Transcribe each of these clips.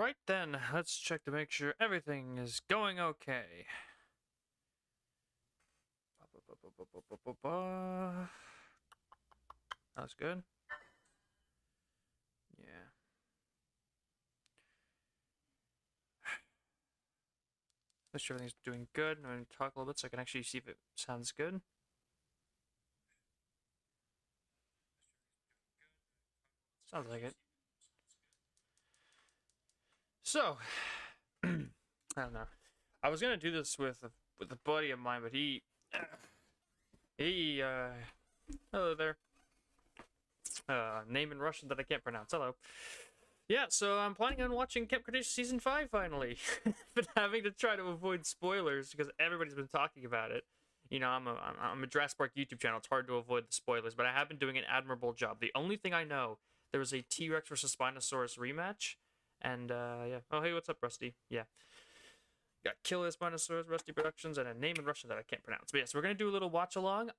Alright then, let's check to make sure everything is going okay. That's good. Yeah. Make sure everything's doing good. I'm going to talk a little bit so I can actually see if it sounds good. Sounds like it. So, I don't know. I was gonna do this with a buddy of mine, but he hello there. Name in Russian that I can't pronounce. Hello. Yeah, so I'm planning on watching Camp Cretaceous Season 5 finally. Been having to try to avoid spoilers because everybody's been talking about it. You know, I'm a Jurassic Park YouTube channel. It's hard to avoid the spoilers, but I have been doing an admirable job. The only thing I know, there was a T-Rex versus Spinosaurus rematch, and yeah. Oh, hey, what's up, Rusty? Yeah. Got Killer Spinosaurus, Rusty Productions, and a name in Russian that I can't pronounce. But yeah, so we're gonna do a little watch along.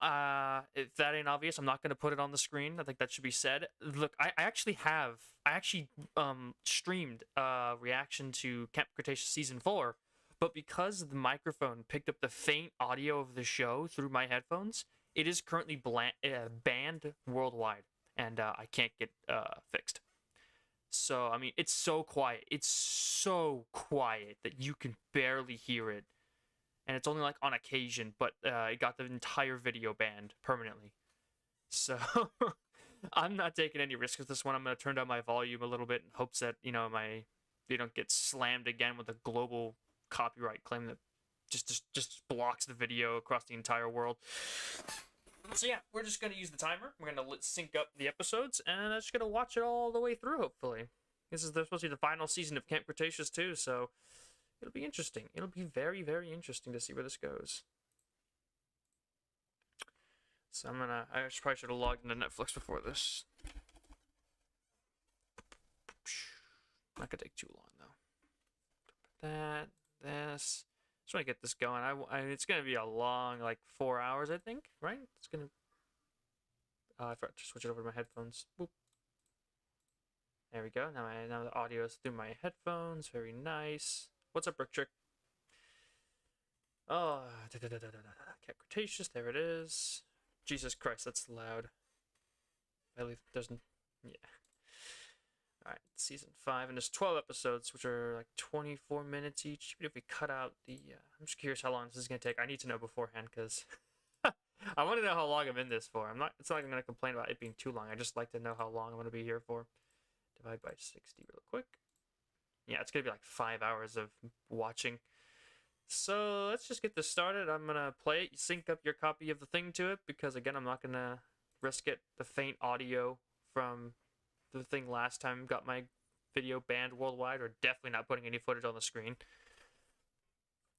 If that ain't obvious, I'm not gonna put it on the screen. I think that should be said. Look, I actually streamed reaction to Camp Cretaceous Season 4, but because the microphone picked up the faint audio of the show through my headphones, it is currently banned worldwide, and I can't get fixed. So, I mean, it's so quiet. It's so quiet that you can barely hear it. And it's only like on occasion, but it got the entire video banned permanently. So, I'm not taking any risks with this one. I'm going to turn down my volume a little bit in hopes that, you know, they don't get slammed again with a global copyright claim that just blocks the video across the entire world. So yeah, we're just going to use the timer. We're going to sync up the episodes, and I'm just going to watch it all the way through, hopefully. This is supposed to be the final season of Camp Cretaceous, too, so it'll be interesting. It'll be very, very interesting to see where this goes. So I probably should have logged into Netflix before this. Not going to take too long, though. This. Just want to get this going. It's going to be a long, like, 4 hours, I think, right? It's going to... I forgot to switch it over to my headphones. Boop. There we go. Now the audio is through my headphones. Very nice. What's up, Brick Trick? Oh, Camp Cretaceous. There it is. Jesus Christ, that's loud. At least doesn't... Yeah. Alright, season 5, and there's 12 episodes, which are like 24 minutes each. Even if we cut out the... I'm just curious how long this is going to take. I need to know beforehand, because... I want to know how long I'm in this for. It's not like I'm going to complain about it being too long. I just like to know how long I'm going to be here for. Divide by 60 real quick. Yeah, it's going to be like 5 hours of watching. So let's just get this started. I'm going to play it. You sync up your copy of the thing to it, because again, I'm not going to risk it. The faint audio from the thing last time got my video banned worldwide, or definitely not putting any footage on the screen.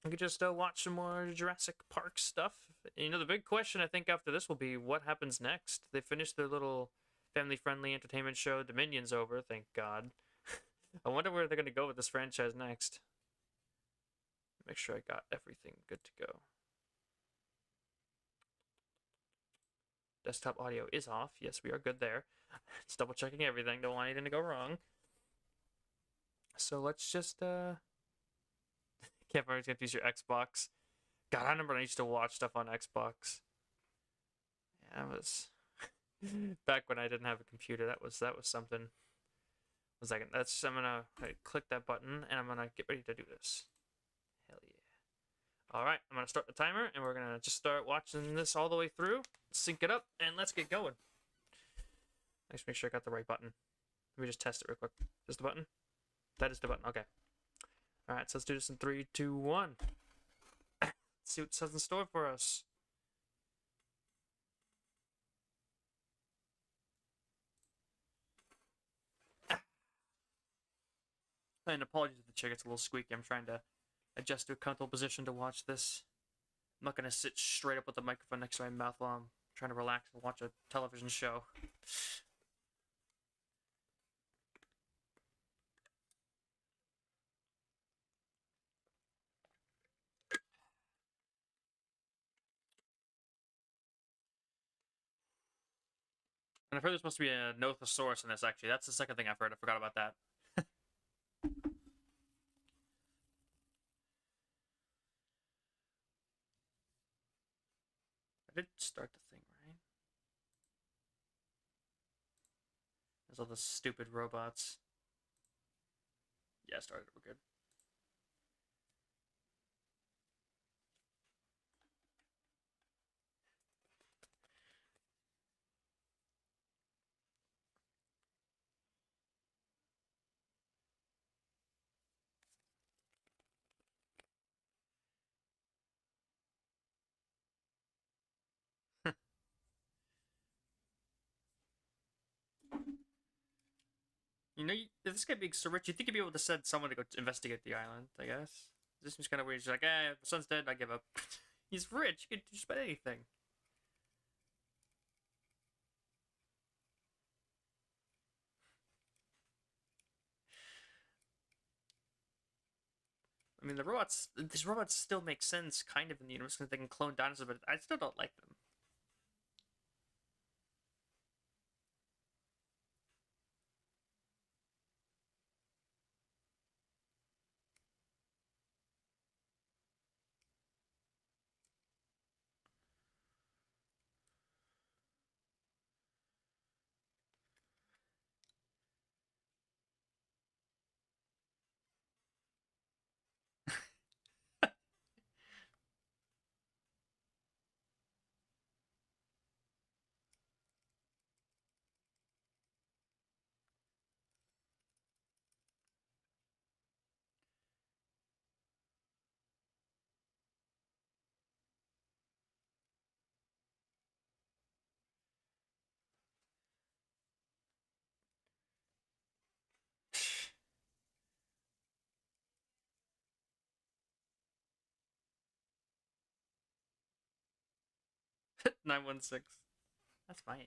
I could just watch some more Jurassic Park stuff. You know, the big question I think after this will be what happens next. They finished their little family-friendly entertainment show. Dominion's over, thank God. I wonder where they're going to go with this franchise next. Make sure I got everything good to go. Desktop audio is off. Yes, we are good there. Just double checking everything. Don't want anything to go wrong. So let's just can't always get to use your Xbox. God, I remember when I used to watch stuff on Xbox. Yeah, that was back when I didn't have a computer. That was something. One second. I'm gonna click that button and I'm gonna get ready to do this. Hell yeah. Alright, I'm gonna start the timer and we're gonna just start watching this all the way through. Sync it up and let's get going. Let's make sure I got the right button. Let me just test it real quick. Is this the button? That is the button. Okay. Alright, so let's do this in 3, 2, 1. Let's see what it says in store for us. And apologies if the chair gets a little squeaky. I'm trying to adjust to a comfortable position to watch this. I'm not going to sit straight up with the microphone next to my mouth while I'm trying to relax and watch a television show. And I've heard there's supposed to be a Nothosaurus in this, actually. That's the second thing I've heard. I forgot about that. did start the thing, right? There's all those stupid robots. Yeah, started. We're good. You know, if this guy being so rich, you think you'd be able to send someone to go investigate the island, I guess. This seems kind of weird. He's like, the son's dead, I give up. He's rich, he could just about anything. I mean, these robots still make sense, kind of, in the universe, because they can clone dinosaurs, but I still don't like them. Hit 916. That's fine.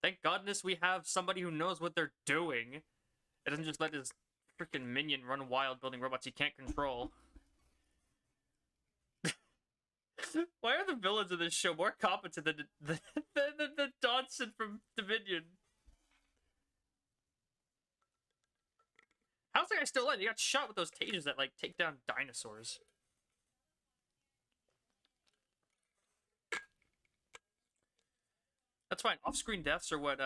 Thank goodness we have somebody who knows what they're doing. It doesn't just let his freaking minion run wild building robots he can't control. Why are the villains of this show more competent than the Dodson from Dominion? How's that guy still alive? He got shot with those tasers that, like, take down dinosaurs. That's fine. Off-screen deaths are what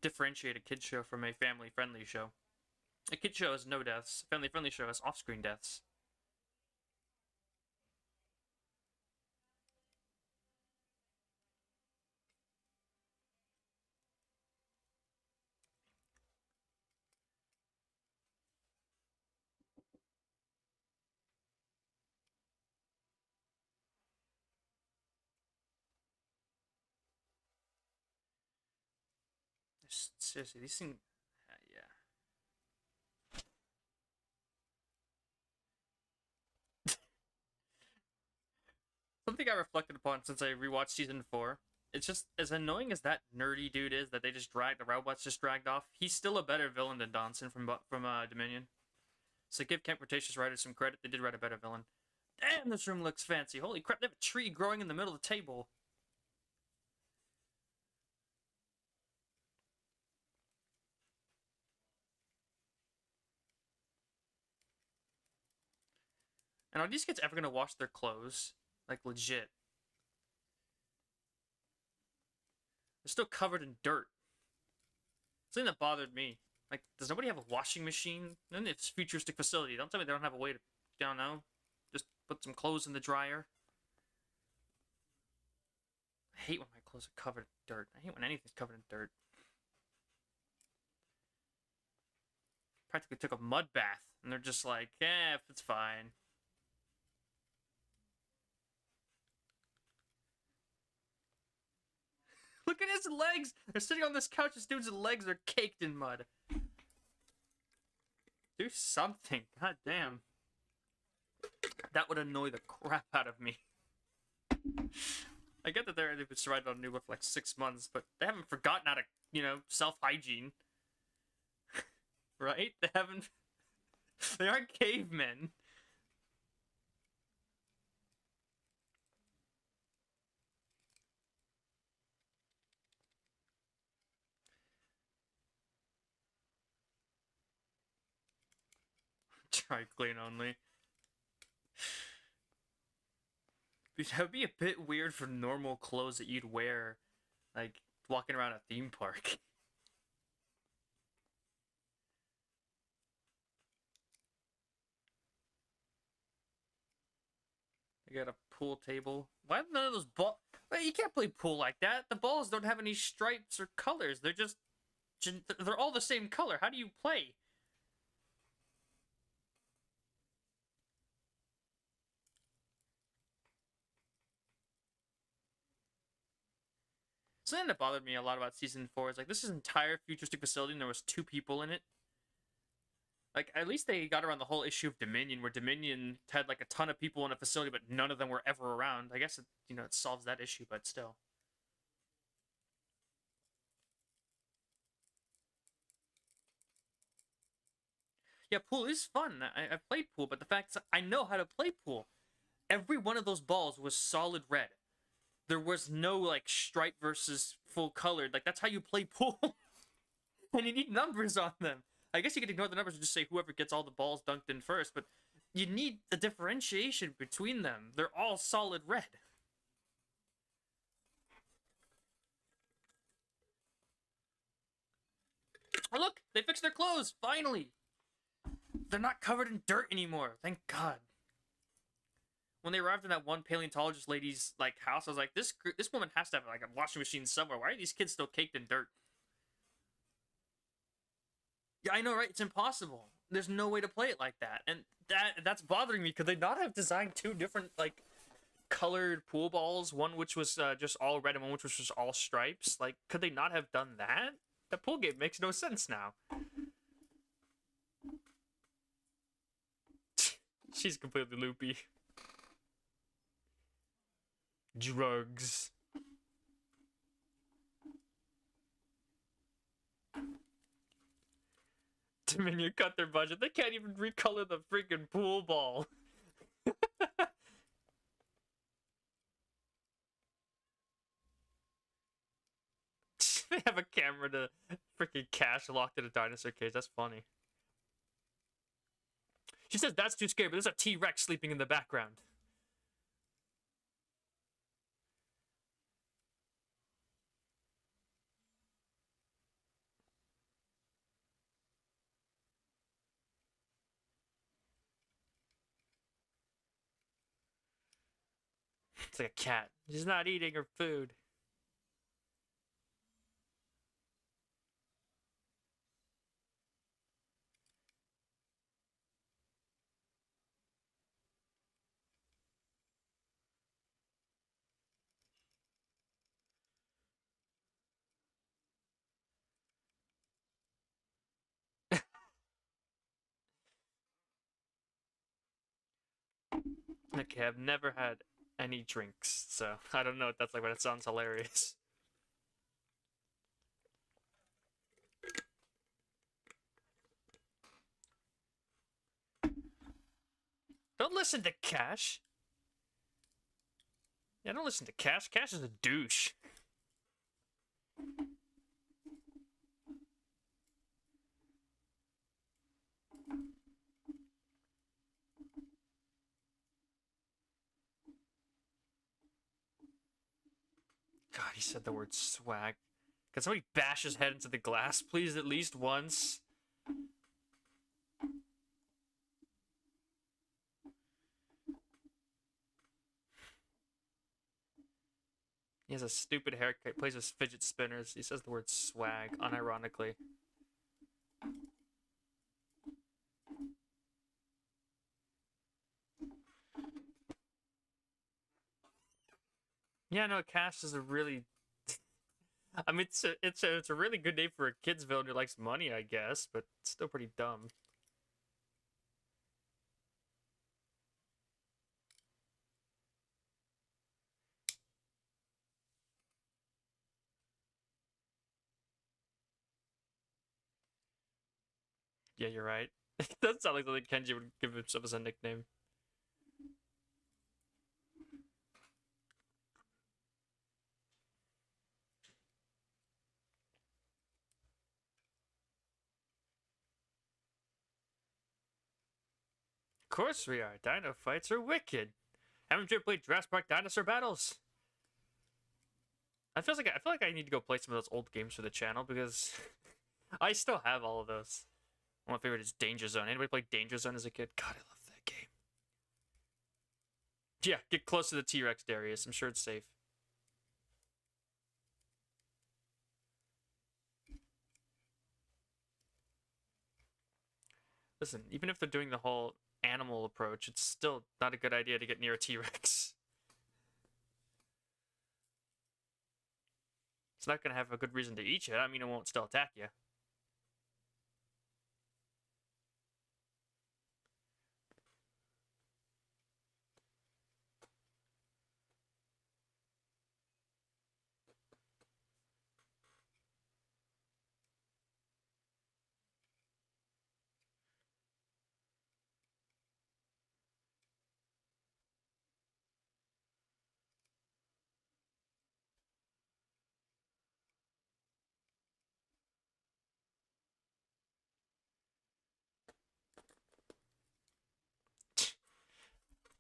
differentiate a kid show from a family-friendly show. A kid show has no deaths. A family-friendly show has off-screen deaths. Seriously, these things... yeah. Something I reflected upon since I rewatched season 4. It's just, as annoying as that nerdy dude is that they just dragged, the robots just dragged off, he's still a better villain than Donson from Dominion. So give Camp Cretaceous writers some credit, they did write a better villain. Damn, this room looks fancy. Holy crap, they have a tree growing in the middle of the table. And are these kids ever gonna wash their clothes? Like, legit. They're still covered in dirt. Something that bothered me. Like, does nobody have a washing machine? And it's a futuristic facility. Don't tell me they don't have a way to, I don't know, just put some clothes in the dryer. I hate when my clothes are covered in dirt. I hate when anything's covered in dirt. Practically took a mud bath, and they're just like, it's fine. Look at his legs! They're sitting on this couch, this dude's legs are caked in mud. Do something, god damn. That would annoy the crap out of me. I get that they've been survived on Nuba for like 6 months, but they haven't forgotten how to, self-hygiene. Right? They haven't... They aren't cavemen. Dry clean only. that would be a bit weird for normal clothes that you'd wear, like walking around a theme park. You got a pool table. Why have none of those ball? Well, you can't play pool like that. The balls don't have any stripes or colors. They're all the same color. How do you play? Something that bothered me a lot about season 4 is like this is an entire futuristic facility and there was 2 people in it. Like at least they got around the whole issue of Dominion, where Dominion had like a ton of people in a facility, but none of them were ever around. I guess it solves that issue, but still. Yeah, pool is fun. I've played pool, but the fact is I know how to play pool. Every one of those balls was solid red. There was no like stripe versus full colored. Like that's how you play pool. And you need numbers on them. I guess you could ignore the numbers and just say whoever gets all the balls dunked in first, but you need a differentiation between them. They're all solid red. Oh look, they fixed their clothes, finally! They're not covered in dirt anymore, thank God. When they arrived in that one paleontologist lady's like house, I was like, this woman has to have like a washing machine somewhere. Why are these kids still caked in dirt? Yeah, I know, right? It's impossible. There's no way to play it like that, and that's bothering me. Could they not have designed 2 different like colored pool balls? One which was just all red, and one which was just all stripes. Like, could they not have done that? The pool game makes no sense now. She's completely loopy. Drugs. Dominion cut their budget. They can't even recolor the freaking pool ball. They have a camera to freaking Cash locked in a dinosaur cage. That's funny. She says that's too scary, but there's a T-Rex sleeping in the background. It's like a cat. She's not eating her food. Okay, I've never had any drinks, so I don't know what that's like, but it sounds hilarious. Don't listen to Cash. Yeah, don't listen to Cash. Cash is a douche. God, he said the word swag. Can somebody bash his head into the glass, please, at least once? He has a stupid haircut, plays with fidget spinners. He says the word swag, unironically. Yeah, no, Cash is a really... I mean, it's a really good name for a kid's villain who likes money, I guess, but it's still pretty dumb. Yeah, you're right. It does sound like something Kenji would give himself as a nickname. Of course we are. Dino fights are wicked. Haven't you ever played Jurassic Park Dinosaur Battles? I feel like I need to go play some of those old games for the channel because I still have all of those. One of my favorite is Danger Zone. Anybody play Danger Zone as a kid? God, I love that game. Yeah, get close to the T-Rex, Darius. I'm sure it's safe. Listen, even if they're doing the whole animal approach, it's still not a good idea to get near a T-Rex. It's not going to have a good reason to eat you. I mean, it won't still attack you.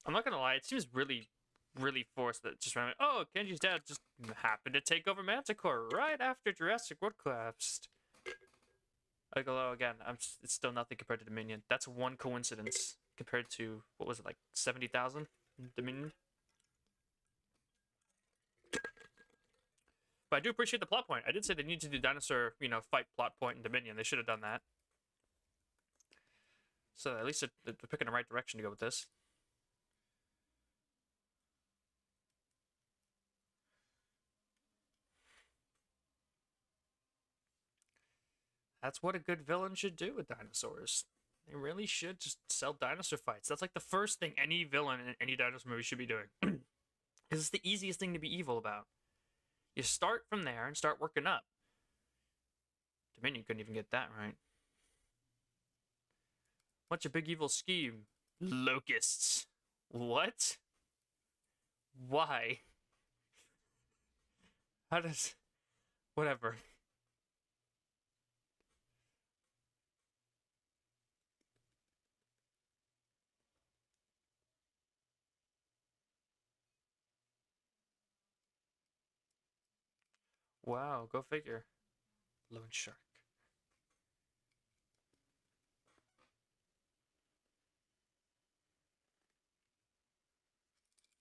I'm not gonna lie, it seems really, really forced that just randomly, oh, Kenji's dad just happened to take over Manticore right after Jurassic World collapsed. Like, although again, it's still nothing compared to Dominion. That's one coincidence compared to what was it, like 70,000 Dominion. But I do appreciate the plot point. I did say they need to do dinosaur, fight plot point in Dominion. They should have done that. So at least they're picking the right direction to go with this. That's what a good villain should do with dinosaurs. They really should just sell dinosaur fights. That's like the first thing any villain in any dinosaur movie should be doing. Because it's the easiest thing to be evil about. You start from there and start working up. Dominion couldn't even get that right. What's your big evil scheme? Locusts. What? Why? How does... Whatever. Wow, go figure. Lone shark.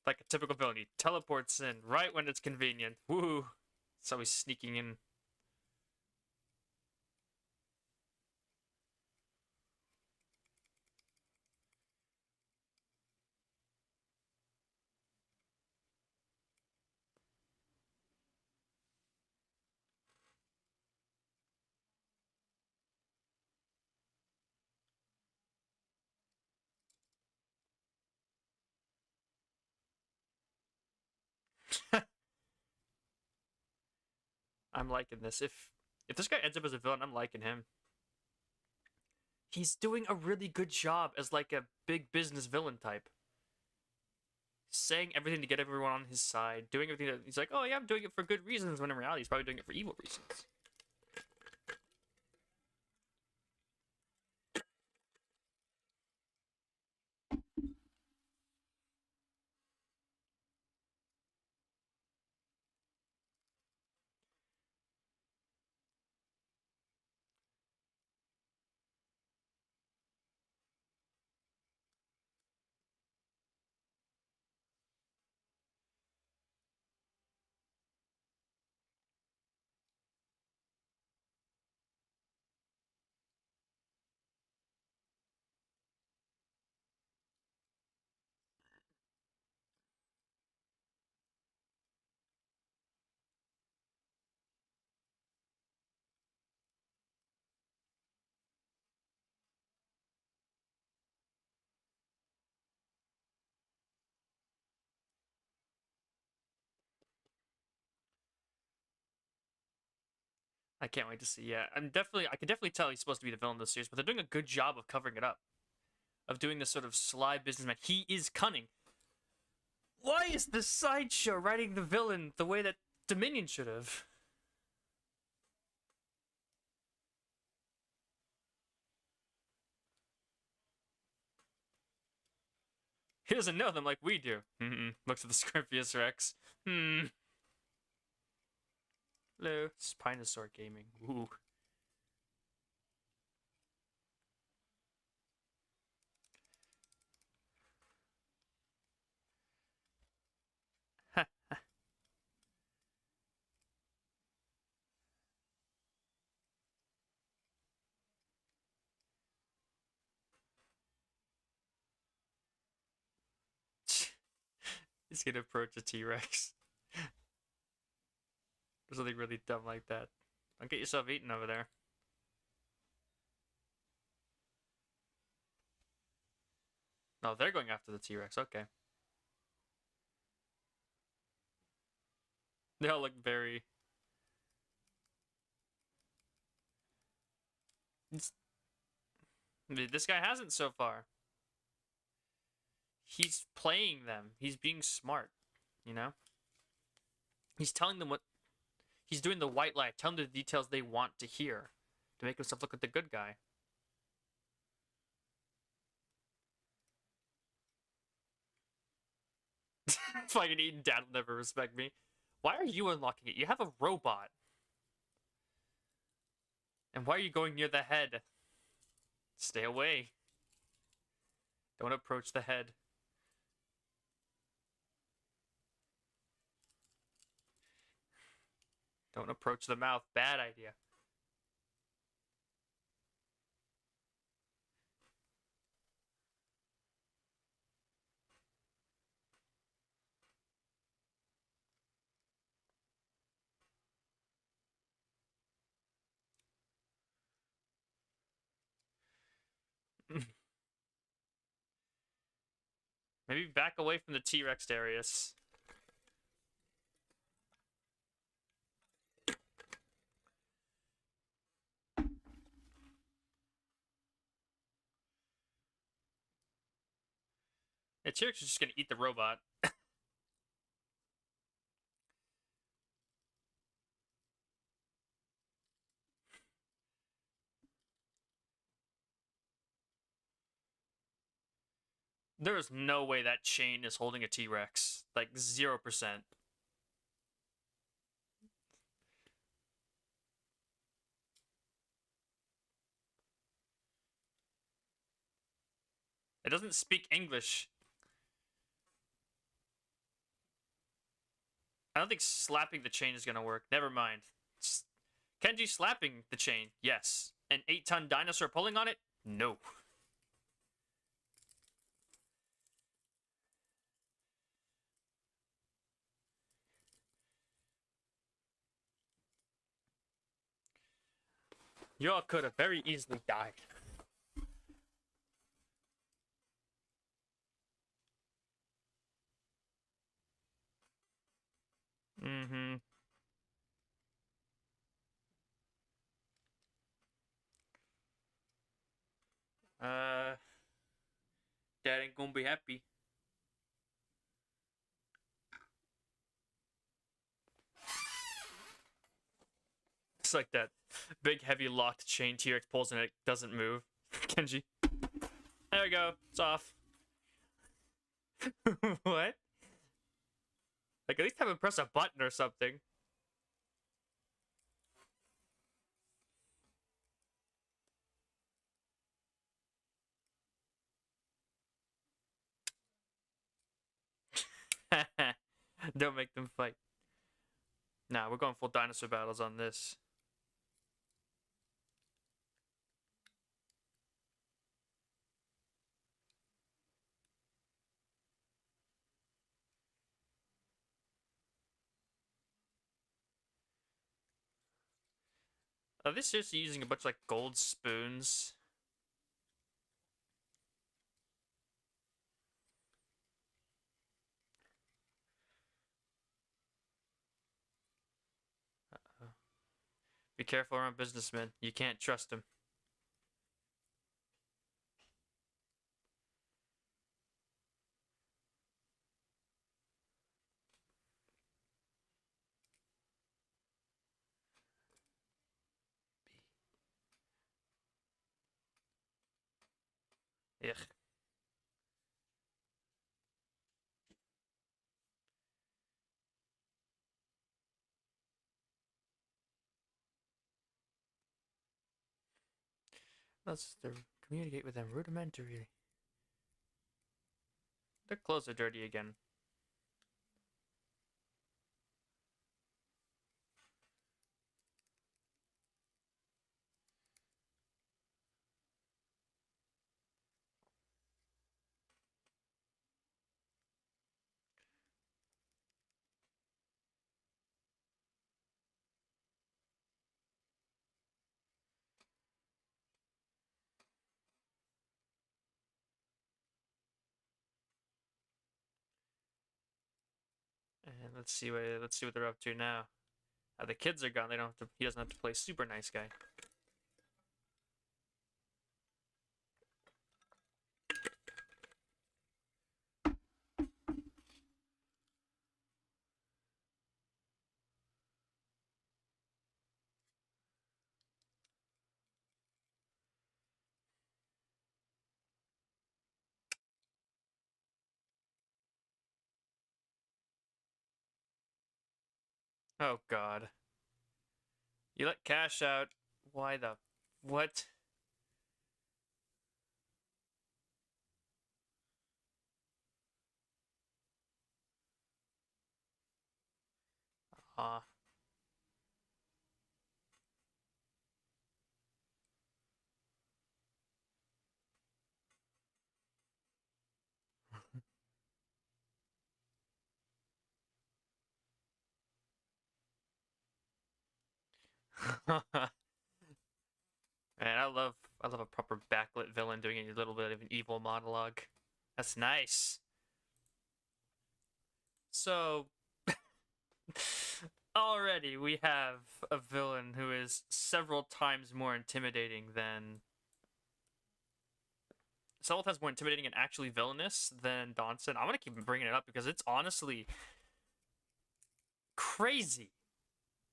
Like a typical villain, he teleports in right when it's convenient. Woo! So he's sneaking in. I'm liking this. If this guy ends up as a villain, I'm liking him. He's doing a really good job as like a big business villain type. Saying everything to get everyone on his side, doing everything that he's like, oh yeah, I'm doing it for good reasons, when in reality he's probably doing it for evil reasons. I can't wait to see. Yeah, I can definitely tell he's supposed to be the villain of the series, but they're doing a good job of covering it up, of doing this sort of sly businessman. He is cunning. Why is the sideshow writing the villain the way that Dominion should have? He doesn't know them like we do. Looks at the Scorpius Rex. Hello. Spinosaur Gaming. Ooh. He's gonna approach a T-Rex. There's something really dumb like that. Don't get yourself eaten over there. No, they're going after the T-Rex. Okay. They all look very... This guy hasn't so far. He's playing them. He's being smart, you know? He's telling them what... He's doing the white lie. Telling them the details they want to hear. To make himself look like the good guy. If I can eat, Dad will never respect me. Why are you unlocking it? You have a robot. And why are you going near the head? Stay away. Don't approach the head. Don't approach the mouth. Bad idea. Maybe back away from the T-Rex, Darius. Yeah, T-Rex is just gonna eat the robot. There is no way that chain is holding a T-Rex. Like, 0%. It doesn't speak English. I don't think slapping the chain is gonna work. Never mind. Kenji slapping the chain, yes. An 8-ton dinosaur pulling on it? No. You all could have very easily died. Mm-hmm. Dad ain't gonna be happy. It's like that big, heavy, locked chain T-Rex pulls and it doesn't move. Kenji. There we go. It's off. What? Like, at least have him press a button or something. Don't make them fight. Nah, we're going full dinosaur battles on this. Are they seriously using a bunch of, like, gold spoons? Uh-oh. Be careful around businessmen. You can't trust them. Ugh. Let's communicate with them rudimentarily. Their clothes are dirty again. And let's see what they're up to now. The kids are gone. They don't have to. He doesn't have to play super nice guy. Oh God. You let cash out. Why the what? Ah. Man, I love a proper backlit villain doing a little bit of an evil monologue. That's nice. So already we have a villain who is several times more intimidating than and actually villainous than Dawson. I'm gonna keep bringing it up because it's honestly crazy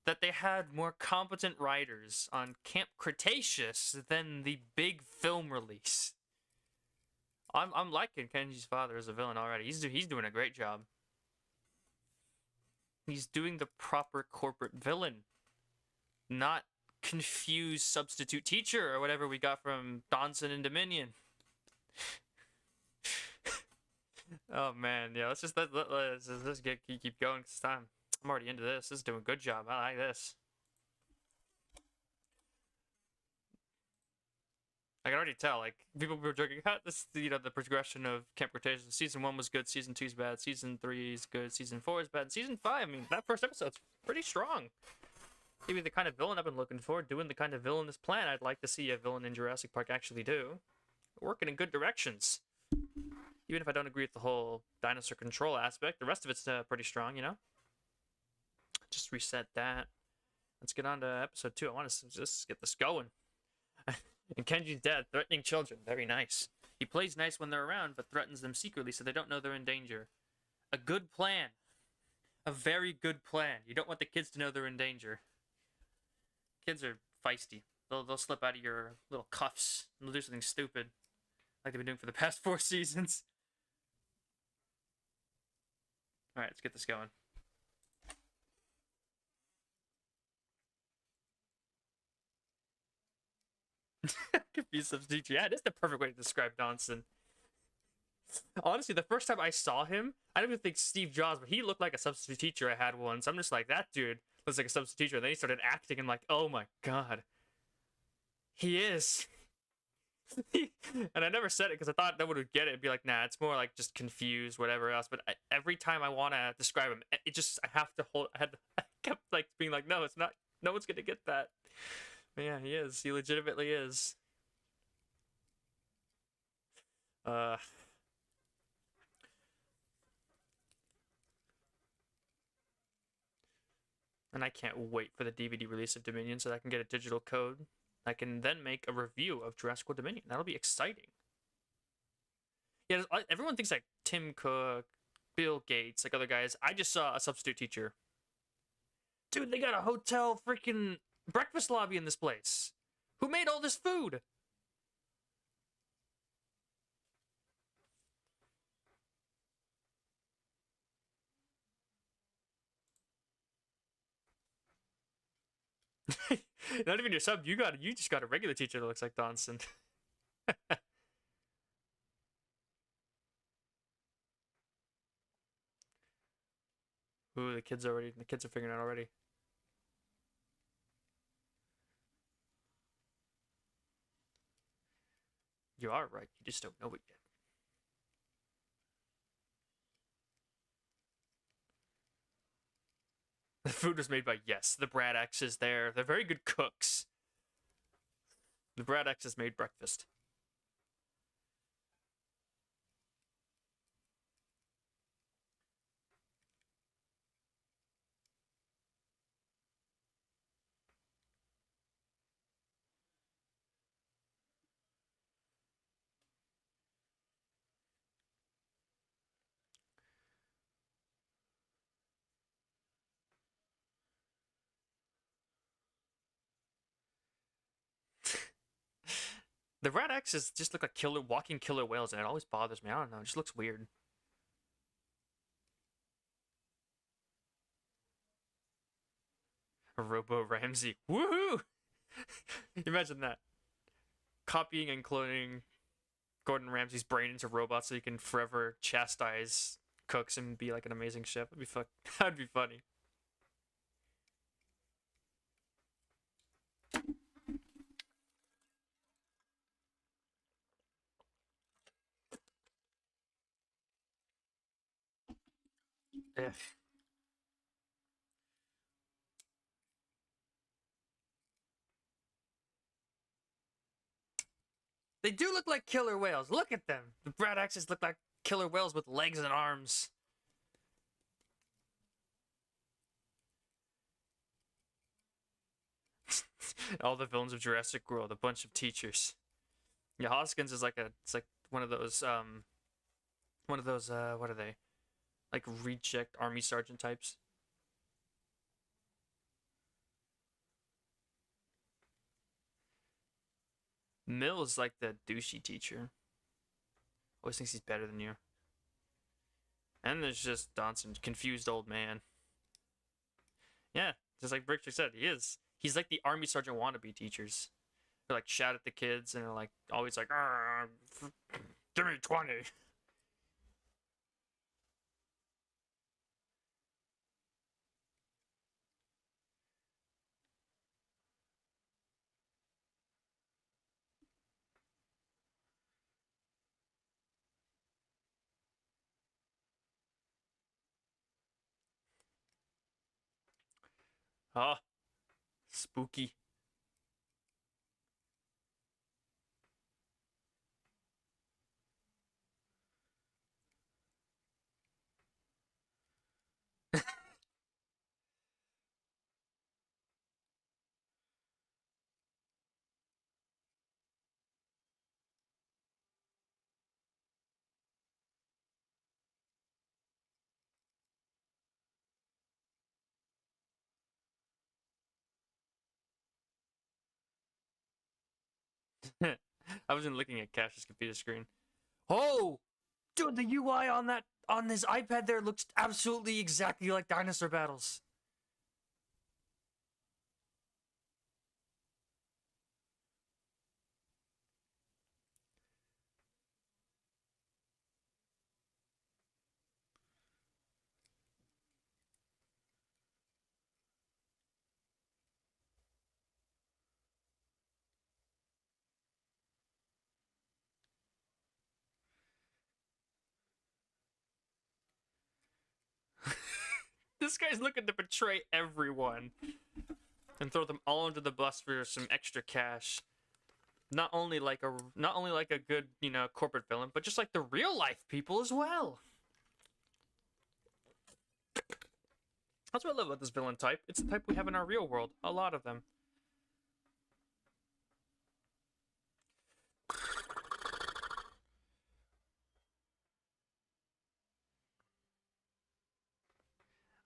that they had more competent writers on Camp Cretaceous than the big film release. I'm liking Kenji's father as a villain already. He's doing a great job. He's doing the proper corporate villain, not confused substitute teacher or whatever we got from Dawson and Dominion. Oh man, yeah. Let's keep going this time. I'm already into this. This is doing a good job. I like this. I can already tell. Like people were joking about this. The progression of Camp Cretaceous. Season 1 was good. Season 2 is bad. Season 3 is good. Season 4 is bad. And season 5. I mean, that first episode's pretty strong. Maybe the kind of villain I've been looking for, doing the kind of villainous plan I'd like to see a villain in Jurassic Park actually do. Working in good directions. Even if I don't agree with the whole dinosaur control aspect, the rest of it's pretty strong, you know? Just reset that. Let's get on to episode 2. I want to just get this going. And Kenji's dad, threatening children. Very nice. He plays nice when they're around, but threatens them secretly so they don't know they're in danger. A good plan. A very good plan. You don't want the kids to know they're in danger. Kids are feisty. They'll slip out of your little cuffs and they'll do something stupid. Like they've been doing for the past 4 seasons. Alright, let's get this going. Confused substitute. Yeah, it is the perfect way to describe Dawson. Honestly, the first time I saw him, I didn't even think Steve Jobs, but he looked like a substitute teacher I had once. I'm just like, that dude looks like a substitute teacher. And then he started acting, and I'm like, oh my god. He is. And I never said it because I thought no one would get it. It'd be like, nah, it's more like just confused, whatever else. But every time I want to describe him, it just, I have to hold, I kept like being like, no, it's not, no one's going to get that. But yeah, he is. He legitimately is. Uh, and I can't wait for the DVD release of Dominion so that I can get a digital code. I can then make a review of Jurassic World Dominion. That'll be exciting. Yeah, everyone thinks like Tim Cook, Bill Gates, like other guys. I just saw a substitute teacher. Dude, they got a hotel freaking breakfast lobby in this place. Who made all this food? Not even your sub. You just got a regular teacher that looks like Donson. Ooh, the kids are figuring it out already. You are right. You just don't know it yet. The food was made by, yes, the Brad X is there. They're very good cooks. The Brad X has made breakfast. The Rat X's just look like walking killer whales, and it always bothers me. I don't know, it just looks weird. Robo Ramsey. Woohoo! Imagine that. Copying and cloning Gordon Ramsay's brain into robots so you can forever chastise cooks and be like an amazing chef. That'd be funny. Yeah. They do look like killer whales. Look at them. The Brad X's look like killer whales with legs and arms. All the villains of Jurassic World, a bunch of teachers. Yeah, Hoskins is it's like one of those what are they? Like reject army sergeant types. Mill is like the douchey teacher. Always thinks he's better than you. And there's just Donson, confused old man. Yeah, just like Brick said, he is. He's like the army sergeant wannabe teachers. They like shout at the kids and are like always like, give me 20. Ah, spooky. I wasn't looking at Cash's computer screen. Oh, dude, the UI on this iPad there looks absolutely exactly like Dinosaur Battles. This guy's looking to betray everyone and throw them all under the bus for some extra cash. Not only like a good, corporate villain, but just like the real life people as well. That's what I love about this villain type. It's the type we have in our real world. A lot of them.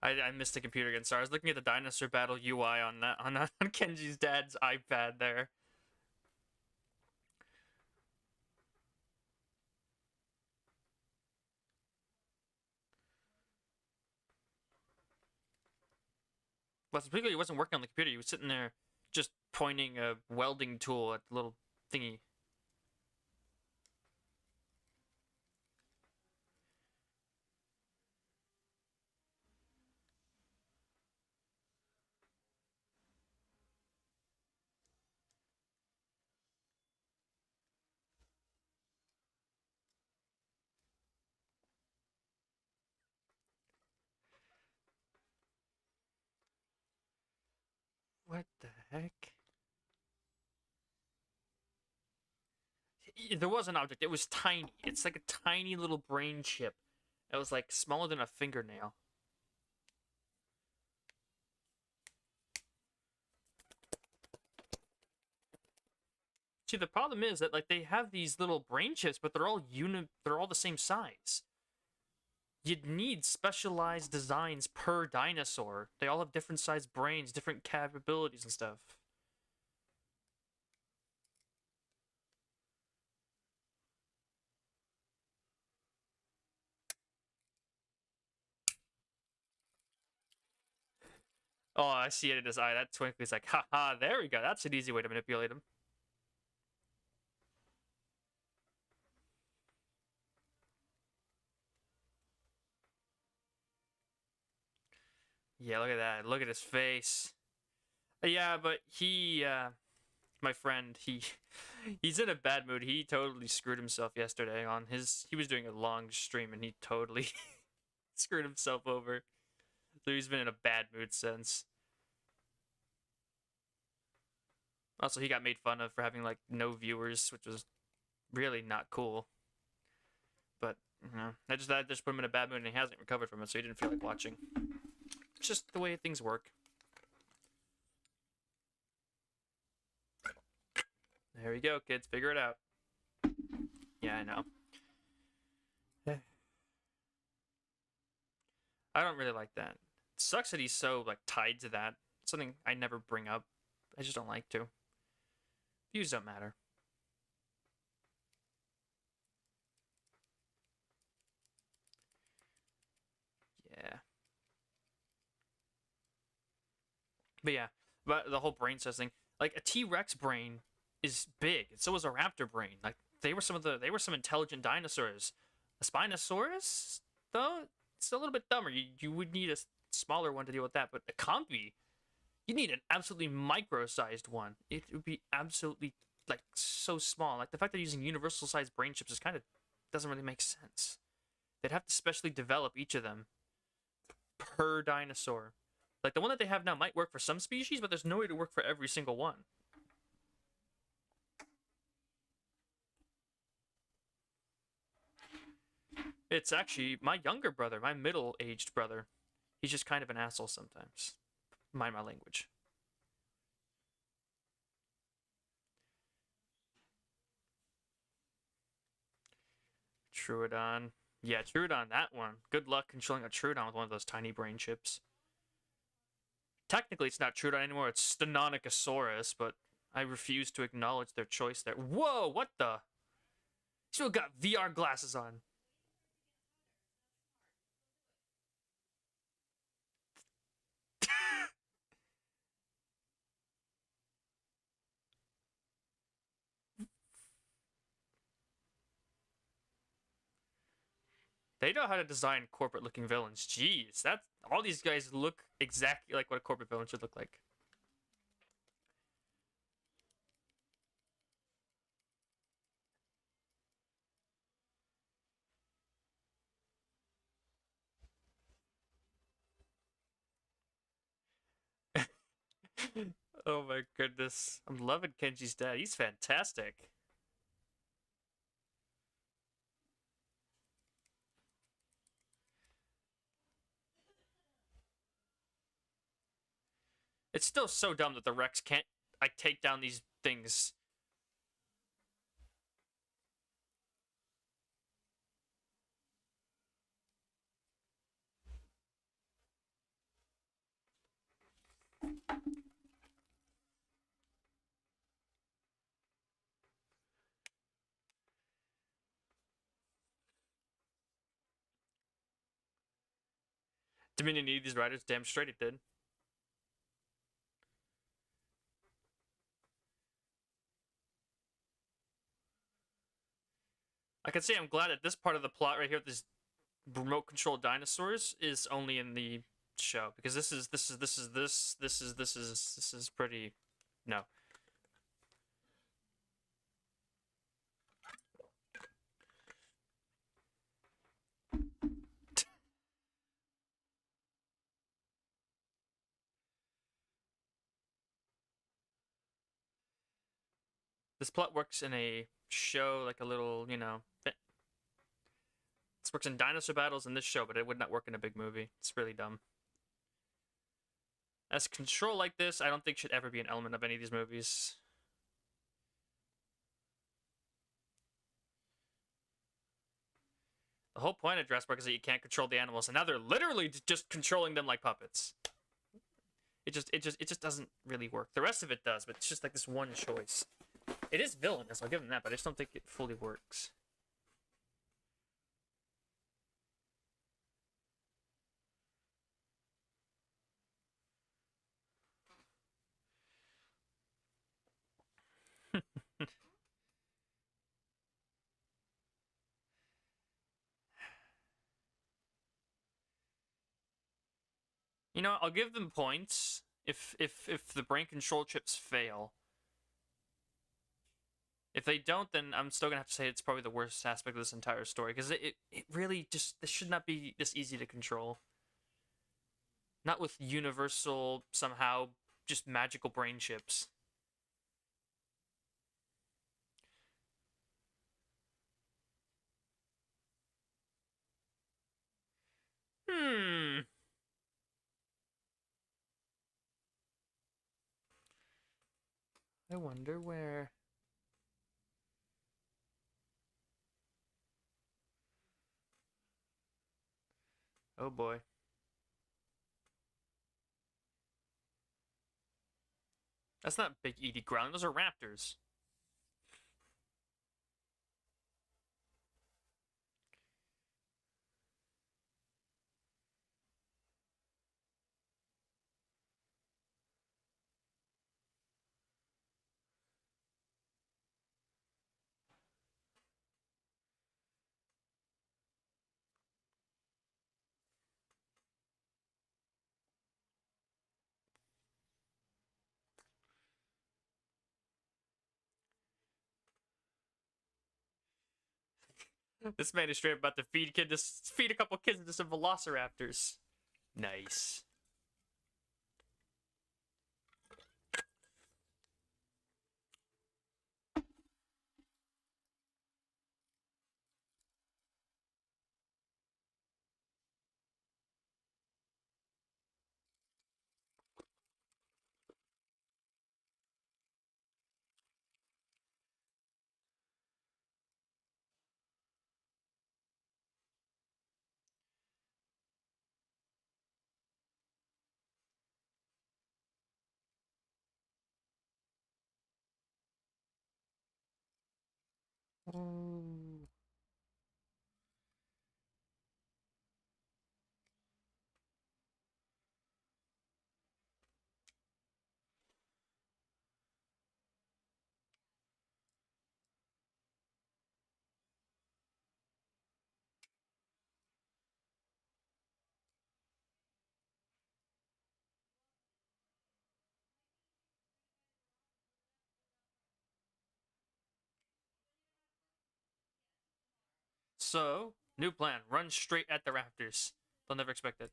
I missed the computer again. Sorry, I was looking at the Dinosaur Battle UI on Kenji's dad's iPad there. But particularly, he wasn't working on the computer. He was sitting there just pointing a welding tool at the little thingy. What the heck? There was an object. It was tiny. It's like a tiny little brain chip. It was like smaller than a fingernail. See, the problem is that like they have these little brain chips, but they're all the same size. You'd need specialized designs per dinosaur. They all have different sized brains, different capabilities and stuff. Oh, I see it in his eye. That twinkle is like, haha, there we go. That's an easy way to manipulate him. Yeah, look at that. Look at his face. Yeah, but my friend, he's in a bad mood. He totally screwed himself yesterday on he was doing a long stream and he totally screwed himself over. So he's been in a bad mood since. Also, he got made fun of for having like no viewers, which was really not cool. But you know, that just put him in a bad mood, and he hasn't recovered from it, so he didn't feel like watching. It's just the way things work. There we go, kids. Figure it out. Yeah, I know. I don't really like that. It sucks that he's so like tied to that. It's something I never bring up. I just don't like to. Views don't matter. Yeah. But yeah, but the whole brain size thing, like a T-Rex brain is big, and so is a raptor brain. Like they were some intelligent dinosaurs. A Spinosaurus, though, it's a little bit dumber. You would need a smaller one to deal with that, but a Compy, you need an absolutely micro-sized one. It would be absolutely like so small. Like the fact they're using universal-sized brain chips is kind of doesn't really make sense. They'd have to specially develop each of them per dinosaur. Like the one that they have now might work for some species, but there's no way to work for every single one. It's actually my younger brother, my middle-aged brother. He's just kind of an asshole sometimes. Mind my language. Troodon. Yeah, Troodon, that one. Good luck controlling a Troodon with one of those tiny brain chips. Technically, it's not Troodon anymore, it's Stenonocosaurus, but I refuse to acknowledge their choice there. Whoa, what the? Still got VR glasses on. They know how to design corporate-looking villains. Jeez, all these guys look exactly like what a corporate villain should look like. Oh my goodness. I'm loving Kenji's dad. He's fantastic. It's still so dumb that the Rex can't like take down these things. Dominion needed these riders, damn straight it did. I can say I'm glad that this part of the plot right here, this remote control dinosaurs, is only in the show because this is pretty. No. This plot works in a show like a little, this works in dinosaur battles in this show, but it would not work in a big movie. It's really dumb. As control like this, I don't think should ever be an element of any of these movies. The whole point of Jurassic Park is that you can't control the animals, and now they're literally just controlling them like puppets. It just doesn't really work. The rest of it does, but it's just like this one choice. It is villainous, I'll give them that, but I just don't think it fully works. You know, I'll give them points if the brain control chips fail. If they don't, then I'm still gonna have to say it's probably the worst aspect of this entire story because it really just this should not be this easy to control. Not with universal somehow just magical brain chips. Hmm. I wonder where. Oh boy. That's not Big Edie growling, those are raptors. This man is straight about to feed a couple kids into some velociraptors. Nice. Ooh. So, new plan. Run straight at the raptors. They'll never expect it.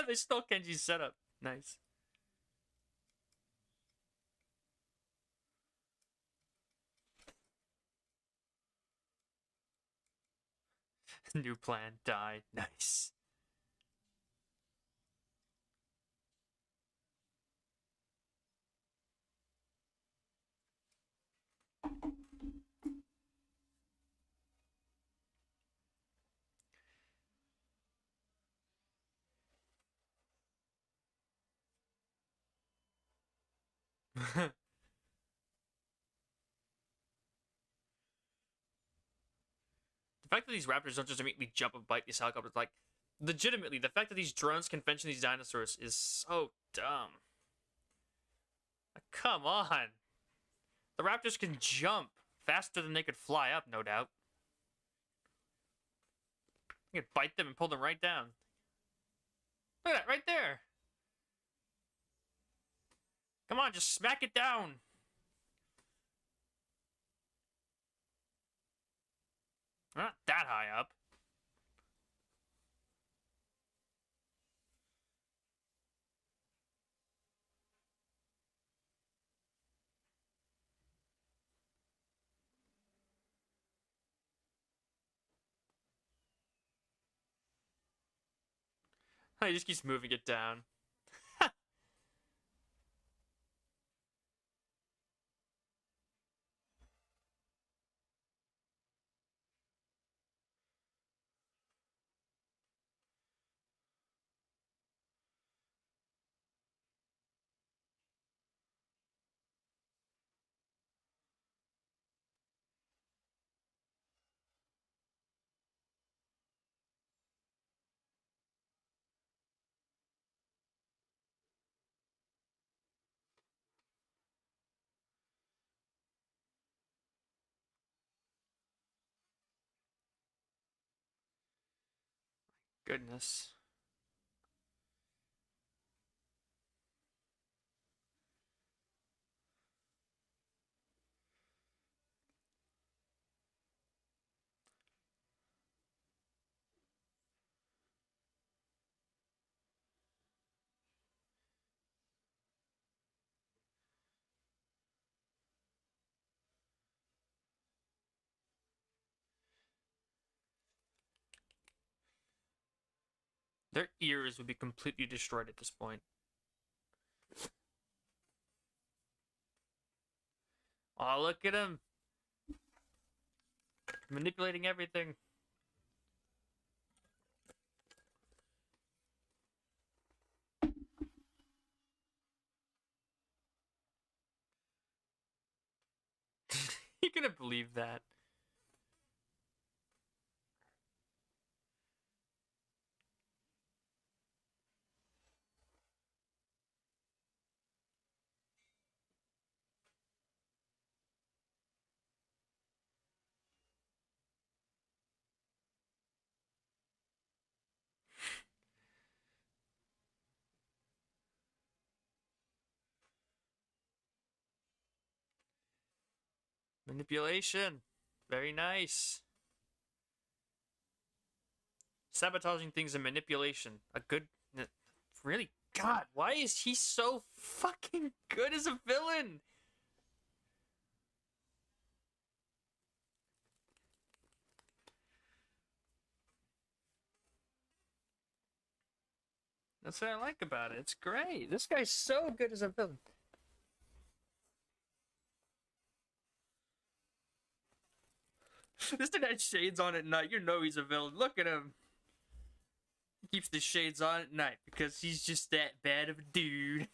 They stole Kenji's setup. Nice. New plan died. Nice. fact that these raptors don't just immediately jump and bite these helicopters, like, legitimately, the fact that these drones can fence these dinosaurs is so dumb. Like, come on. The raptors can jump faster than they could fly up, no doubt. You could bite them and pull them right down. Look at that, right there. Come on, just smack it down. We're not that high up. He just keeps moving it down. Goodness. Their ears would be completely destroyed at this point. Oh, look at him. Manipulating everything. You couldn't believe that. Manipulation. Very nice. Sabotaging things and manipulation. A good... Really? God, why is he so fucking good as a villain? That's what I like about it. It's great. This guy's so good as a villain. This dude had shades on at night. You know he's a villain. Look at him. He keeps the shades on at night because he's just that bad of a dude.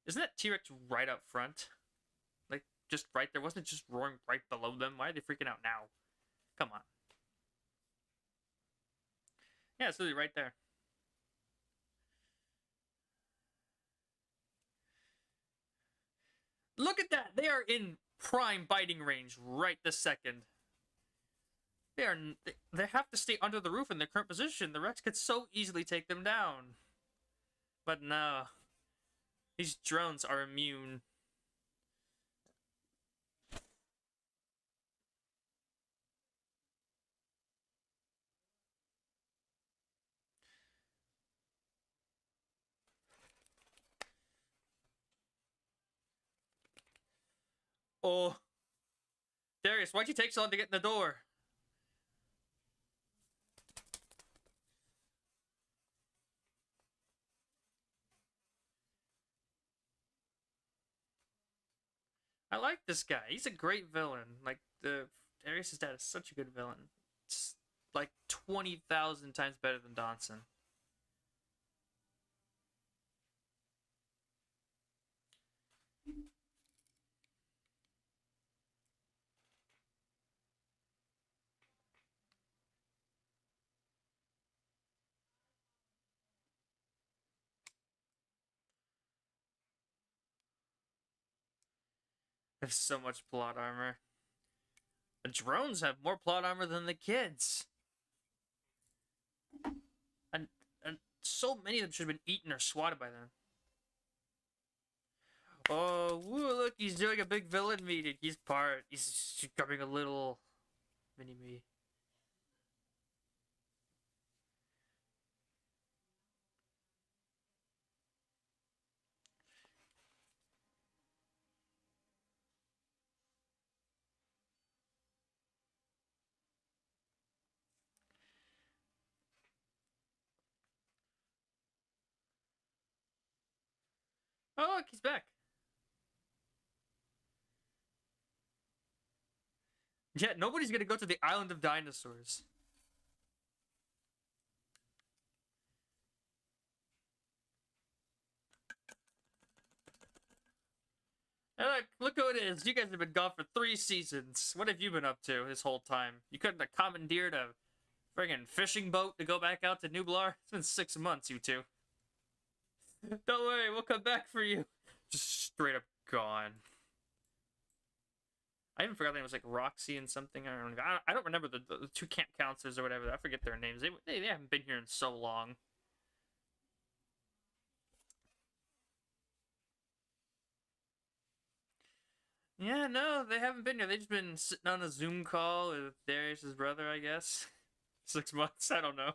Isn't that T-Rex right up front? Like, just right there. Wasn't it just roaring right below them? Why are they freaking out now? Come on. Yeah, it's literally right there. Look at that! They are in prime biting range right this second. They have to stay under the roof in their current position. The Rex could so easily take them down. But no. These drones are immune. Oh. Darius, why'd you take so long to get in the door? I like this guy. He's a great villain. Like, Darius' dad is such a good villain. It's like 20,000 times better than Dawson. There's so much plot armor. The drones have more plot armor than the kids. And so many of them should have been eaten or swatted by them. Oh, woo, look, he's doing a big villain meeting. He's becoming a little mini-me. Oh, look, he's back. Yeah, nobody's gonna go to the island of dinosaurs. And look who it is. You guys have been gone for 3 seasons. What have you been up to this whole time? You couldn't have commandeered a friggin' fishing boat to go back out to Nublar? It's been 6 months, you two. Don't worry, we'll come back for you. Just straight up gone. I even forgot their name was like Roxy and something. I don't remember the 2 camp counselors or whatever. I forget their names. They haven't been here in so long. Yeah, no, they haven't been here. They've just been sitting on a Zoom call with Darius's brother, I guess. 6 months, I don't know.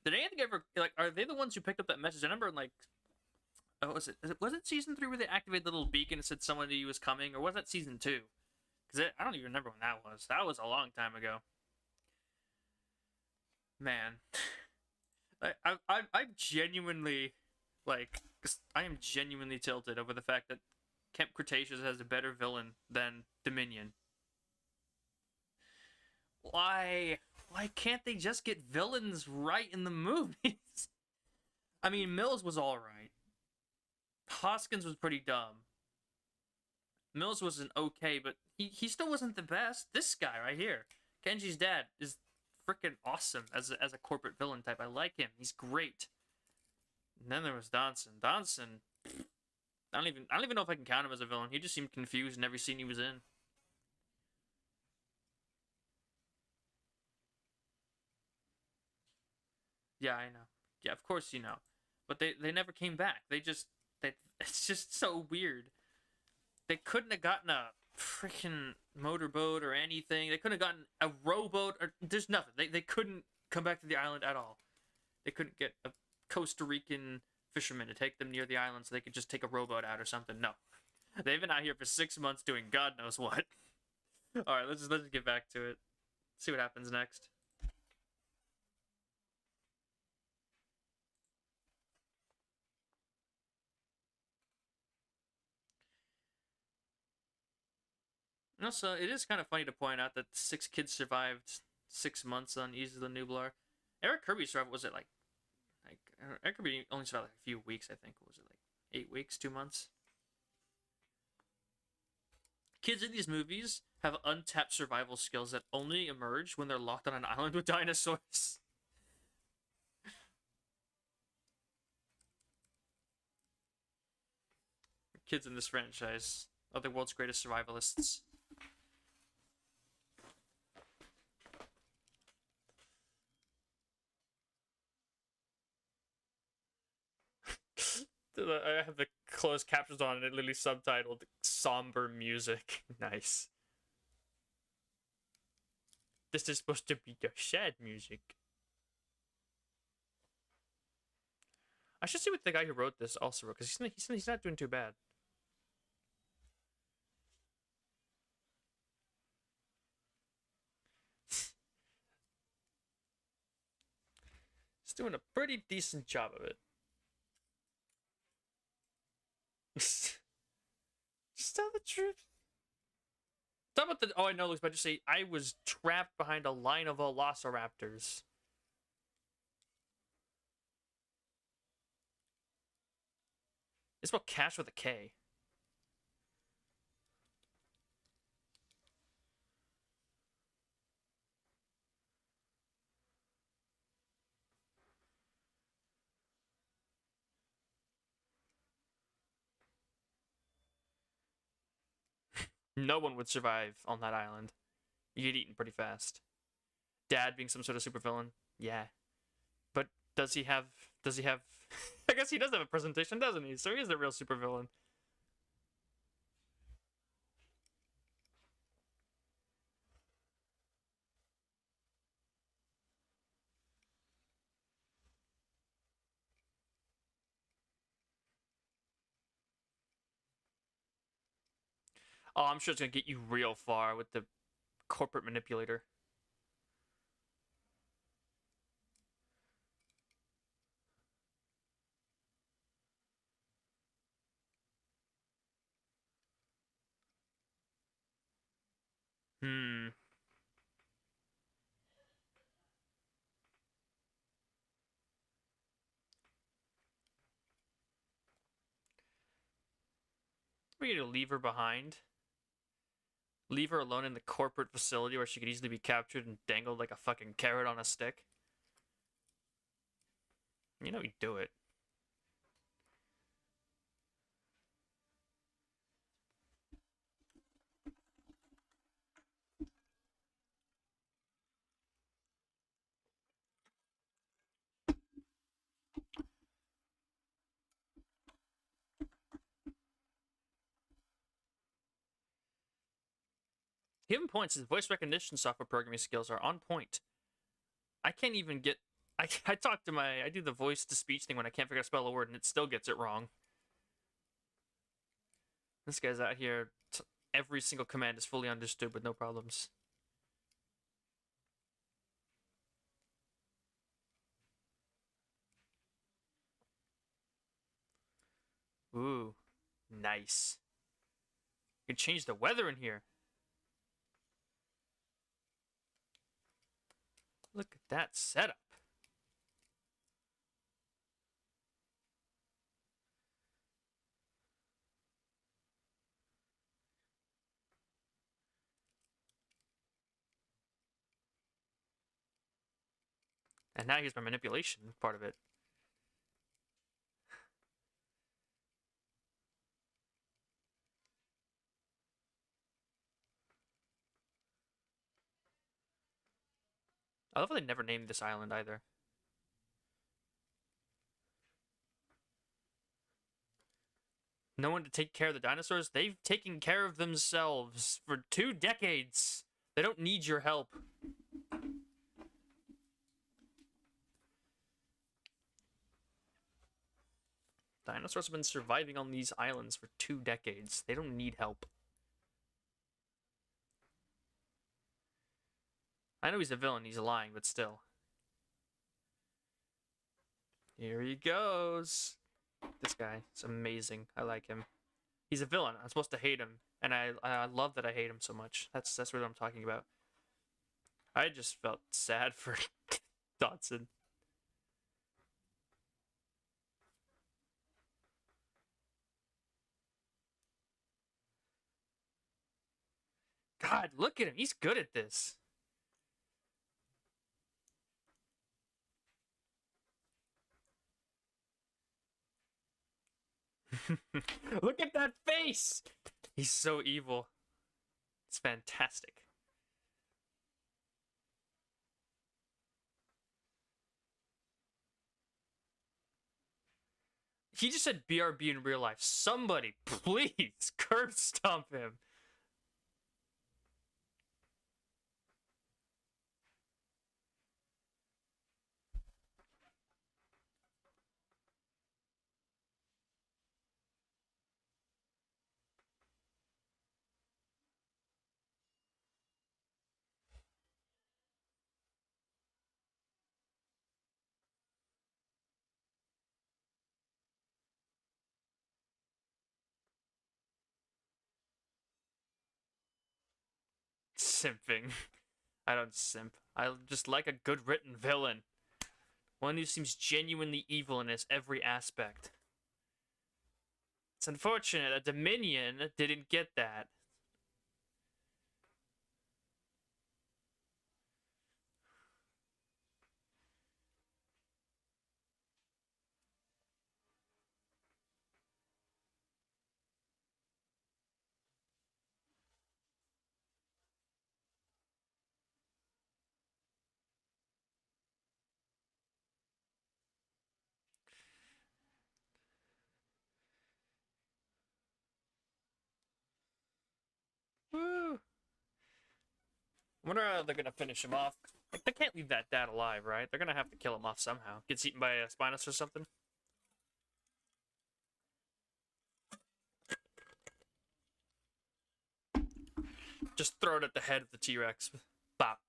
Did anything ever, like, are they the ones who picked up that message? I remember, like, oh, was it season 3 where they activated the little beacon and said somebody was coming, or was that season 2? Because I don't even remember when that was. That was a long time ago. Man. I'm genuinely, like, I am genuinely tilted over the fact that Camp Cretaceous has a better villain than Dominion. Why can't they just get villains right in the movies? I mean, Mills was alright. Hoskins was pretty dumb. Mills wasn't okay, but he still wasn't the best. This guy right here, Kenji's dad, is freaking awesome as a corporate villain type. I like him. He's great. And then there was Donson. Donson, I don't even know if I can count him as a villain. He just seemed confused in every scene he was in. Yeah, I know. Yeah, of course you know. But they never came back. It's just so weird. They couldn't have gotten a freaking motorboat or anything. They couldn't have gotten a rowboat or there's nothing. They couldn't come back to the island at all. They couldn't get a Costa Rican fisherman to take them near the island so they could just take a rowboat out or something. No. They've been out here for 6 months doing God knows what. Alright, let's get back to it. See what happens next. And also, it is kind of funny to point out that 6 kids survived 6 months on Isla Nublar. Eric Kirby survived, was it like Eric Kirby only survived like a few weeks, I think. Was it like 8 weeks, 2 months? Kids in these movies have untapped survival skills that only emerge when they're locked on an island with dinosaurs. Kids in this franchise are the world's greatest survivalists. I have the closed captions on and it literally subtitled somber music. Nice. This is supposed to be the sad music. I should see what the guy who wrote this also wrote, because he's not doing too bad. He's doing a pretty decent job of it. Just tell the truth. Talk about the. Oh, I know. Luke's about to say I was trapped behind a line of velociraptors. It's about Cash with a K. No one would survive on that island. You get eaten pretty fast. Dad being some sort of supervillain, yeah. But does he have? Does he have? I guess he does have a presentation, doesn't he? So he is a real supervillain. Oh, I'm sure it's gonna get you real far with the corporate manipulator. Hmm. We need to leave her behind. Leave her alone in the corporate facility where she could easily be captured and dangled like a fucking carrot on a stick. You know he'd do it. Given points, his voice recognition software programming skills are on point. I can't even get. I talk to my. I do the voice to speech thing when I can't figure out to spell a word and it still gets it wrong. This guy's out here. Every single command is fully understood with no problems. Ooh, nice. You can change the weather in here. Look at that setup. And now here's my manipulation part of it. I love how they never named this island either. No one to take care of the dinosaurs? They've taken care of themselves for 2 decades. They don't need your help. Dinosaurs have been surviving on these islands for 2 decades. They don't need help. I know he's a villain, he's lying, but still. Here he goes. This guy is amazing. I like him. He's a villain. I'm supposed to hate him, and I love that I hate him so much. That's what I'm talking about. I just felt sad for Dodson. God, look at him. He's good at this. Look at that face. He's so evil. It's fantastic. He just said BRB in real life. Somebody, please, curb stomp him. Simping. I don't simp. I just like a good written villain. One who seems genuinely evil in his every aspect. It's unfortunate that Dominion didn't get that. Woo! I wonder how they're gonna finish him off. Like, they can't leave that dad alive, right? They're gonna have to kill him off somehow. Gets eaten by a Spinus or something. Just throw it at the head of the T-Rex. Bop.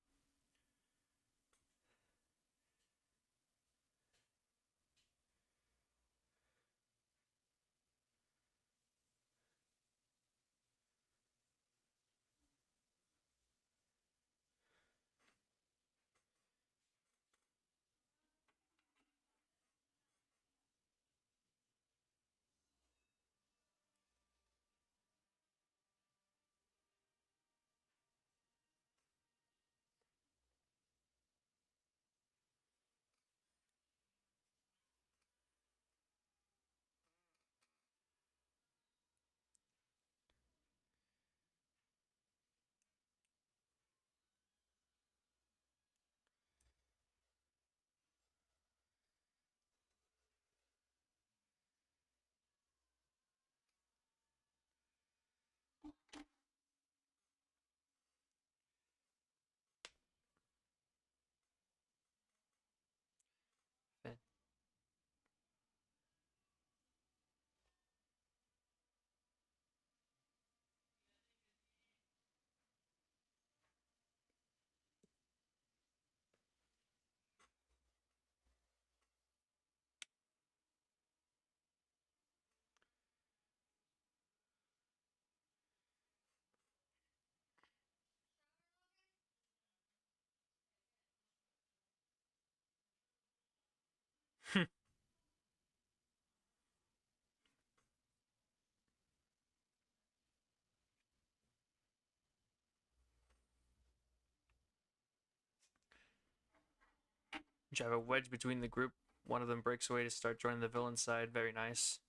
You have a wedge between the group. One of them breaks away to start joining the villain side. Very nice.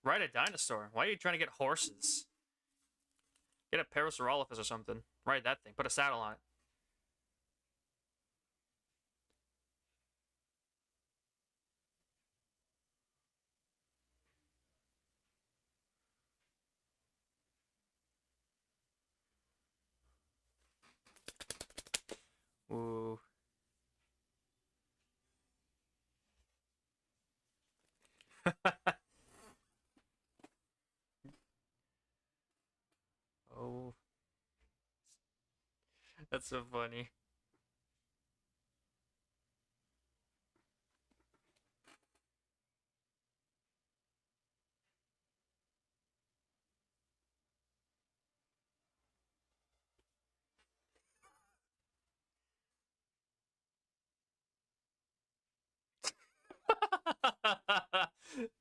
Ride a dinosaur. Why are you trying to get horses? Get a Parasaurolophus or something. Ride that thing. Put a saddle on it. Ooh. Oh. That's so funny.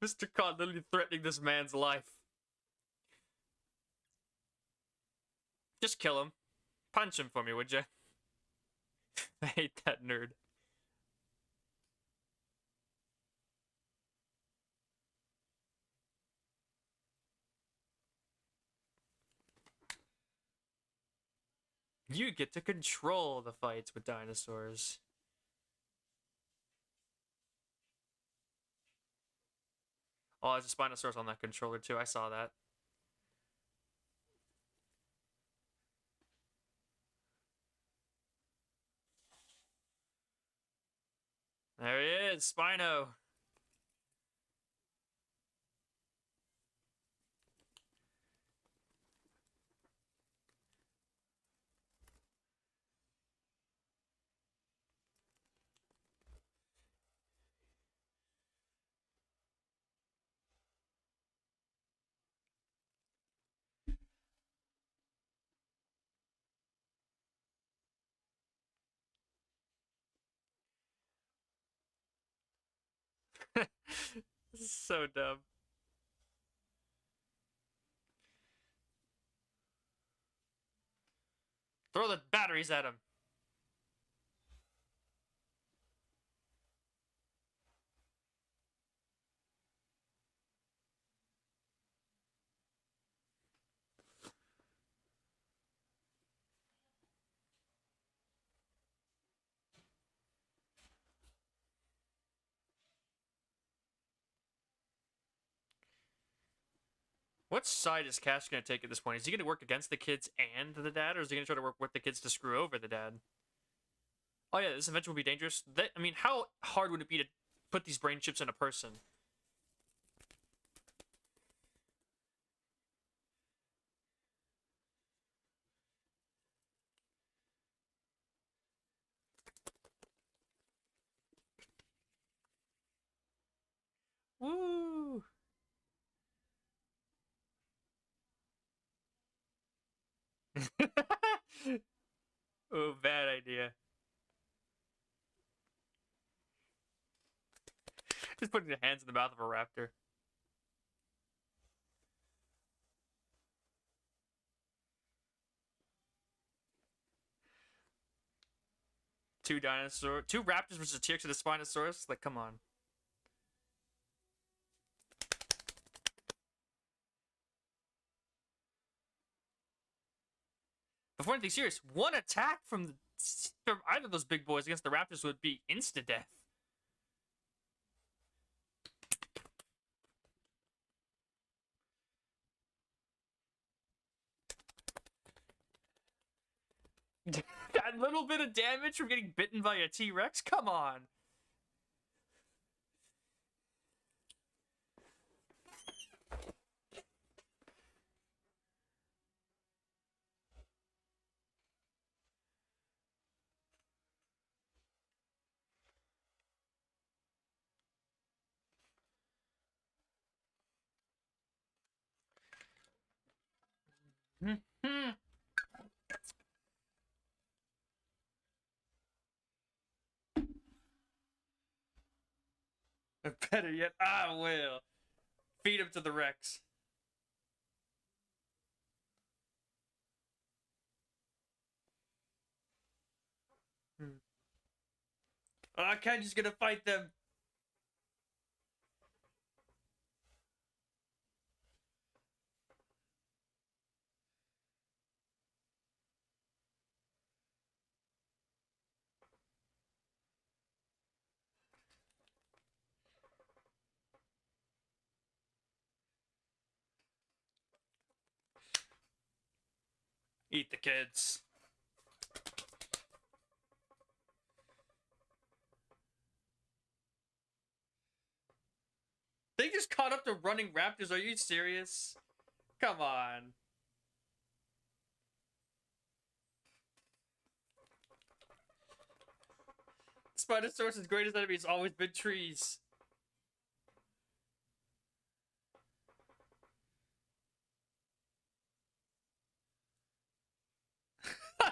Mr. Khan literally threatening this man's life. Just kill him. Punch him for me, would you? I hate that nerd. You get to control the fights with dinosaurs. Oh, there's a Spinosaurus on that controller too. I saw that. There he is, Spino. This is so dumb. Throw the batteries at him. What side is Cash going to take at this point? Is he going to work against the kids and the dad, or is he going to try to work with the kids to screw over the dad? Oh yeah, this invention will be dangerous. I mean, how hard would it be to put these brain chips in a person? Woo! Oh, bad idea. Just putting the hands in the mouth of a raptor. Two raptors versus a T-Rex and a Spinosaurus. Like, come on. Before anything serious, one attack from either of those big boys against the raptors would be insta death. That little bit of damage from getting bitten by a T-Rex? Come on. Better yet, I will. Feed him to the Rex. I can't just gonna fight them. Eat the kids. They just caught up to running raptors. Are you serious? Come on. Spinosaurus' greatest enemy has always been trees.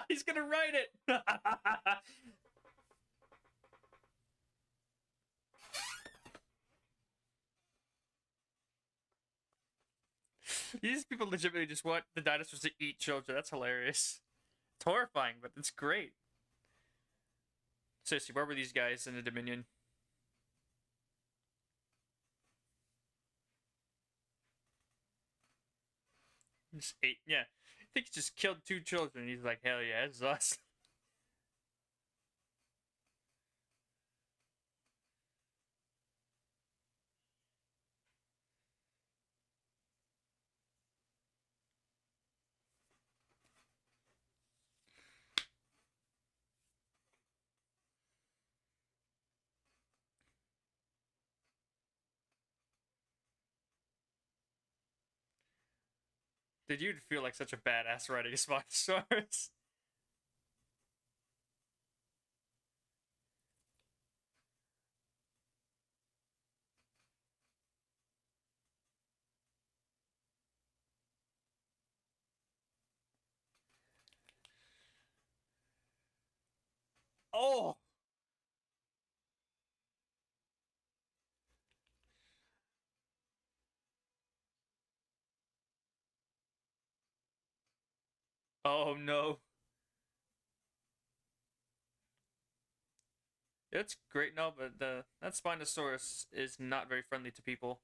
He's gonna write it. These people legitimately just want the dinosaurs to eat children. That's hilarious. It's horrifying, but it's great. Seriously, where were these guys in the Dominion? Just ate. Yeah. I think he just killed 2 children. He's like, hell yeah, it's us. Did you feel like such a badass riding a Spinosaurus? Oh! Oh no. It's great, no, but that Spinosaurus is not very friendly to people.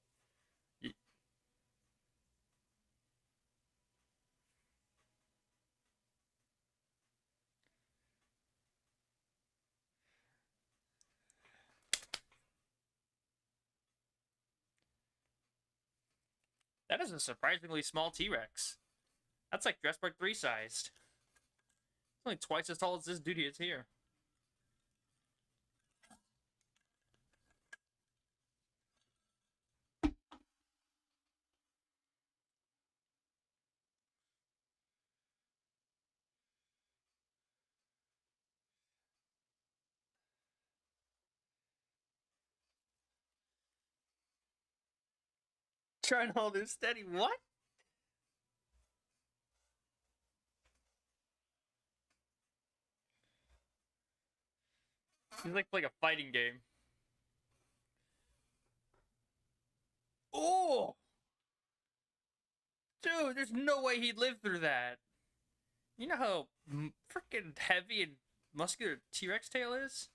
That is a surprisingly small T-Rex. That's like Jurassic Park 3 sized. It's only twice as tall as this dude is here. Trying to hold him steady. What? He's like playing a fighting game. Oh! Dude, there's no way he'd live through that. You know how freaking heavy and muscular T-Rex tail is?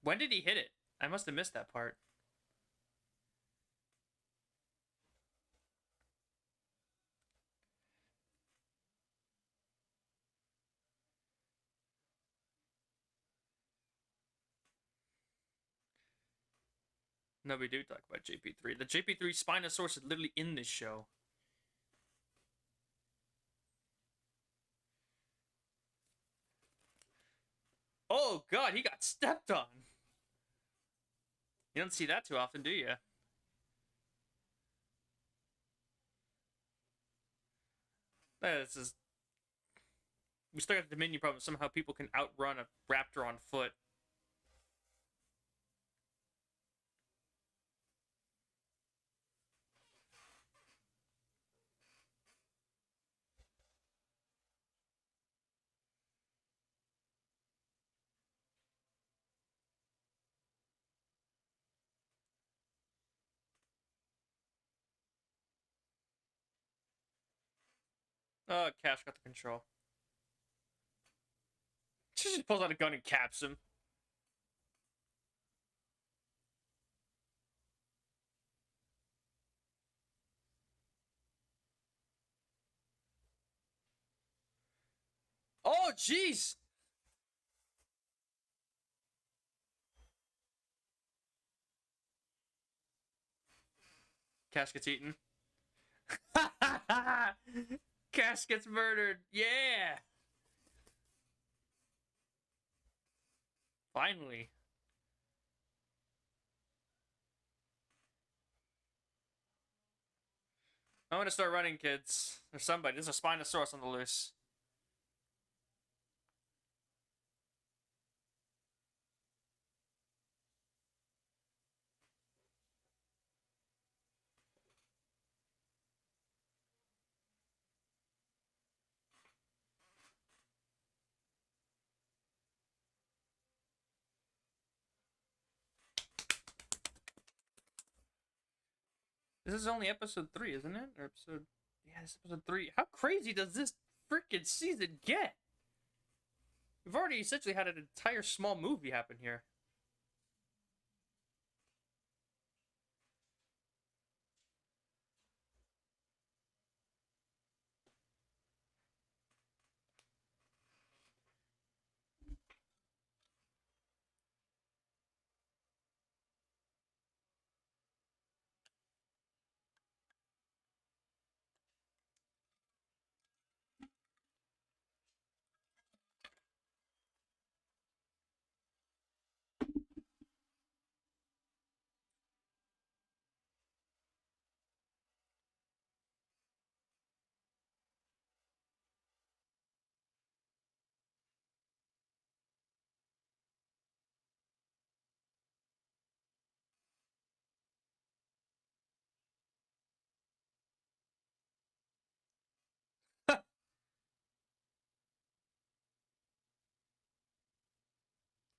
When did he hit it? I must have missed that part. No, we do talk about JP3. The JP3 Spinosaurus is literally in this show. Oh god, he got stepped on. You don't see that too often, do you? This is... We still got the Dominion problem. Somehow people can outrun a raptor on foot. Oh, Cash got the control. She just pulls out a gun and caps him. Oh, jeez! Cash gets eaten. Cash gets murdered. Yeah! Finally. I'm gonna start running, kids. There's somebody. There's a Spinosaurus on the loose. This is only episode 3, isn't it? Or episode... Yeah, this is episode 3. How crazy does this freaking season get? We've already essentially had an entire small movie happen here.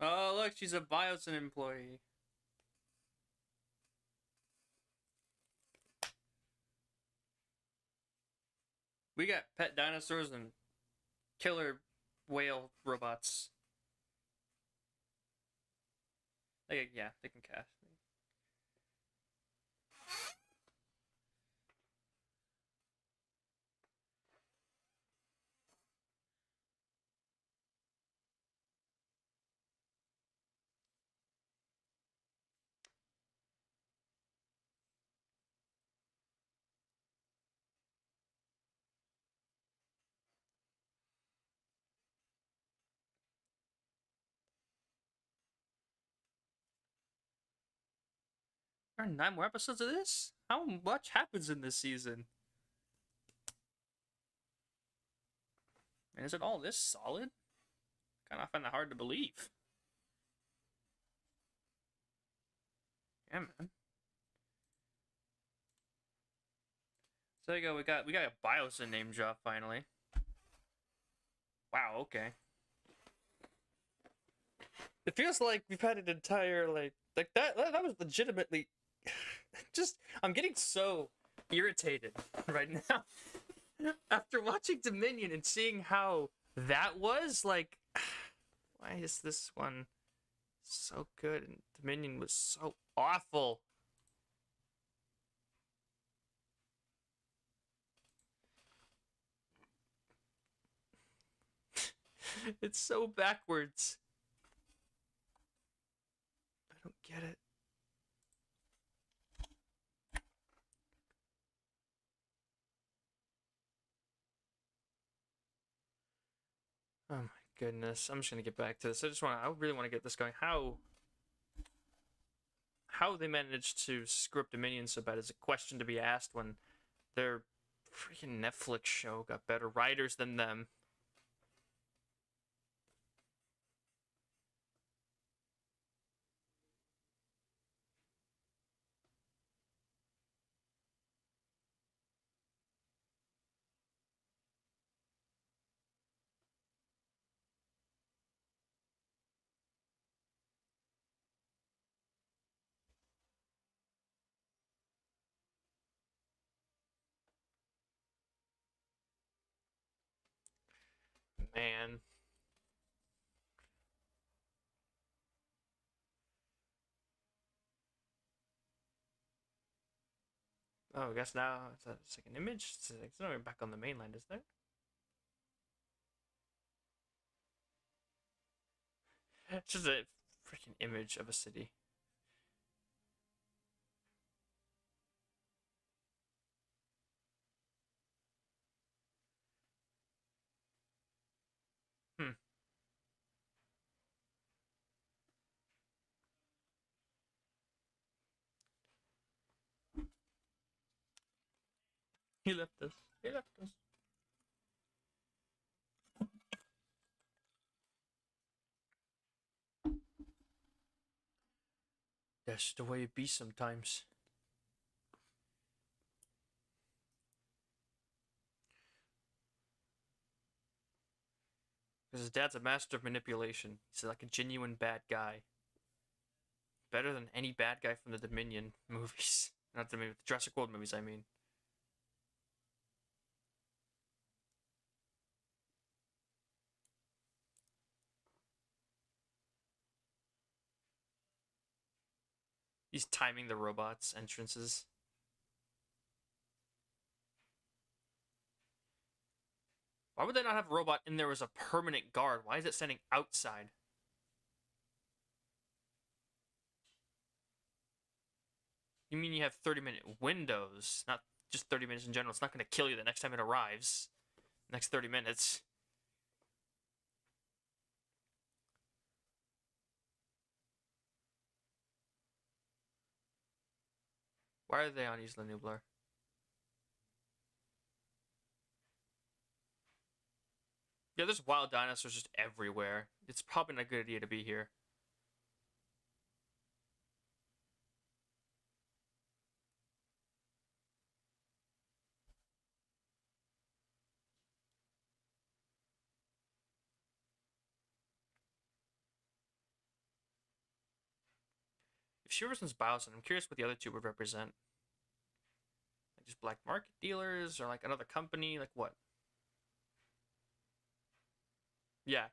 Oh, look, she's a Biosin employee. We got pet dinosaurs and killer whale robots. Yeah, they can cast. There are 9 more episodes of this? How much happens in this season? And is it all this solid? Kind of find that hard to believe. Yeah, man. So there you go. We got a Biosyn name drop finally. Wow. Okay. It feels like we've had an entire like that. That was legitimately just. I'm getting so irritated right now after watching Dominion and seeing how that was like. Why is this one so good and Dominion was so awful? It's so backwards. I don't get it. Oh my goodness. I'm just gonna get back to this. I really want to get this going. How they managed to script Dominion so bad is a question to be asked when their freaking Netflix show got better writers than them. Man. Oh, I guess now it's a second image. It's not even back on the mainland, is there? It's just a freaking image of a city. Hmm. He left us. He left us. That's the way it be sometimes. Because his dad's a master of manipulation. He's like a genuine bad guy. Better than any bad guy from the Dominion movies. Not the Jurassic World movies, I mean. He's timing the robots' entrances. Why would they not have a robot in there as a permanent guard? Why is it standing outside? You mean you have 30-minute windows, not just 30 minutes in general. It's not going to kill you the next time it arrives. Next 30 minutes. Why are they on Isla Nublar? Yeah, there's wild dinosaurs just everywhere. It's probably not a good idea to be here. If Shiverson's Biosyn, I'm curious what the other two would represent. Like just black market dealers or like another company? Like what? Yeah.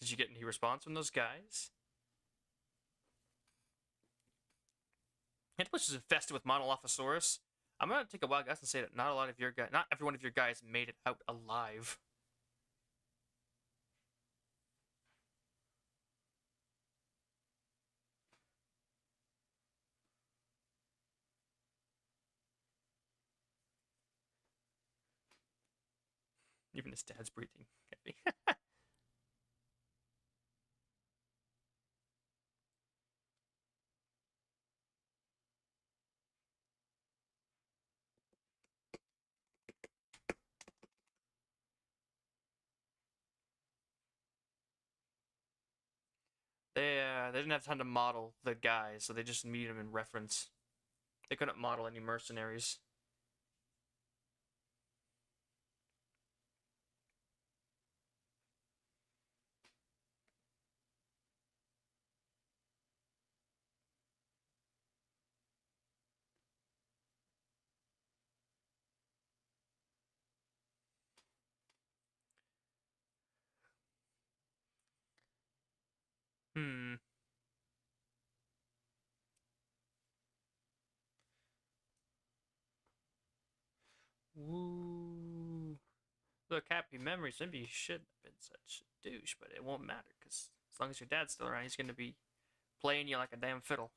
Did you get any response from those guys? Octopus is infested with Monolophosaurus. I'm gonna take a wild guess and say that not a lot of your guys, not every one of your guys made it out alive. Even his dad's breathing heavy. They didn't have time to model the guys, so they just meet him in reference. They couldn't model any mercenaries. Hmm. Woo. Look, happy memories. Maybe you shouldn't have been such a douche, but it won't matter because as long as your dad's still around, he's gonna be playing you like a damn fiddle.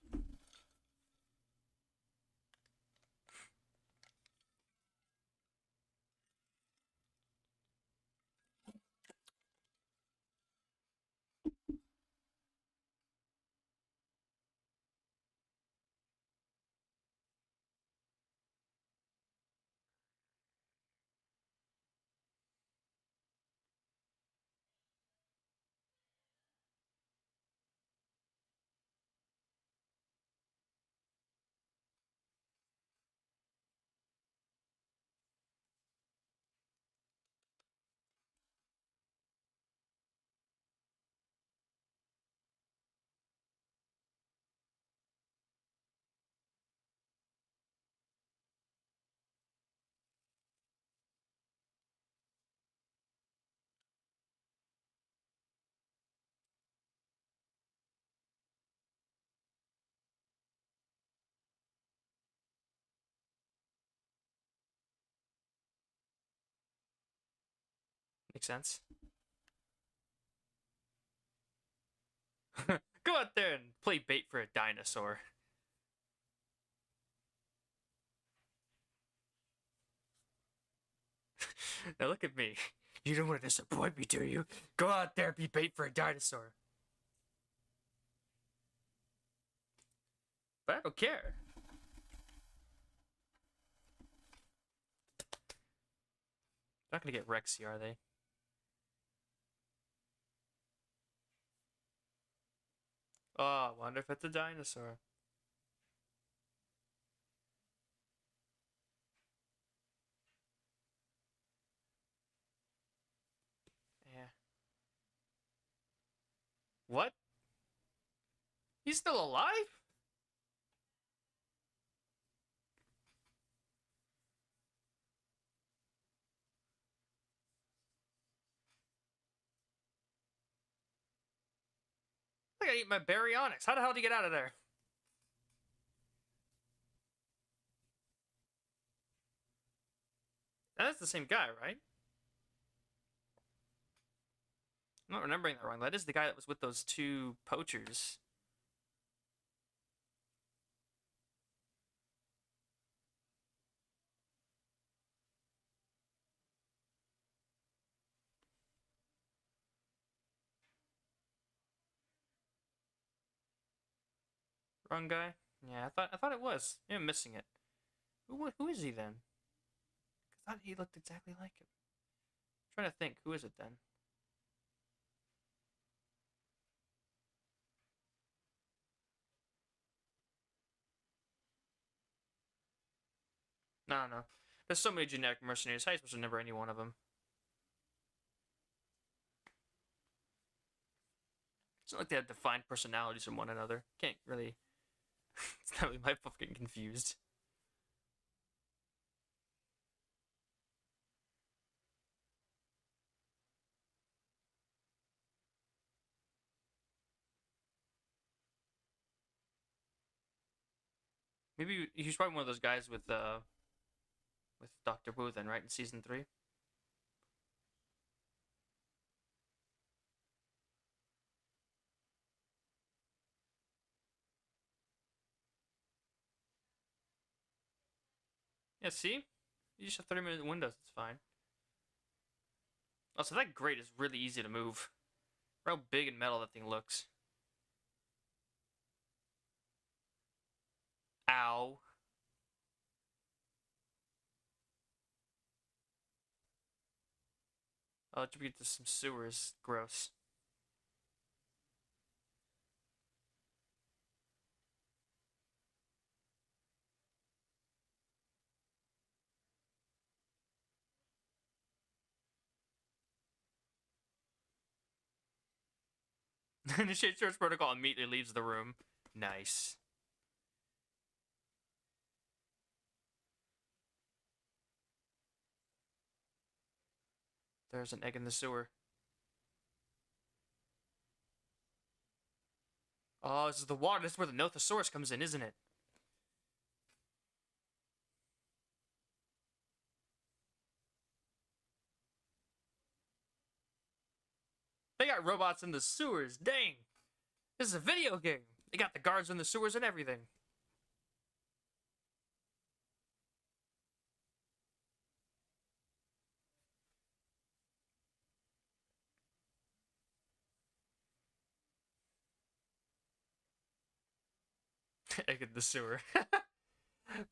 Makes sense. Go out there and play bait for a dinosaur. Now look at me. You don't want to disappoint me, do you? Go out there and be bait for a dinosaur. But I don't care. They're not gonna get Rexy, are they? Oh, I wonder if it's a dinosaur. Yeah. What? He's still alive? I gotta eat my baryonyx. How the hell did he get out of there? That's the same guy, right? I'm not remembering that wrong. That is the guy that was with those two poachers. Wrong guy? Yeah, I thought it was. Yeah, I'm missing it. Who is he then? I thought he looked exactly like him. I'm trying to think. Who is it then? No, no. There's so many generic mercenaries. How are you supposed to remember any one of them? It's not like they have defined personalities from one another. Can't really. It's not really my fault for getting confused. Maybe he's probably one of those guys with Doctor Wu then, right? In season 3. Yeah, see? You just have 30-minute windows. It's fine. Oh, so that grate is really easy to move. How big and metal that thing looks. Ow. Oh, to get to some sewers. Gross. Initiate search protocol immediately leaves the room. Nice. There's an egg in the sewer. Oh, this is the water. This is where the Nothosaurus comes in, isn't it? They got robots in the sewers. Dang. This is a video game. They got the guards in the sewers and everything. Egg in the sewer. But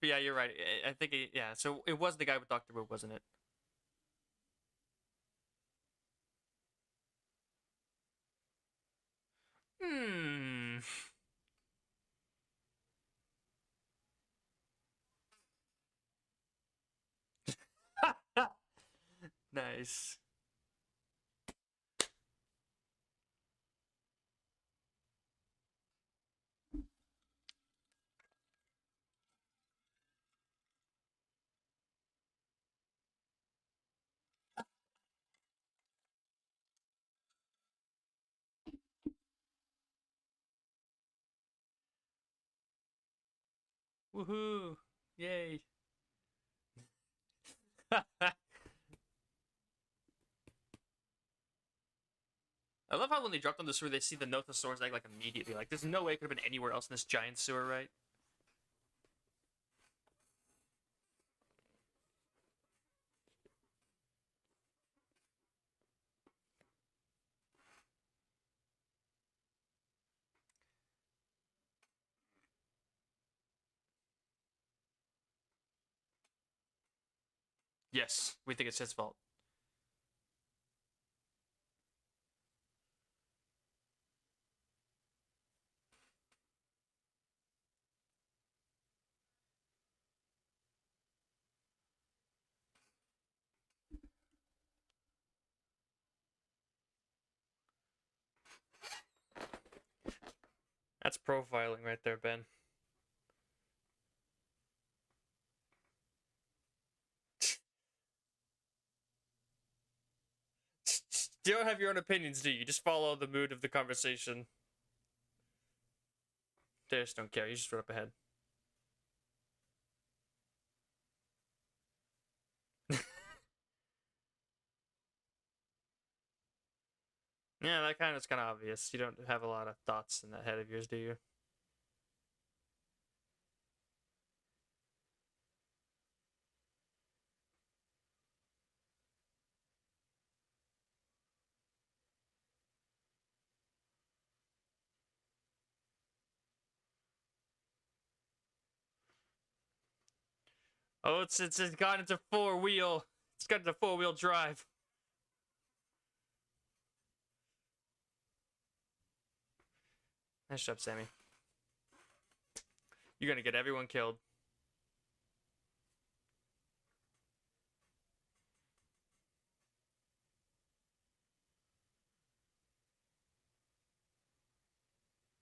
yeah, you're right. I think, yeah, so it was the guy with Dr. Wu, wasn't it? Hmm. Nice. Woohoo! Yay! I love how when they drop down the sewer, they see the Nothosaurus egg like immediately. Like, there's no way it could have been anywhere else in this giant sewer, right? Yes, we think it's his fault. That's profiling right there, Ben. You don't have your own opinions, do you? Just follow the mood of the conversation. They just don't care. You just run up ahead. Yeah, that kind of is kind of obvious. You don't have a lot of thoughts in that head of yours, do you? Oh, it's got into four wheel. It's got into 4-wheel drive. Nice job, Sammy. You're gonna get everyone killed.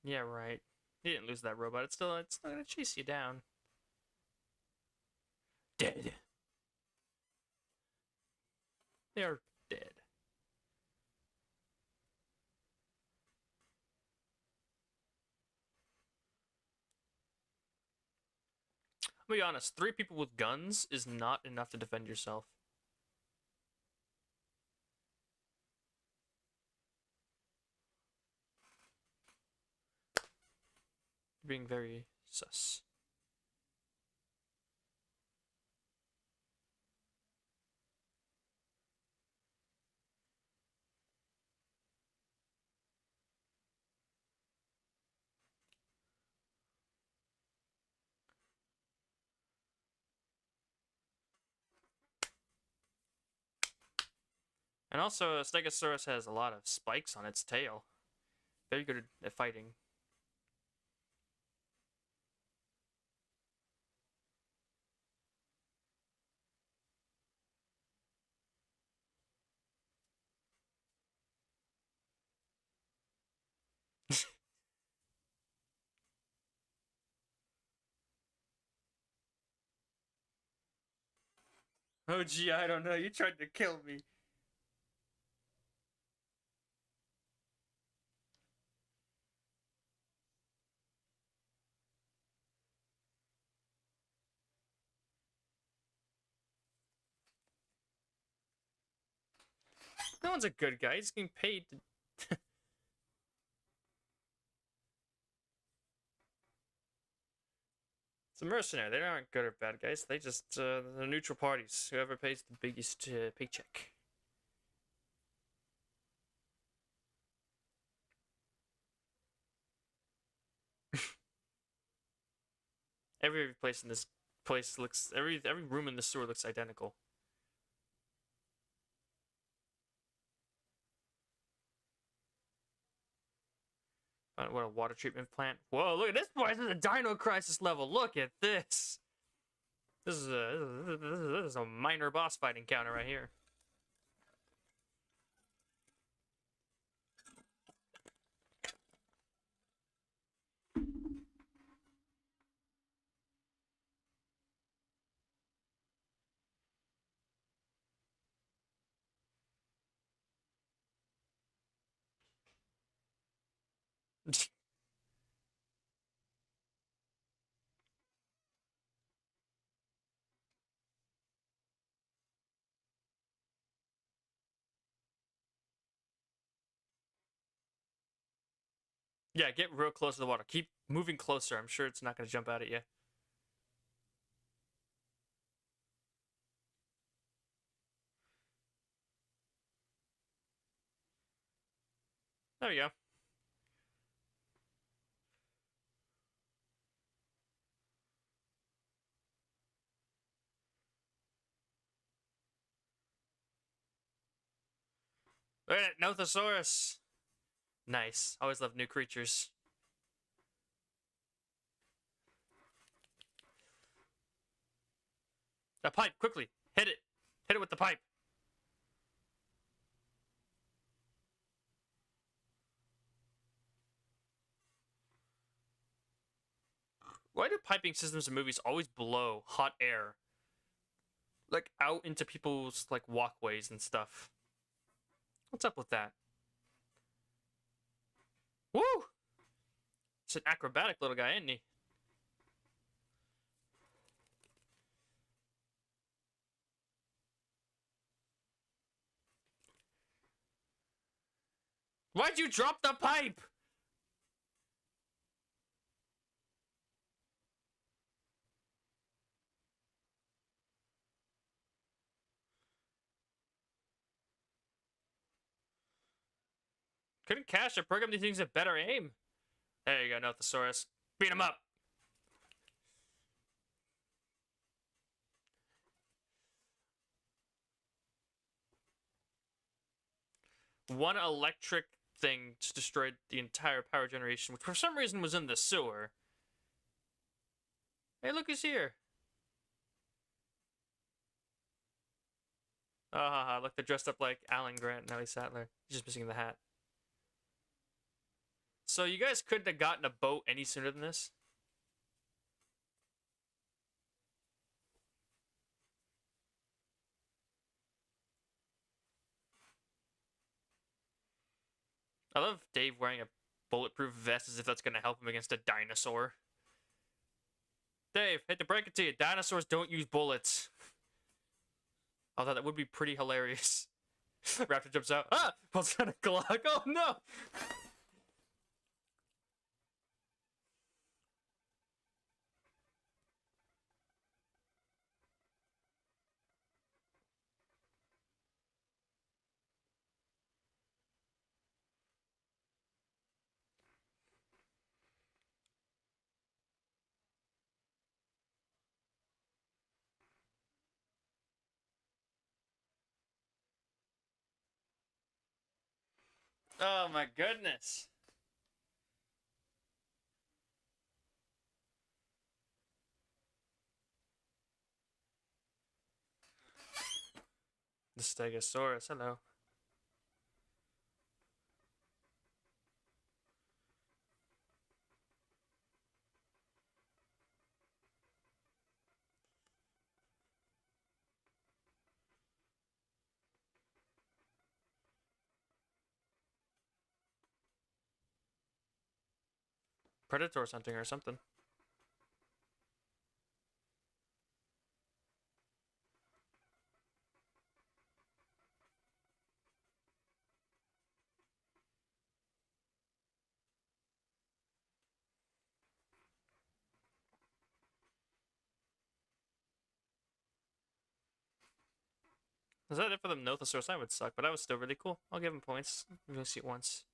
Yeah, right. You didn't lose that robot. It's still gonna chase you down. Dead. They are dead. I'll be honest, 3 people with guns is not enough to defend yourself. You're being very sus. And also, Stegosaurus has a lot of spikes on its tail. Very good at fighting. Oh gee, I don't know. You tried to kill me. No one's a good guy. He's getting paid to... It's a mercenary. They aren't good or bad guys. They just, they're neutral parties. Whoever pays the biggest paycheck. Every place in this place looks... Every room in the sewer looks identical. What a water treatment plant. Whoa, look at this place. This is a Dino Crisis level. Look at this. This is a minor boss fight encounter right here. Yeah, get real close to the water. Keep moving closer. I'm sure it's not going to jump out at you. There we go. Look at it, Nothosaurus. Nice. Always love new creatures. A pipe, quickly. Hit it. Hit it with the pipe. Why do piping systems in movies always blow hot air? Like, out into people's, like, walkways and stuff. What's up with that? Woo! It's an acrobatic little guy, isn't he? Why'd you drop the pipe? Couldn't Cash or program these things at better aim? There you go, Nothosaurus. Beat him up. One electric thing just destroyed the entire power generation, which for some reason was in the sewer. Hey, look who's here. Oh, haha, look, they're dressed up like Alan Grant and Ellie Sattler. He's just missing the hat. So you guys couldn't have gotten a boat any sooner than this? I love Dave wearing a bulletproof vest as if that's going to help him against a dinosaur. Dave, hate to break it to you, dinosaurs don't use bullets. Although that would be pretty hilarious. Raptor jumps out. Ah! Pulls out a Glock. Oh no! Oh my goodness. The Stegosaurus, hello. Predator hunting or something. Is that it for the Nothosaurus? That would suck, but that was still really cool. I'll give him points. I'm gonna see it once.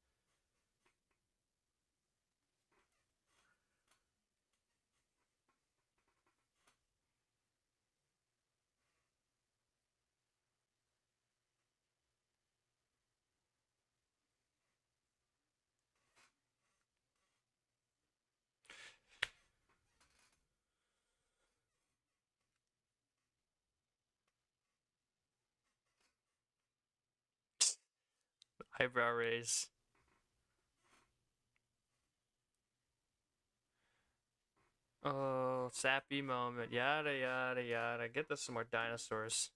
Eyebrow raise. Oh, sappy moment. Yada yada yada. Get us some more dinosaurs.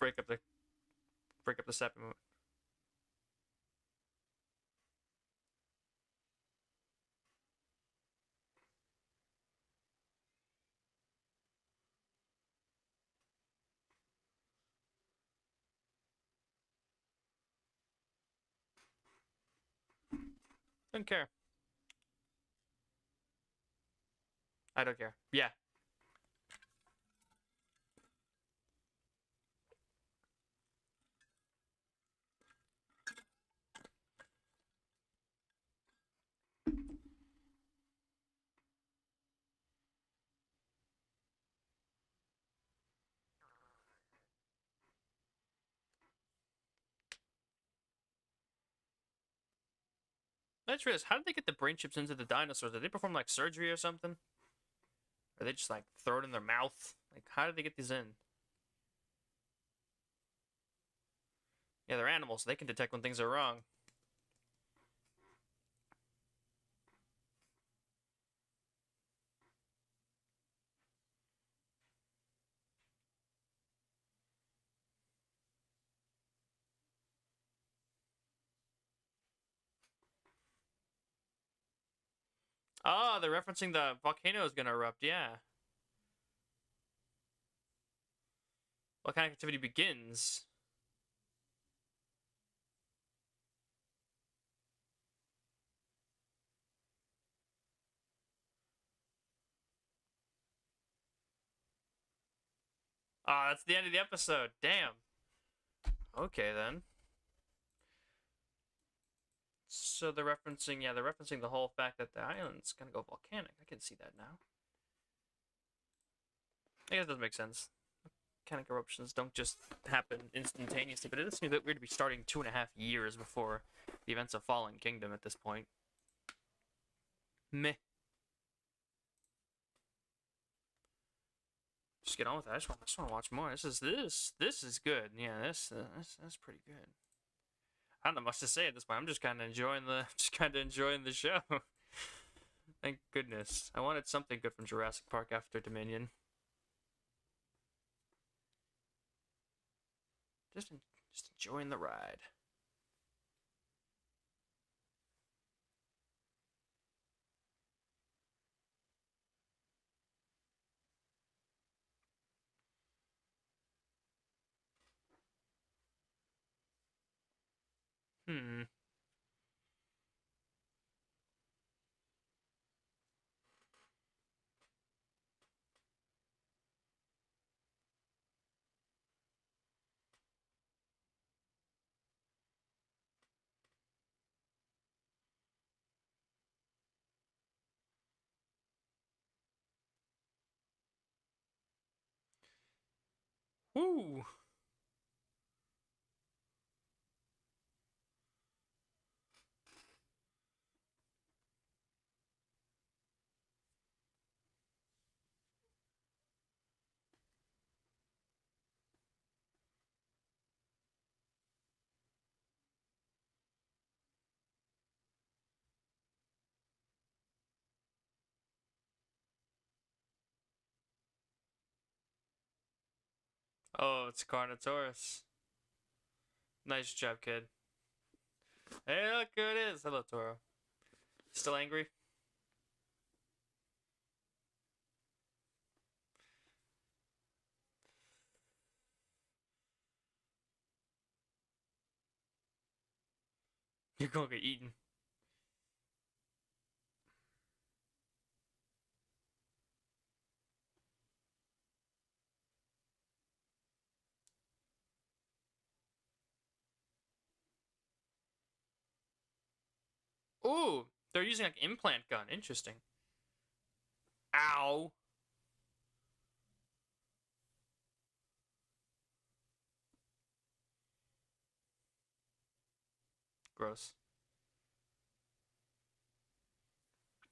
break up the sappy moment. Don't care. I don't care. Yeah. That's curious. How did they get the brain chips into the dinosaurs? Did they perform like surgery or something? Or they just like throw it in their mouth? Like, how did they get these in? Yeah, they're animals, so they can detect when things are wrong. Oh, they're referencing the volcano is gonna erupt. Yeah. Volcanic activity begins. Ah, that's the end of the episode. Damn. Okay then. So they're referencing, yeah, they're referencing the whole fact that the island's gonna go volcanic. I can see that now. I guess it does make sense. Volcanic eruptions don't just happen instantaneously, but it does seem a bit weird to be starting 2.5 years before the events of Fallen Kingdom at this point. Meh. Just get on with it. I just want to watch more. This is good. Yeah, that's pretty good. I don't know much to say at this point. I'm just kind of enjoying the show. Thank goodness. I wanted something good from Jurassic Park after Dominion. Just enjoying the ride. Hmm. Woo! Oh, it's Carnotaurus. Nice job, kid. Hey, look who it is. Hello, Toro. Still angry? You're gonna get eaten. Ooh, they're using like implant gun. Interesting. Ow. Gross.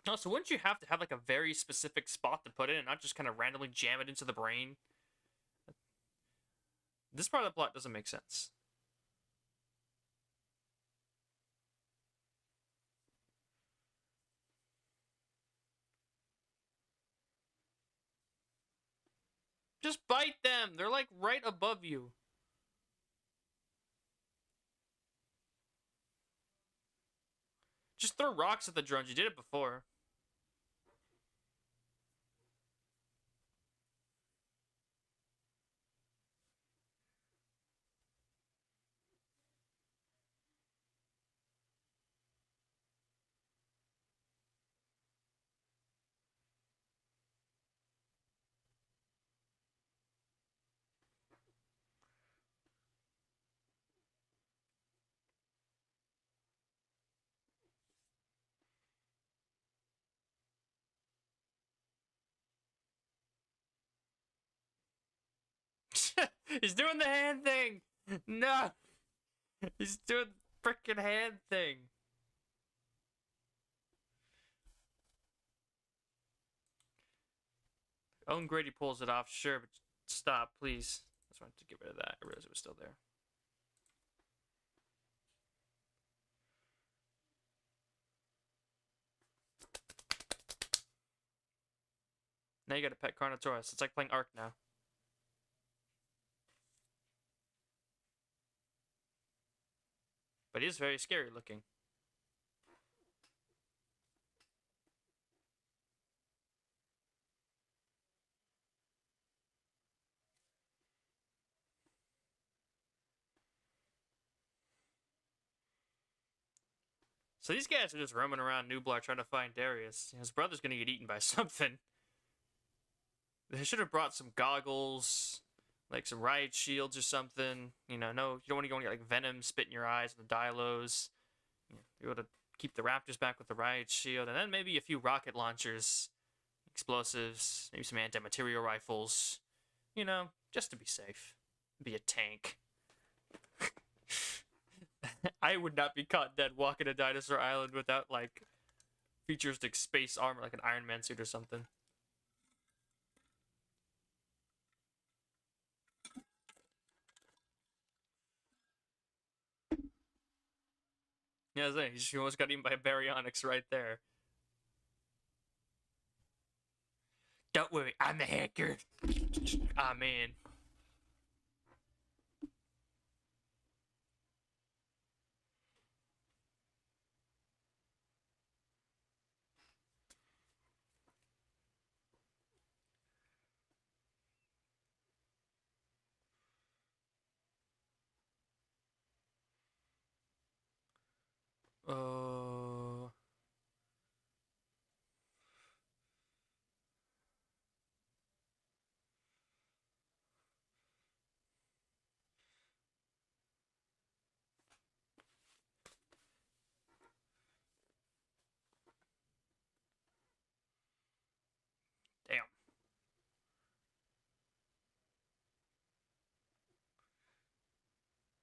Oh, so wouldn't you have to have like a very specific spot to put it and not just kind of randomly jam it into the brain? This part of the plot doesn't make sense. Just bite them. They're like right above you. Just throw rocks at the drones. You did it before. He's doing the hand thing. No. He's doing the freaking hand thing. Owen Grady pulls it off, sure, but stop, please. I just wanted to get rid of that. I realized it was still there. Now you got a pet Carnotaurus. It's like playing Ark now. But he is very scary looking. So these guys are just roaming around Nublar trying to find Darius. His brother's gonna get eaten by something. They should have brought some goggles, like some riot shields or something. You know, no, you don't want to go and get like venom spit in your eyes and the Dilos. You able to keep the Raptors back with the riot shield, and then maybe a few rocket launchers, explosives, maybe some anti-material rifles. You know, just to be safe. Be a tank. I would not be caught dead walking a dinosaur island without like futuristic space armor, like an Iron Man suit or something. Yeah, I was saying, he almost got eaten by a baryonyx right there. Don't worry, I'm the hacker. Ah, man. Uh,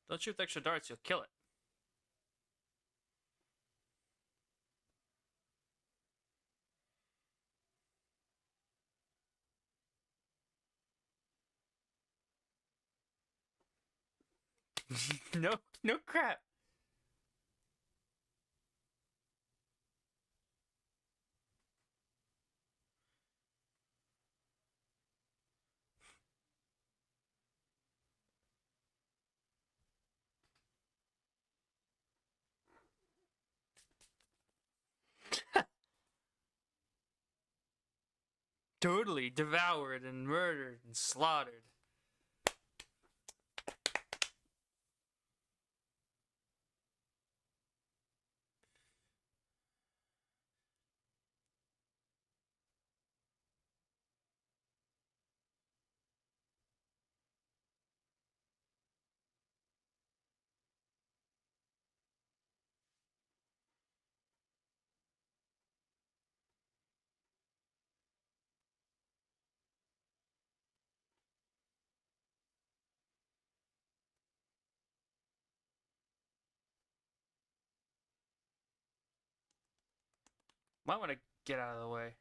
Don't shoot with extra darts, you'll kill it. No crap. Totally devoured and murdered and slaughtered. Might want to get out of the way.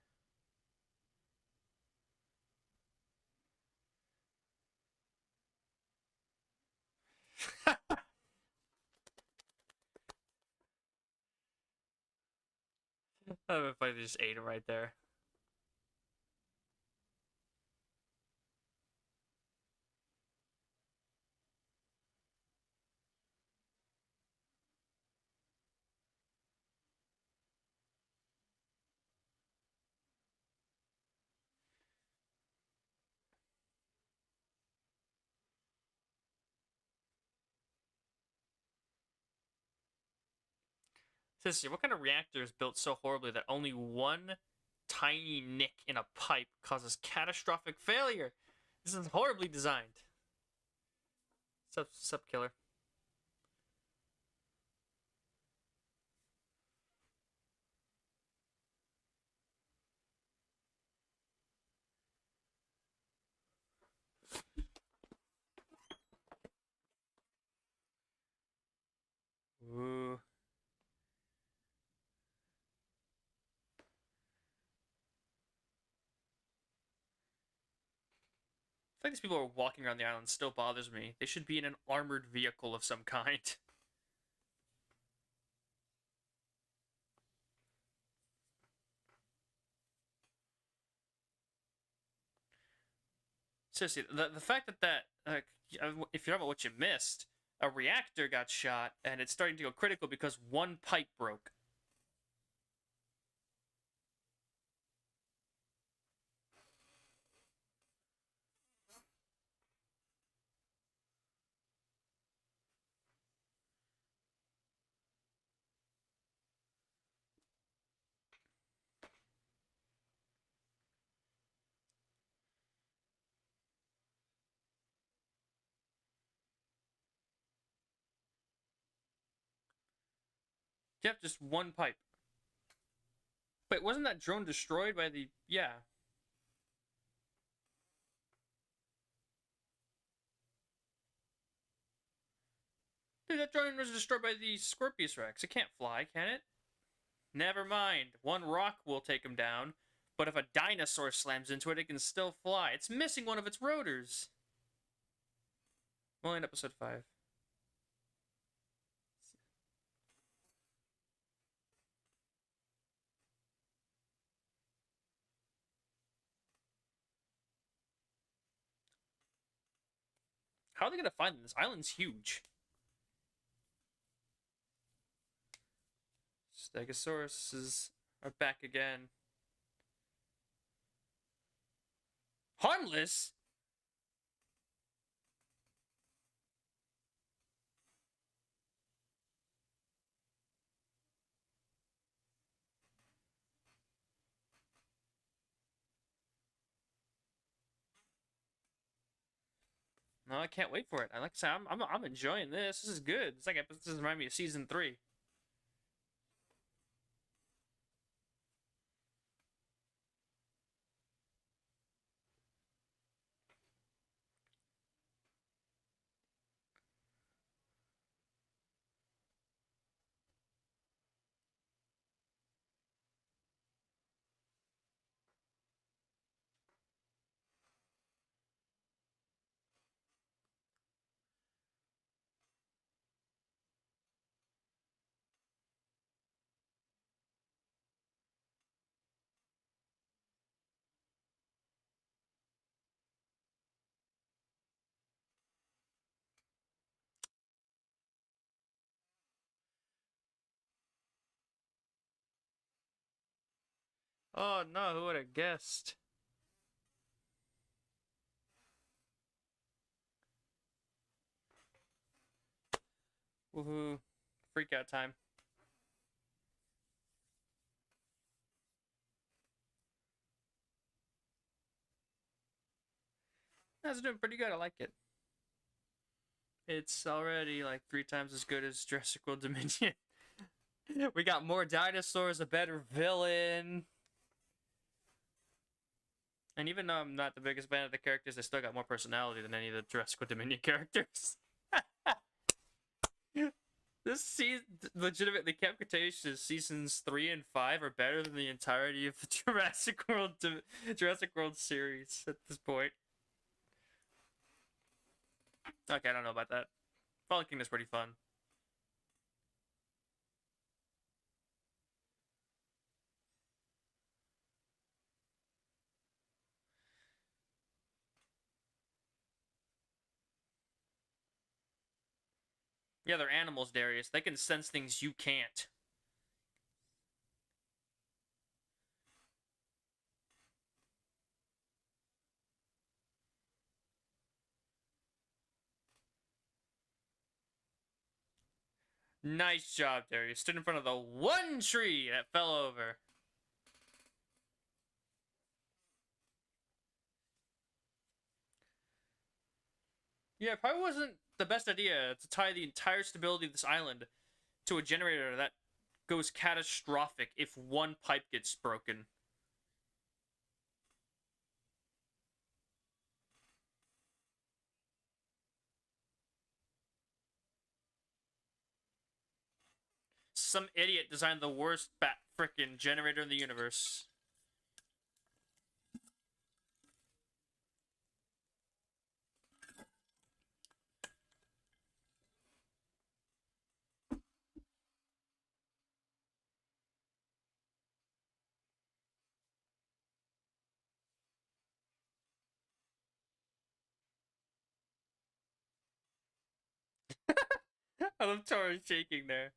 If I just ate him right there. Seriously, what kind of reactor is built so horribly that only one tiny nick in a pipe causes catastrophic failure? This is horribly designed. Sup, killer. Ooh. The fact these people are walking around the island still bothers me. They should be in an armored vehicle of some kind. Seriously, the fact that if you don't know what you missed, a reactor got shot and it's starting to go critical because one pipe broke. Yep, just one pipe. Wait, wasn't that drone destroyed by the... Yeah. Dude, that drone was destroyed by the Scorpius Rex. It can't fly, can it? Never mind. One rock will take him down, but if a dinosaur slams into it, it can still fly. It's missing one of its rotors. Only in episode 5. How are they going to find them? This island's huge. Stegosauruses are back again. Harmless? No, I can't wait for it. Like I said, I'm enjoying this. This is good. It's like this reminds me of season 3. Oh no, who would have guessed? Woohoo. Freak out time. That's doing pretty good. I like it. It's already like 3 times as good as Jurassic World Dominion. We got more dinosaurs, a better villain. And even though I'm not the biggest fan of the characters, they still got more personality than any of the Jurassic World Dominion characters. This season, legitimately, Camp Cretaceous seasons 3 and 5 are better than the entirety of the Jurassic World series at this point. Okay, I don't know about that. Fallen Kingdom's pretty fun. Yeah, they're animals, Darius. They can sense things you can't. Nice job, Darius. Stood in front of the one tree that fell over. Yeah, it probably wasn't the best idea to tie the entire stability of this island to a generator that goes catastrophic if one pipe gets broken. Some idiot designed the worst bat frickin' generator in the universe. I love Tara shaking there.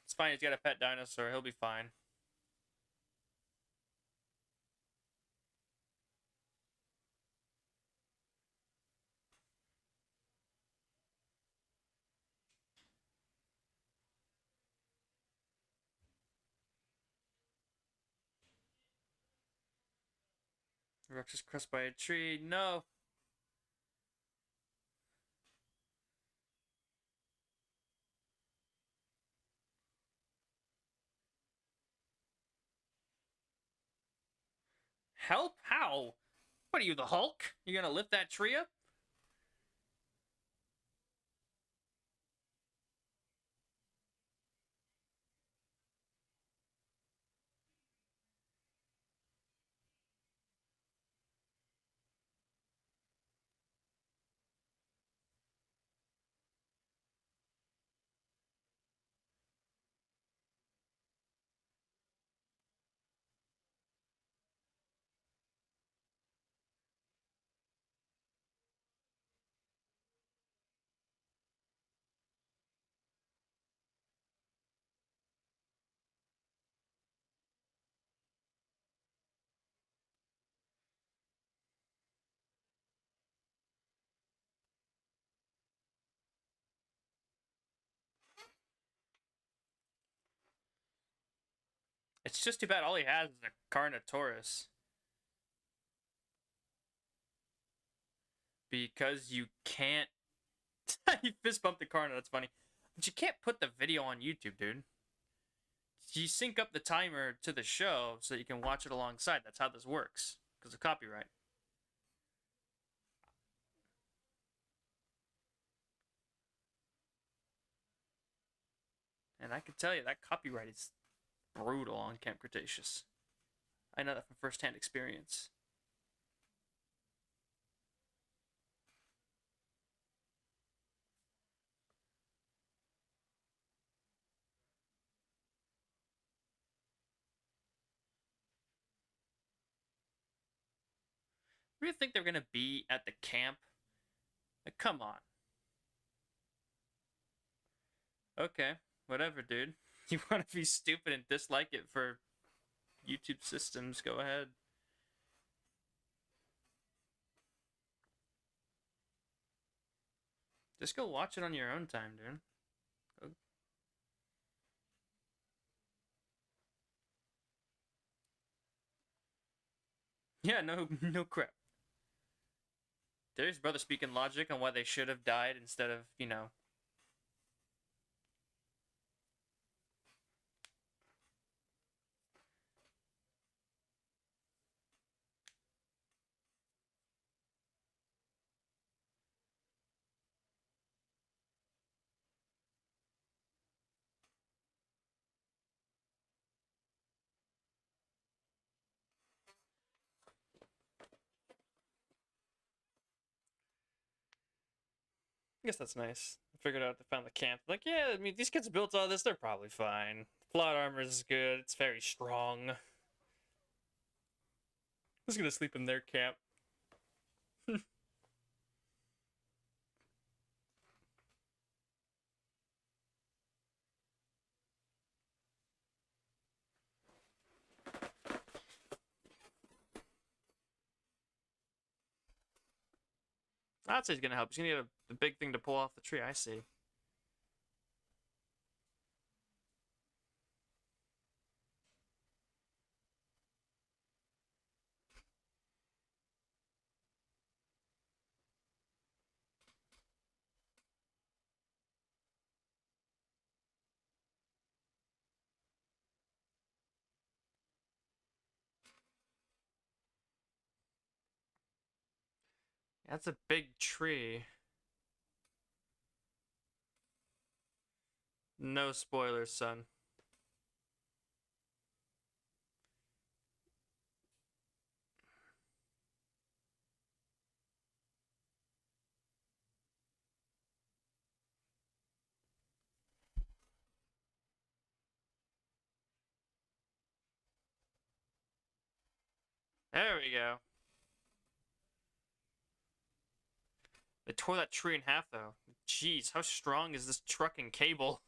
It's fine, he's got a pet dinosaur, he'll be fine. Rex is crushed by a tree. No. Help? How? What are you, the Hulk? You gonna lift that tree up? It's just too bad all he has is a Carnotaurus. Because you can't. You fist bumped the Carno, that's funny. But you can't put the video on YouTube, dude. You sync up the timer to the show so you can watch it alongside. That's how this works. Because of copyright. And I can tell you that copyright is brutal on Camp Cretaceous. I know that from first-hand experience. What do you think they're gonna be at the camp Like, come on. Okay, whatever, dude. You want to be stupid and dislike it for YouTube systems, go ahead. Just go watch it on your own time, dude. Yeah, no crap. There's brother speaking logic on why they should have died instead of, you know. I guess that's nice. I figured out they found the camp. Like, yeah, I mean, these kids built all this, they're probably fine. Plot armor is good, it's very strong. Who's gonna sleep in their camp? I'd say he's gonna help. He's gonna get a big thing to pull off the tree, I see. That's a big tree. No spoilers, son. There we go. They tore that tree in half, though. Jeez, how strong is this trucking cable?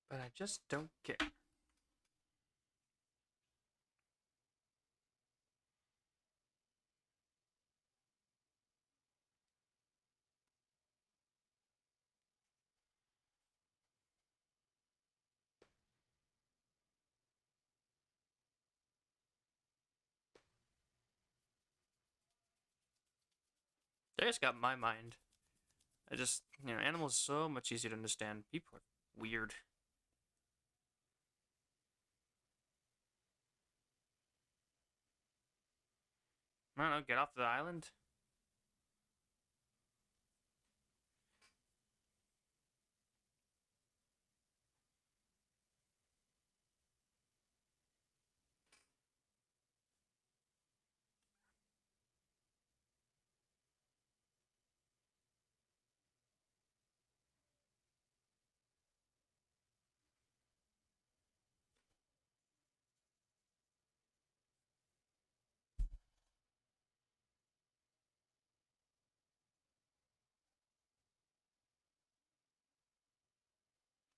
But I just don't care. They just got my mind. I just, you know, animals are so much easier to understand. People are weird. I don't know, get off the island?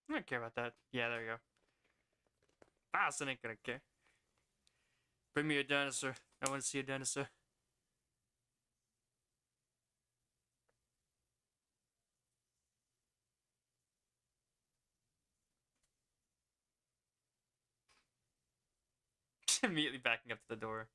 I don't care about that. Yeah, there you go. Boston ain't gonna care. Bring me a dinosaur. I want to see a dinosaur. Immediately backing up to the door.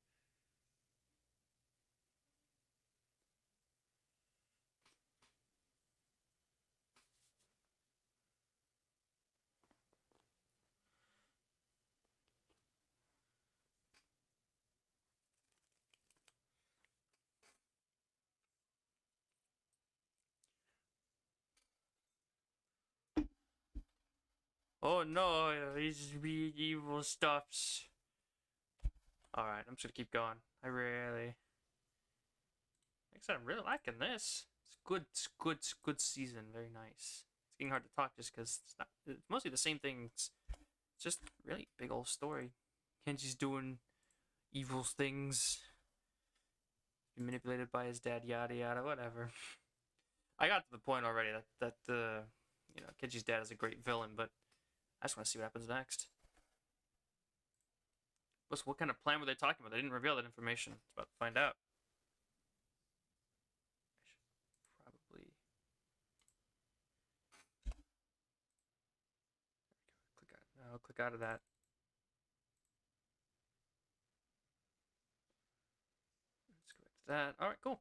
Oh no, these be evil stuffs. Alright, I'm just gonna keep going. Like I said, I'm really liking this. It's good season. Very nice. It's getting hard to talk just because it's mostly the same thing. It's just really big old story. Kenji's doing evil things. Manipulated by his dad, yada yada, whatever. I got to the point already that Kenji's dad is a great villain, but I just want to see what happens next. What kind of plan were they talking about? They didn't reveal that information. It's about to find out. I should probably click out. No, click out of that. Let's go back to that. All right, cool.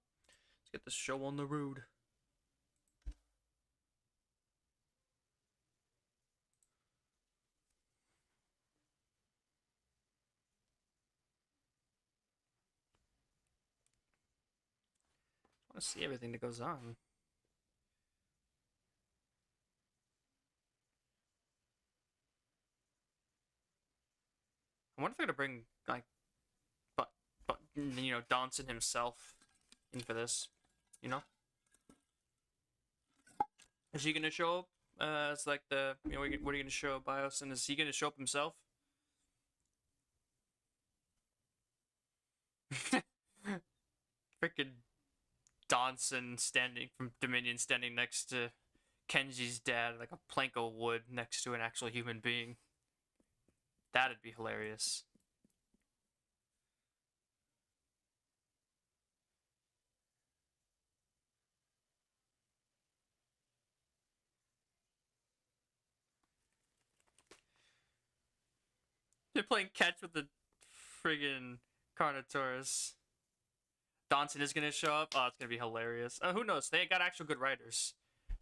Let's get this show on the road. I want to see everything that goes on. I wonder if they're gonna bring like, but Donson himself in for this. You know, is he gonna show up? It's like what are you gonna show Bios, and is he gonna show up himself? Freaking Donson from Dominion standing next to Kenji's dad, like a plank of wood next to an actual human being. That'd be hilarious. They're playing catch with the friggin' Carnotaurus. Donson is gonna show up. Oh, it's gonna be hilarious. Who knows? They got actual good writers.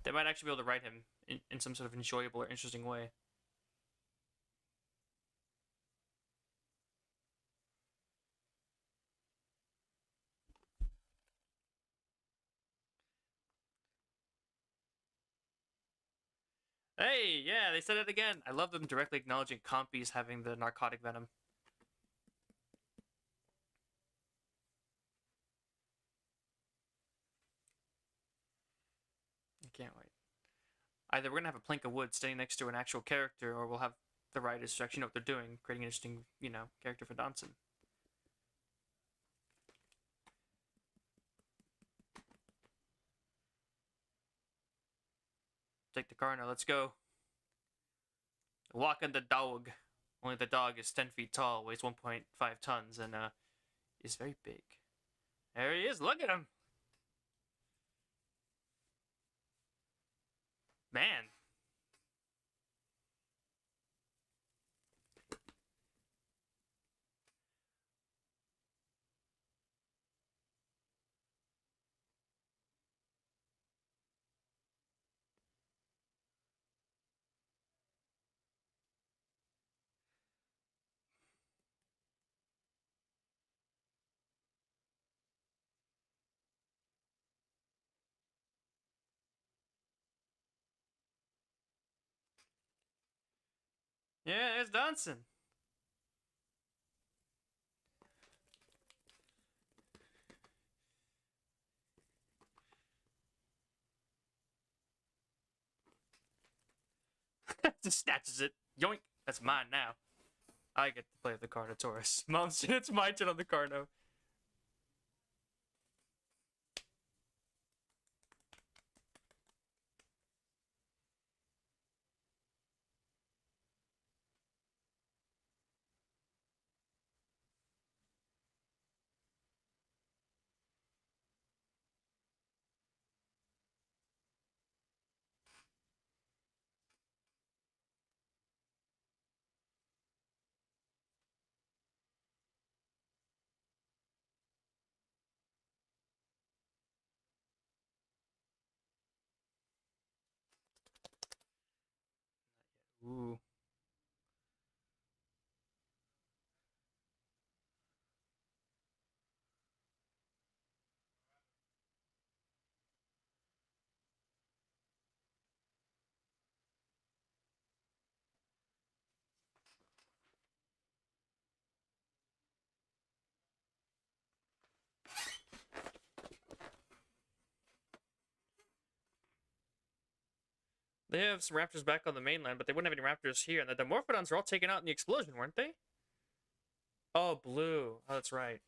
They might actually be able to write him in some sort of enjoyable or interesting way. Hey, yeah, they said it again. I love them directly acknowledging Compies having the narcotic venom. I can't wait. Either we're gonna have a plank of wood standing next to an actual character, or we'll have the writers who actually know what they're doing, creating an interesting, character for Donson. Take the car now, let's go. Walking the dog. Only the dog is 10 feet tall, weighs 1.5 tons, and is very big. There he is, look at him! Man. Yeah, there's Donson. Just snatches it. Yoink! That's mine now. I get to play with the Carnotaurus. Mom's, it's my turn on the Carno. Ooh. They have some raptors back on the mainland, but they wouldn't have any raptors here. And the Dimorphodons are all taken out in the explosion, weren't they? Oh, blue. Oh, that's right.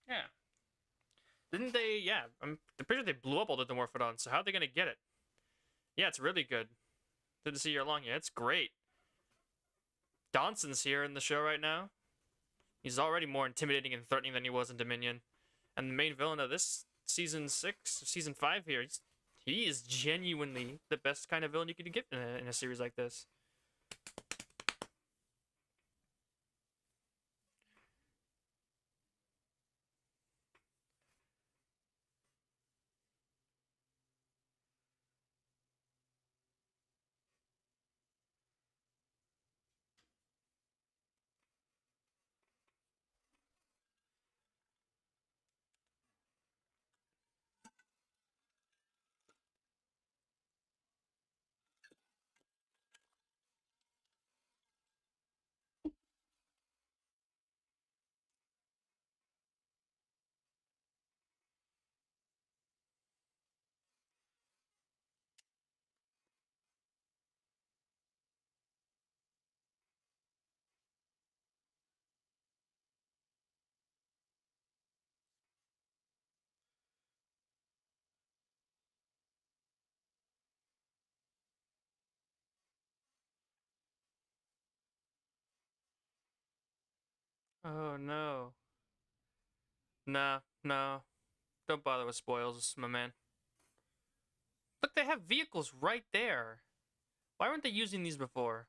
Yeah. Didn't they? Yeah. I'm pretty sure they blew up all the Dimorphodons, so how are they going to get it? Yeah, it's really good. Good to see you along. Yeah, it's great. Donson's here in the show right now. He's already more intimidating and threatening than he was in Dominion. And the main villain of this season 5 here, he is genuinely the best kind of villain you could get in a series like this. Oh no. Nah, no. Don't bother with spoils, my man. Look, they have vehicles right there. Why weren't they using these before?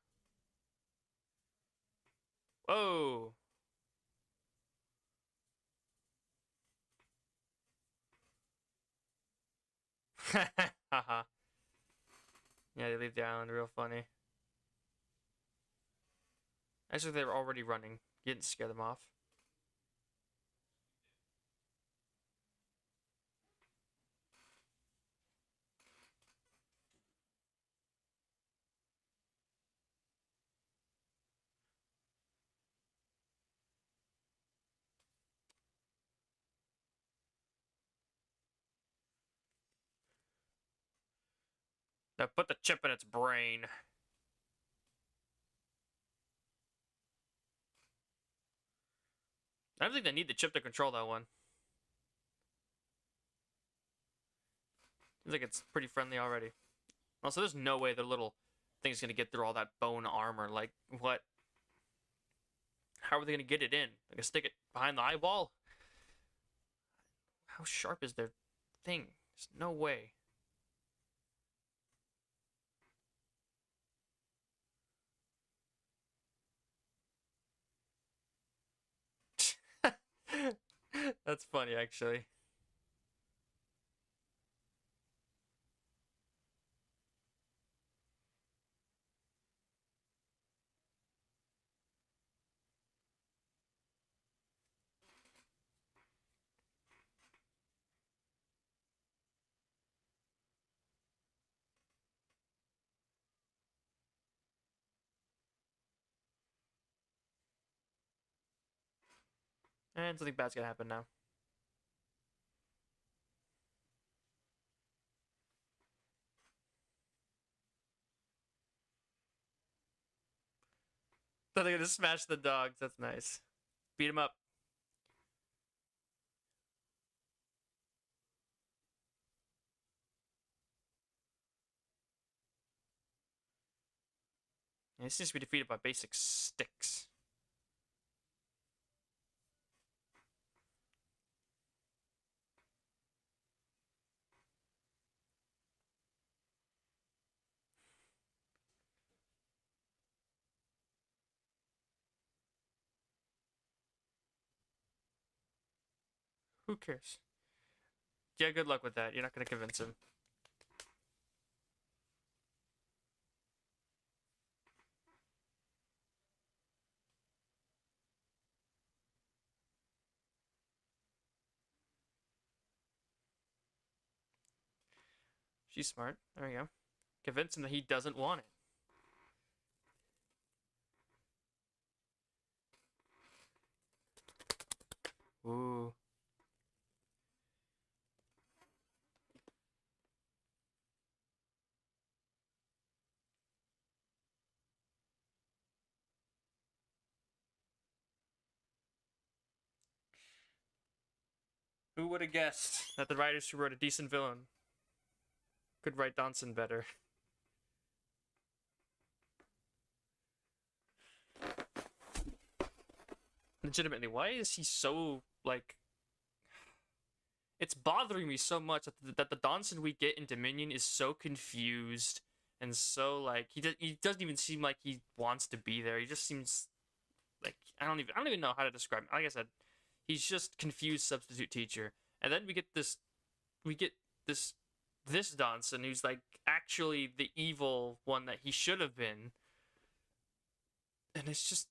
Whoa. Haha. Yeah, they leave the island real funny. Actually, they were already running. You didn't scare them off. Now put the chip in its brain. I don't think they need the chip to control that one. Seems like it's pretty friendly already. Also, there's no way the little thing's gonna get through all that bone armor. Like, what? How are they gonna get it in? They gonna stick it behind the eyeball? How sharp is their thing? There's no way. That's funny, actually. And something bad's gonna happen now. So they're gonna smash the dogs. That's nice. Beat him up. And he seems to be defeated by basic sticks. Who cares? Yeah, good luck with that. You're not gonna convince him. She's smart. There you go. Convince him that he doesn't want it. Ooh. Who would have guessed that the writers who wrote a decent villain could write Donson better? Legitimately, why is he so, like... It's bothering me so much that the Donson we get in Dominion is so confused and so, like, he doesn't even seem like he wants to be there. He just seems like I don't even know how to describe him. Like I said, he's just confused substitute teacher. And then we get this this Donson who's like actually the evil one that he should have been. And it's just,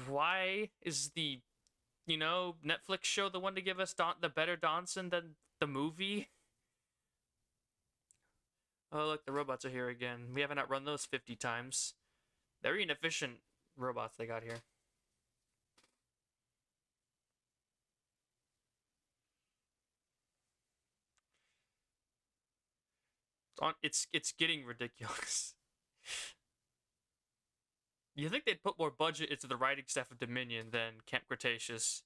why is the Netflix show the one to give us the better Donson than the movie? Oh, look, the robots are here again. We haven't outrun those 50 times. Very inefficient robots they got here. It's getting ridiculous. You think they'd put more budget into the writing staff of Dominion than Camp Cretaceous?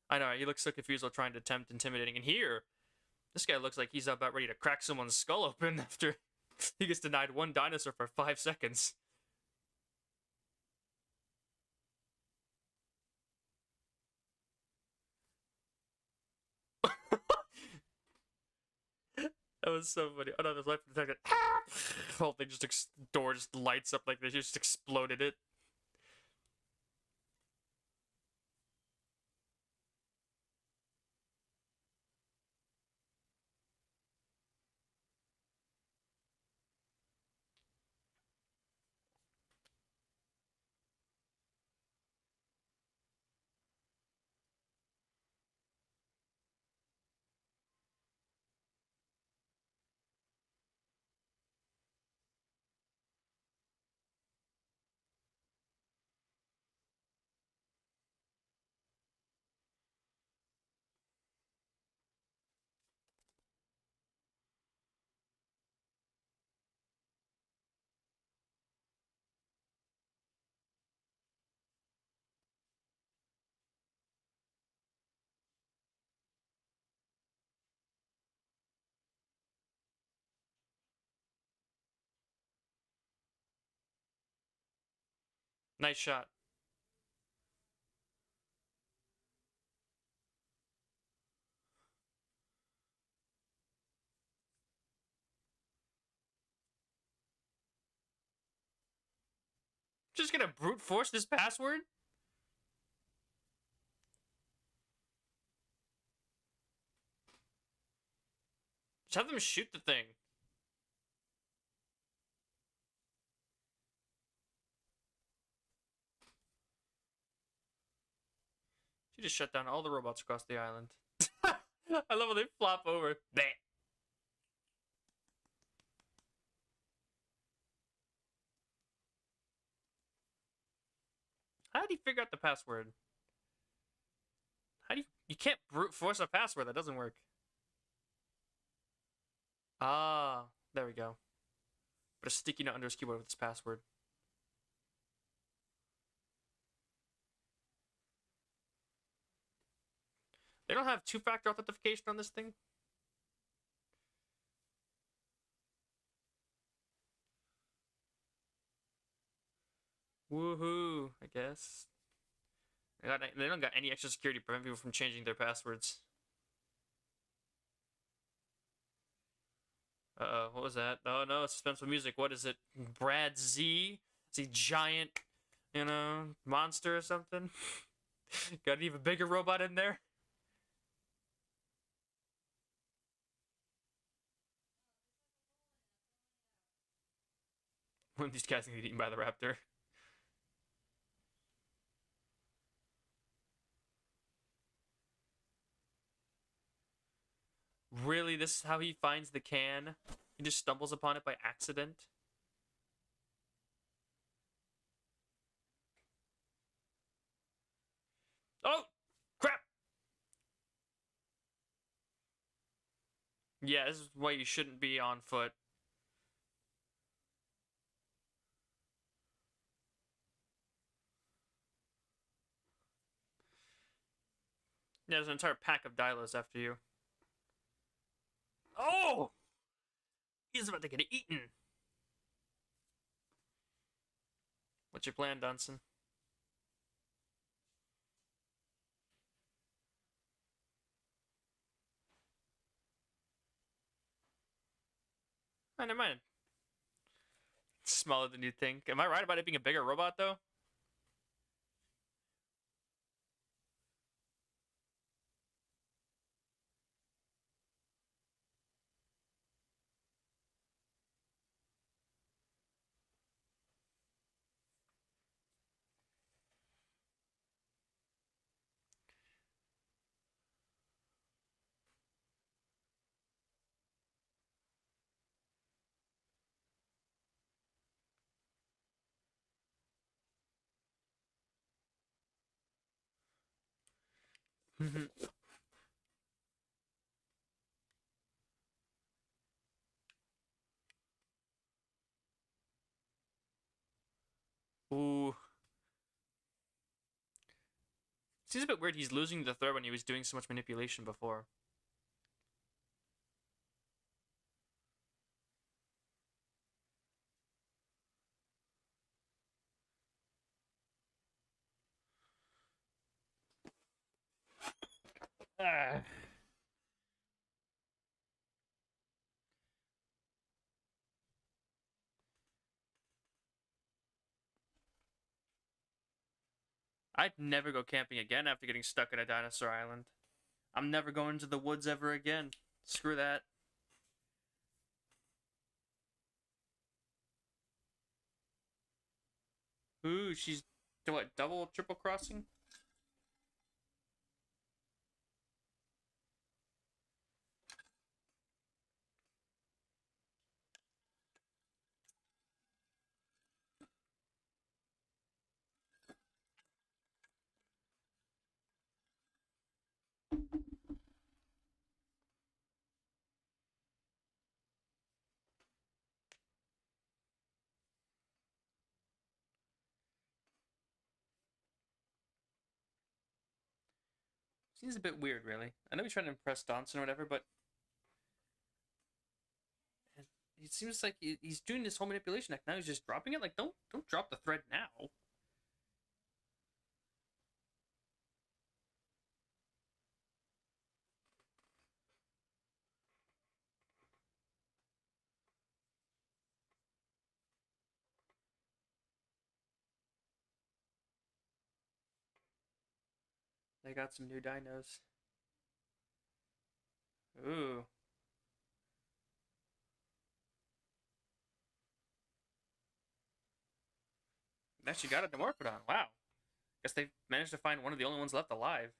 I know, he looks so confused while trying to attempt intimidating. And here, this guy looks like he's about ready to crack someone's skull open after he gets denied one dinosaur for 5 seconds. That was so funny. Oh no, there's life protected. The whole thing just door just lights up like they just exploded it. Nice shot. Just gonna brute force this password? Just have them shoot the thing. She just shut down all the robots across the island. I love how they flop over. Bleh. How did he figure out the password? How do you can't brute force a password, that doesn't work. Ah, there we go. Put a sticky note under his keyboard with his password. They don't have two-factor authentication on this thing? Woohoo, I guess. They don't got any extra security to prevent people from changing their passwords. Uh-oh, what was that? Oh no, suspenseful music. What is it? Brad Z? Is he giant, monster or something? Got an even bigger robot in there? One of these guys can get eaten by the raptor. Really? This is how he finds the can? He just stumbles upon it by accident? Oh! Crap! Yeah, this is why you shouldn't be on foot. Yeah, there's an entire pack of Dilos after you. Oh! He's about to get eaten. What's your plan, Dunson? Oh, never mind. It's smaller than you'd think. Am I right about it being a bigger robot, though? Ooh. Seems a bit weird he's losing the thread when he was doing so much manipulation before. Ah. I'd never go camping again after getting stuck in a dinosaur island. I'm never going to the woods ever again. Screw that. Ooh, she's what, double, triple crossing? Seems a bit weird, really. I know he's trying to impress Donson or whatever, but it seems like he's doing this whole manipulation act. Now he's just dropping it. Like, don't drop the thread now. They got some new dinos. Ooh. Actually got a Dimorphodon. Wow. Guess they managed to find one of the only ones left alive.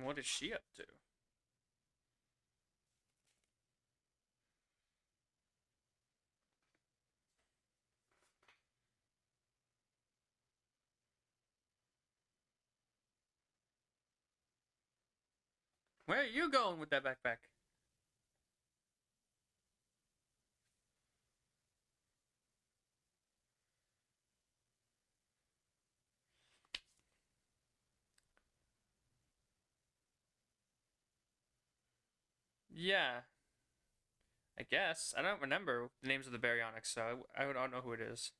What is she up to? Where are you going with that backpack? Yeah, I guess. I don't remember the names of the baryonyx, so I don't know who it is.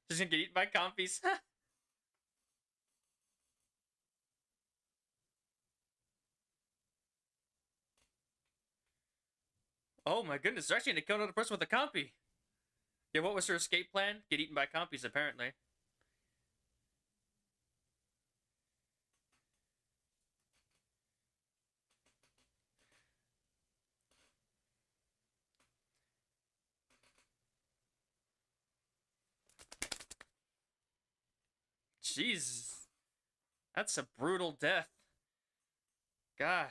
Just gonna get eaten by compies. Oh my goodness, they're actually gonna kill another person with a compy. Yeah, what was her escape plan? Get eaten by compies, apparently. Jeez. That's a brutal death. God.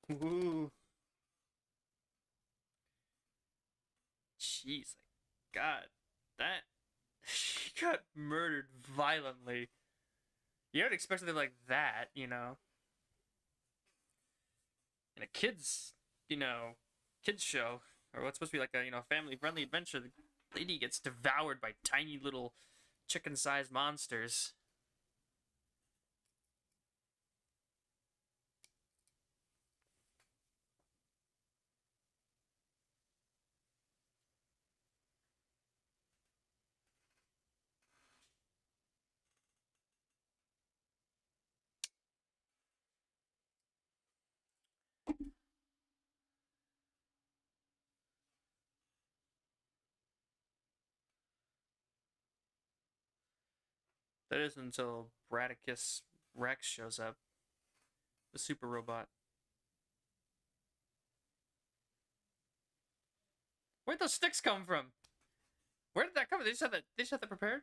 Ooh. Jeez. God. That. She got murdered violently. You don't expect something like that, you know? In a kids show, or what's supposed to be like a, family friendly adventure, the lady gets devoured by tiny little chicken sized monsters. That is until Bradicus Rex shows up, the super robot. Where'd those sticks come from? Where did that come from? They just had that. They just had that prepared.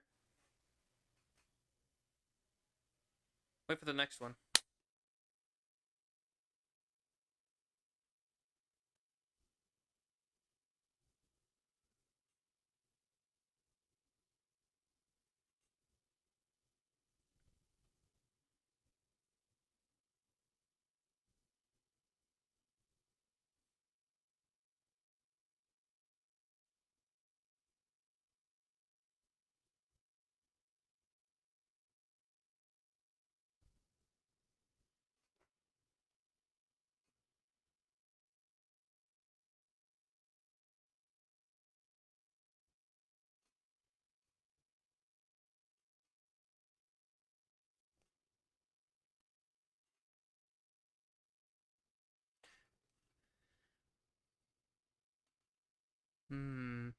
Wait for the next one. Hmm.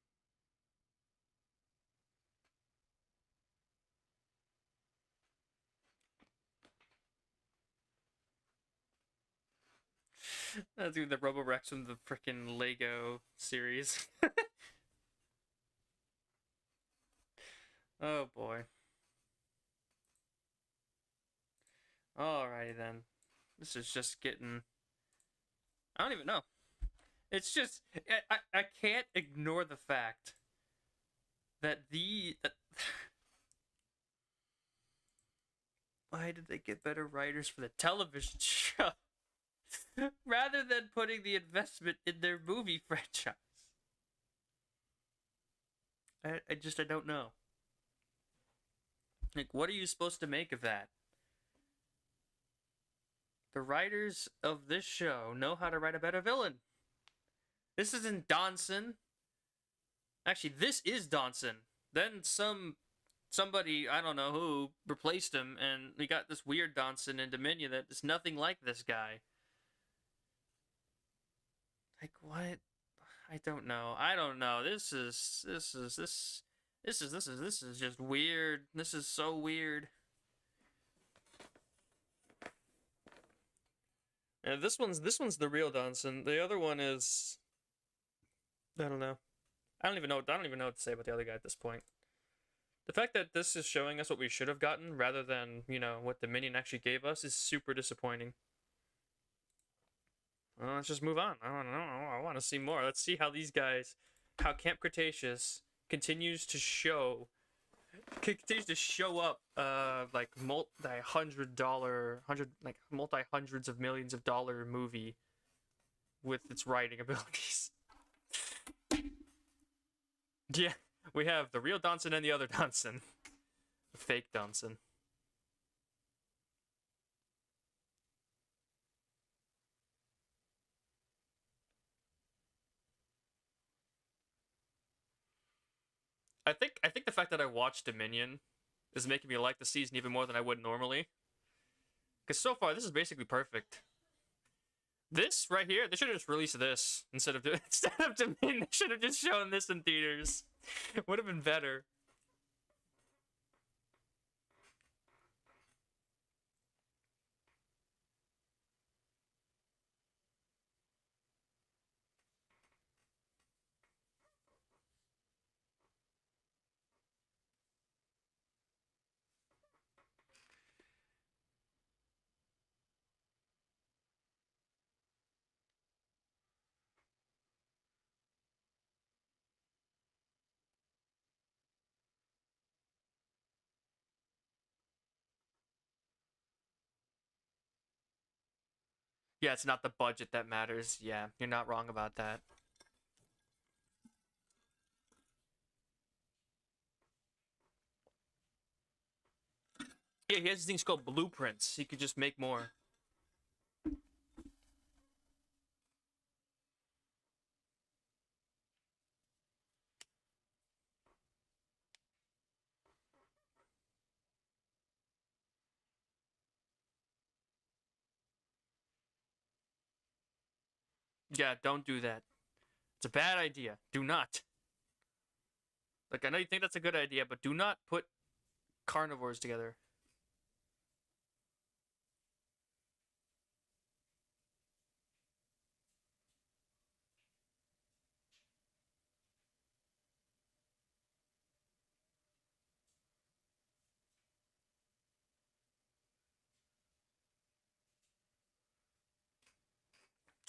That's the Robo Rex from the freaking Lego series. Oh boy. Alrighty then. This is just getting. I don't even know. It's just I can't ignore the fact that why did they get better writers for the television show rather than putting the investment in their movie franchise? I don't know. Like, what are you supposed to make of that? The writers of this show know how to write a better villain. This isn't Donson. Actually, this is Donson. Then somebody, I don't know who, replaced him, and we got this weird Donson in Dominion that is nothing like this guy. Like, what? I don't know. I don't know. This is just weird. This is so weird. Yeah, this one's the real Donson. The other one is, I don't know. I don't even know what to say about the other guy at this point. The fact that this is showing us what we should have gotten rather than, you know, what the minion actually gave us is super disappointing. Well, let's just move on. I don't know. I want to see more. Let's see how these guys, how Camp Cretaceous continues to show up like multi hundreds of millions of dollar movie with its writing abilities. Yeah, we have the real Donson and the other Donson. The fake Donson. I think the fact that I watched Dominion is making me like the season even more than I would normally. Because so far, this is basically perfect. This right here, they should have just released this instead of Dominion. They should have just shown this in theaters. It would have been better. Yeah, it's not the budget that matters. Yeah, you're not wrong about that. Yeah, he has these things called blueprints. He could just make more. Yeah, don't do that. It's a bad idea. Do not. Like, I know you think that's a good idea, but do not put carnivores together.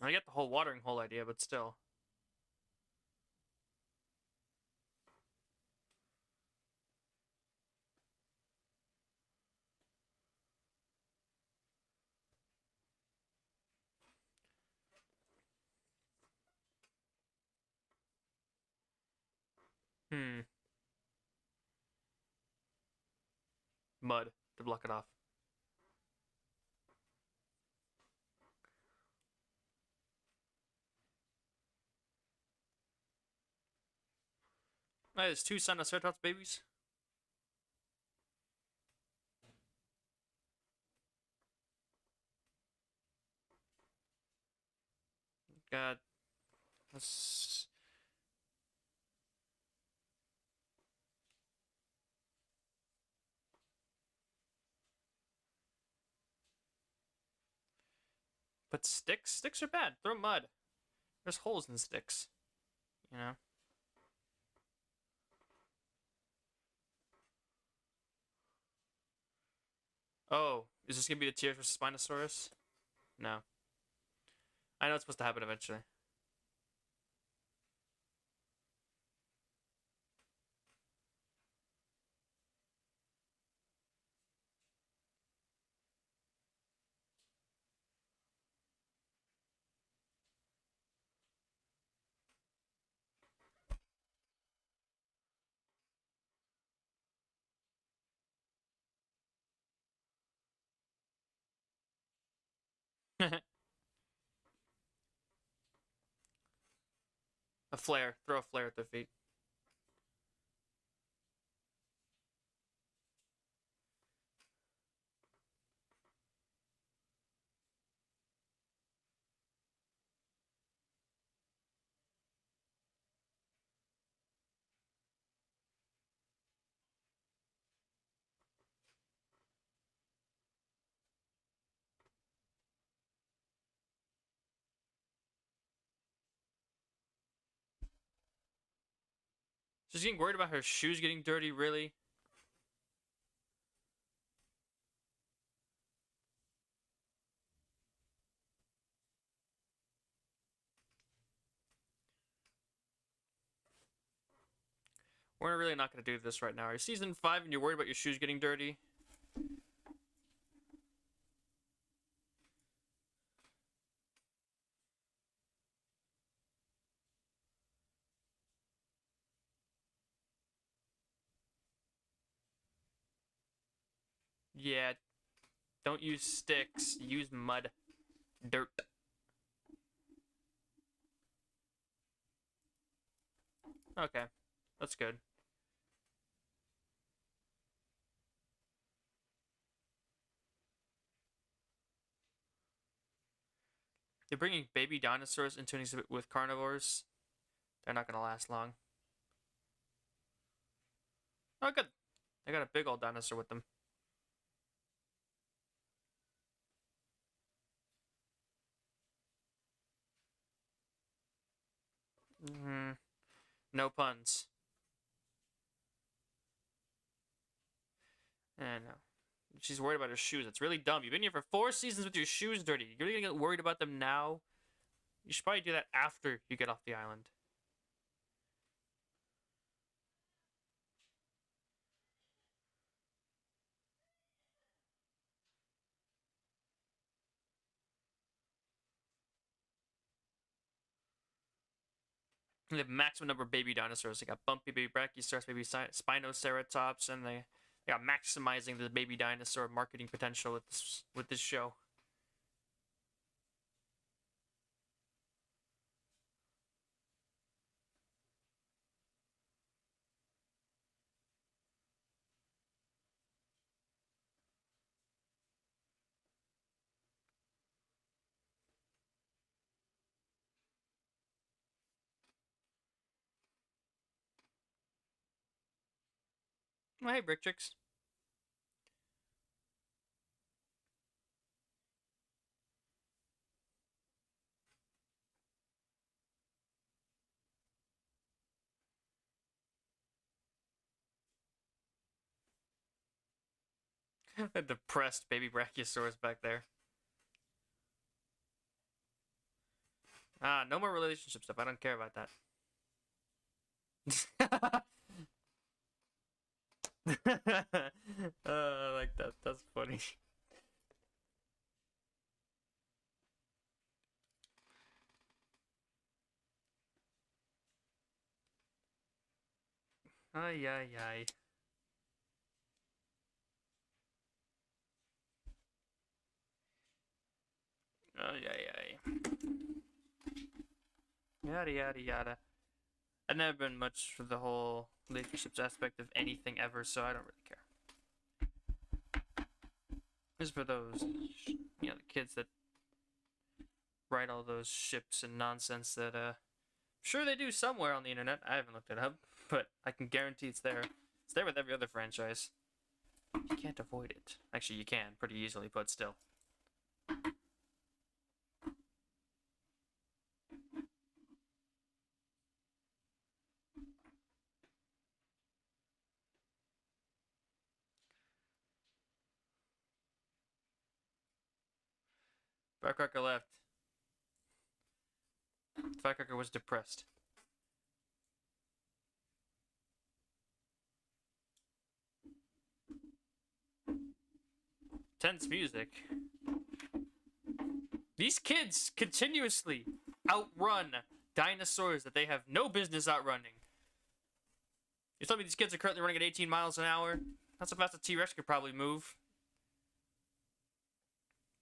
I get the whole watering hole idea, but still. Hmm. Mud to block it off. There's two Sinoceratops babies. God. That's... But sticks? Sticks are bad. Throw mud. There's holes in sticks. You know? Oh, is this gonna be the T-Rex versus Spinosaurus? No. I know it's supposed to happen eventually. A flare. Throw a flare at their feet. She's getting worried about her shoes getting dirty, really? We're really not going to do this right now. Are you season 5 and you're worried about your shoes getting dirty? Yeah, don't use sticks. Use mud. Dirt. Okay, that's good. They're bringing baby dinosaurs into an exhibit with carnivores. They're not going to last long. Oh, good. They got a big old dinosaur with them. No puns. I know. She's worried about her shoes. It's really dumb. You've been here for 4 seasons with your shoes dirty. You're really gonna get worried about them now? You should probably do that after you get off the island. They have maximum number of baby dinosaurs. They got bumpy baby brachiosaurus, baby spinoceratops, and they got maximizing the baby dinosaur marketing potential with this show. Oh, hey, Brick Chicks. The depressed baby brachiosaurus back there. Ah, no more relationship stuff. I don't care about that. I like that. That's funny. Ay, ay, ay. Ay, ay, ay. Yada, yada, yada. I've never been much for the whole relationships aspect of anything ever, so I don't really care. This is for those, the kids that write all those ships and nonsense that, sure they do somewhere on the internet. I haven't looked it up, but I can guarantee it's there. It's there with every other franchise. You can't avoid it. Actually, you can pretty easily, but still. Firecracker left. Firecracker was depressed. Tense music. These kids continuously outrun dinosaurs that they have no business outrunning. You told me these kids are currently running at 18 miles an hour? That's how fast a T-Rex could probably move.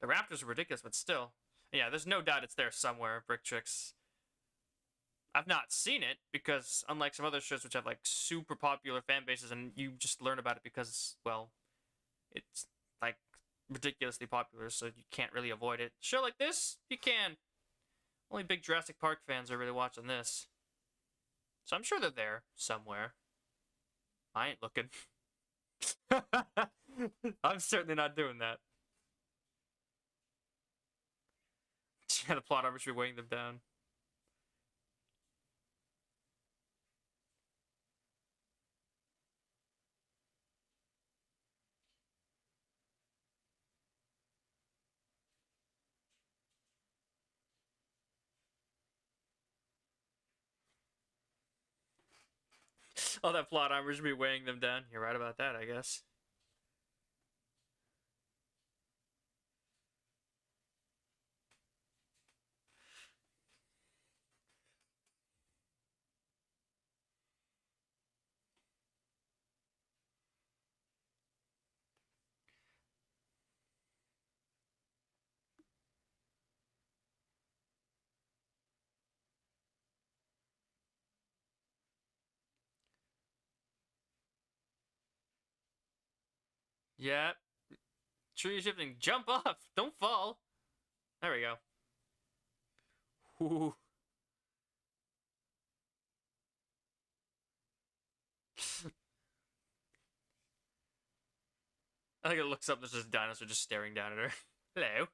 The raptors are ridiculous, but still. Yeah, there's no doubt it's there somewhere, Brick Tricks. I've not seen it because, unlike some other shows which have like super popular fan bases and you just learn about it because, well, it's like ridiculously popular, so you can't really avoid it. A show like this, you can. Only big Jurassic Park fans are really watching this. So I'm sure they're there somewhere. I ain't looking. I'm certainly not doing that. Yeah, the plot armor should be weighing them down. All that plot armor should be weighing them down. You're right about that, I guess. Yeah. Tree shifting. Jump off. Don't fall. There we go. Ooh. I think it looks up. There's this dinosaur just staring down at her. Hello.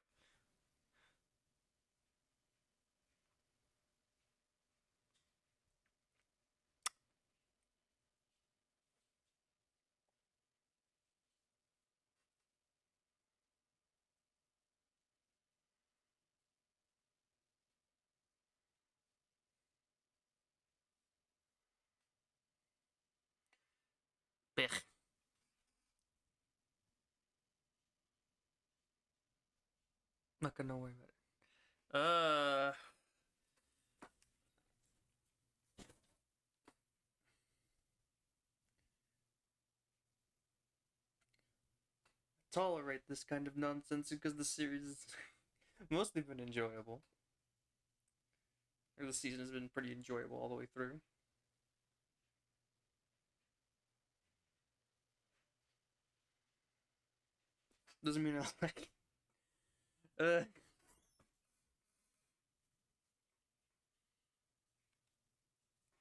Bech. Not gonna worry about it. Tolerate this kind of nonsense because the series has mostly been enjoyable. Or the season has been pretty enjoyable all the way through. Doesn't mean I like.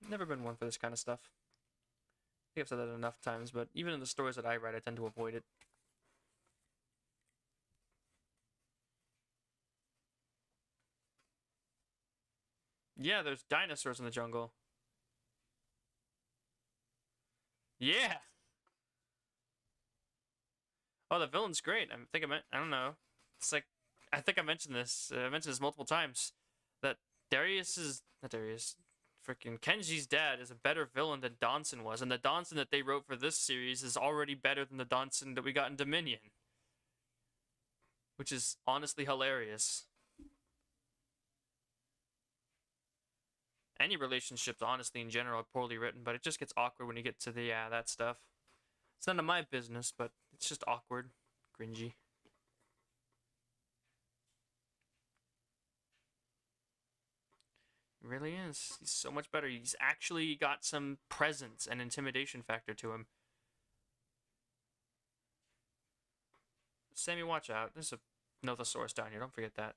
Never been one for this kind of stuff. I think I've said that enough times, but even in the stories that I write, I tend to avoid it. Yeah, there's dinosaurs in the jungle. Yeah. Oh, the villain's great. I don't know. It's like, I think I mentioned this. I mentioned this multiple times. That not Darius, freaking Kenji's dad is a better villain than Donson was, and the Donson that they wrote for this series is already better than the Donson that we got in Dominion, which is honestly hilarious. Any relationships, honestly, in general, are poorly written, but it just gets awkward when you get to the that stuff. It's none of my business, but it's just awkward, cringy. It really is. He's so much better. He's actually got some presence and intimidation factor to him. Sammy, watch out. There's a Nothosaurus down here. Don't forget that.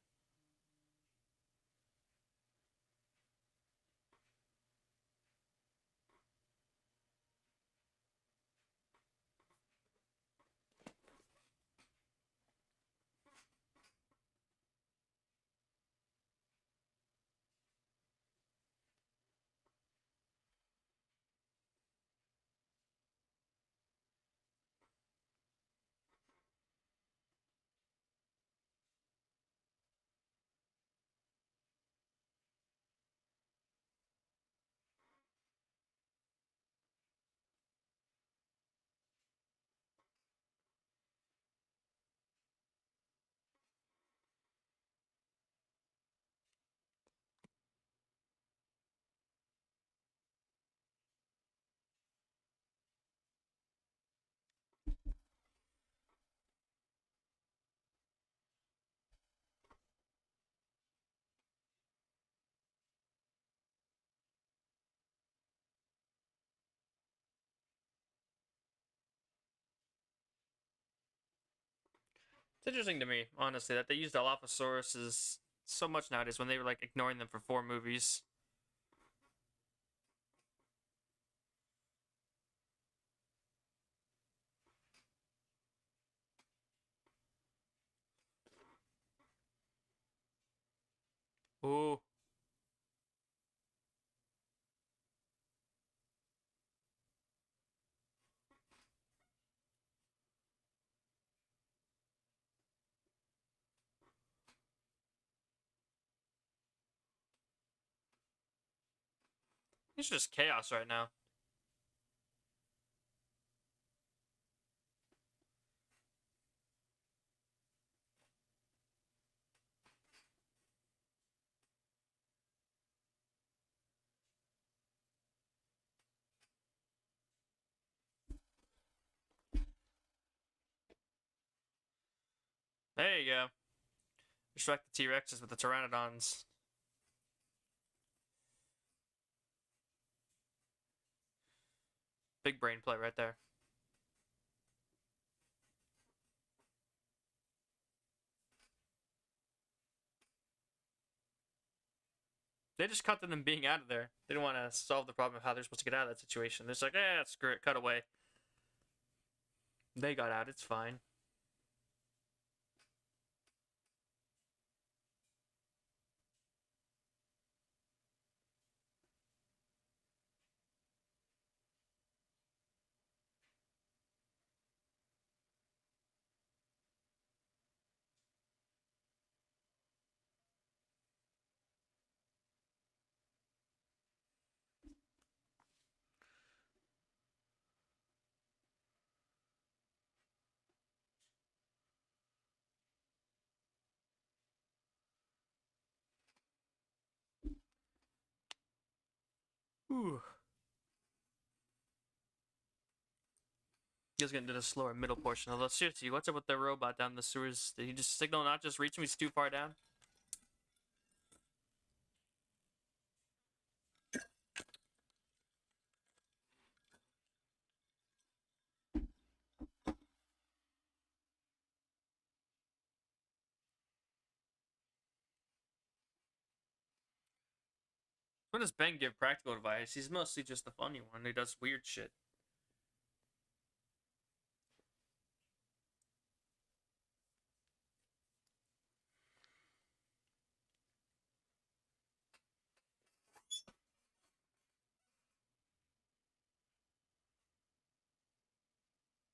It's interesting to me, honestly, that they used Dilophosaurus so much nowadays when they were like ignoring them for 4 movies. Ooh. It's just chaos right now. Distract the T-Rexes with the Pteranodons. Big brain play right there. They just cut to them being out of there. They didn't want to solve the problem of how they're supposed to get out of that situation. They're just like, screw it, cut away. They got out, it's fine. Ooh. He's getting to the slower middle portion. Although, seriously, what's up with the robot down the sewers? Did he just signal not just reach him? He's too far down? When does Ben give practical advice? He's mostly just the funny one who does weird shit.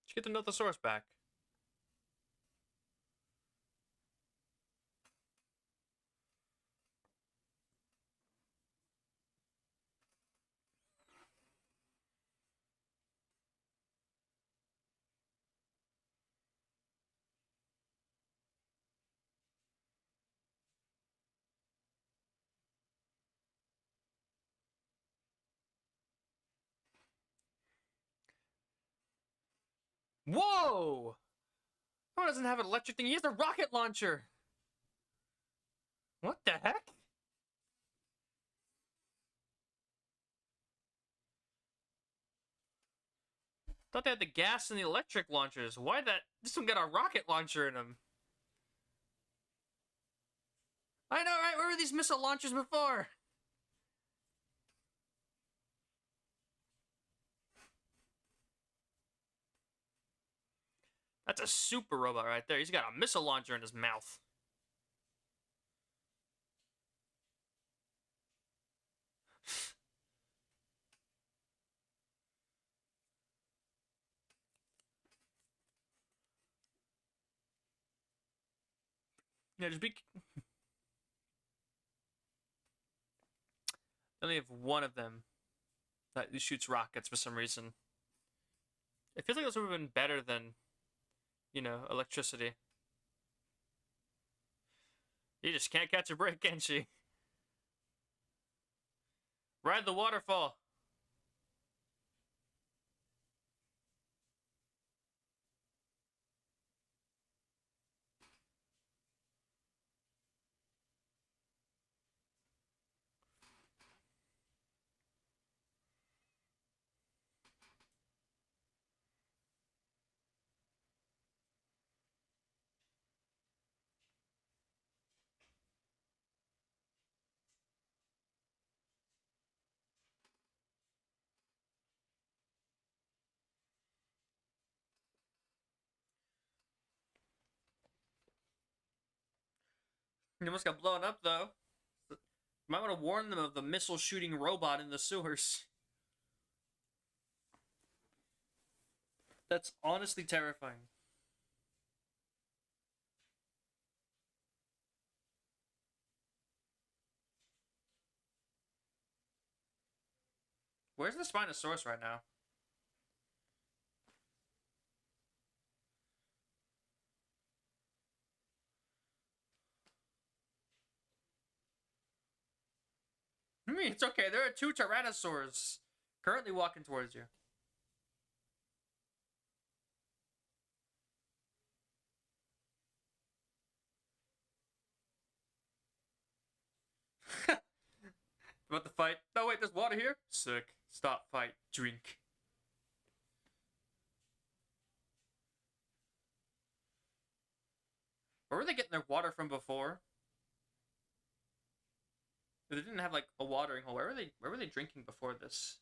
Let's get the Nothosaurus back. Whoa! That one doesn't have an electric thing. He has a rocket launcher. What the heck? Thought they had the gas and the electric launchers. Why that? This one got a rocket launcher in him. I know, right? Where were these missile launchers before? That's a super robot right there. He's got a missile launcher in his mouth. Yeah, just be... They only have one of them that shoots rockets for some reason. It feels like this would have been better than, you know, electricity. You just can't catch a break, can she? Ride the waterfall. He almost got blown up, though. Might want to warn them of the missile-shooting robot in the sewers. That's honestly terrifying. Where's the Spinosaurus right now? I mean, it's okay. There are two Tyrannosaurs currently walking towards you. About to fight. No, wait, there's water here? Sick. Stop, fight, drink. Where were they getting their water from before? They didn't have like a watering hole. Where were they drinking before this?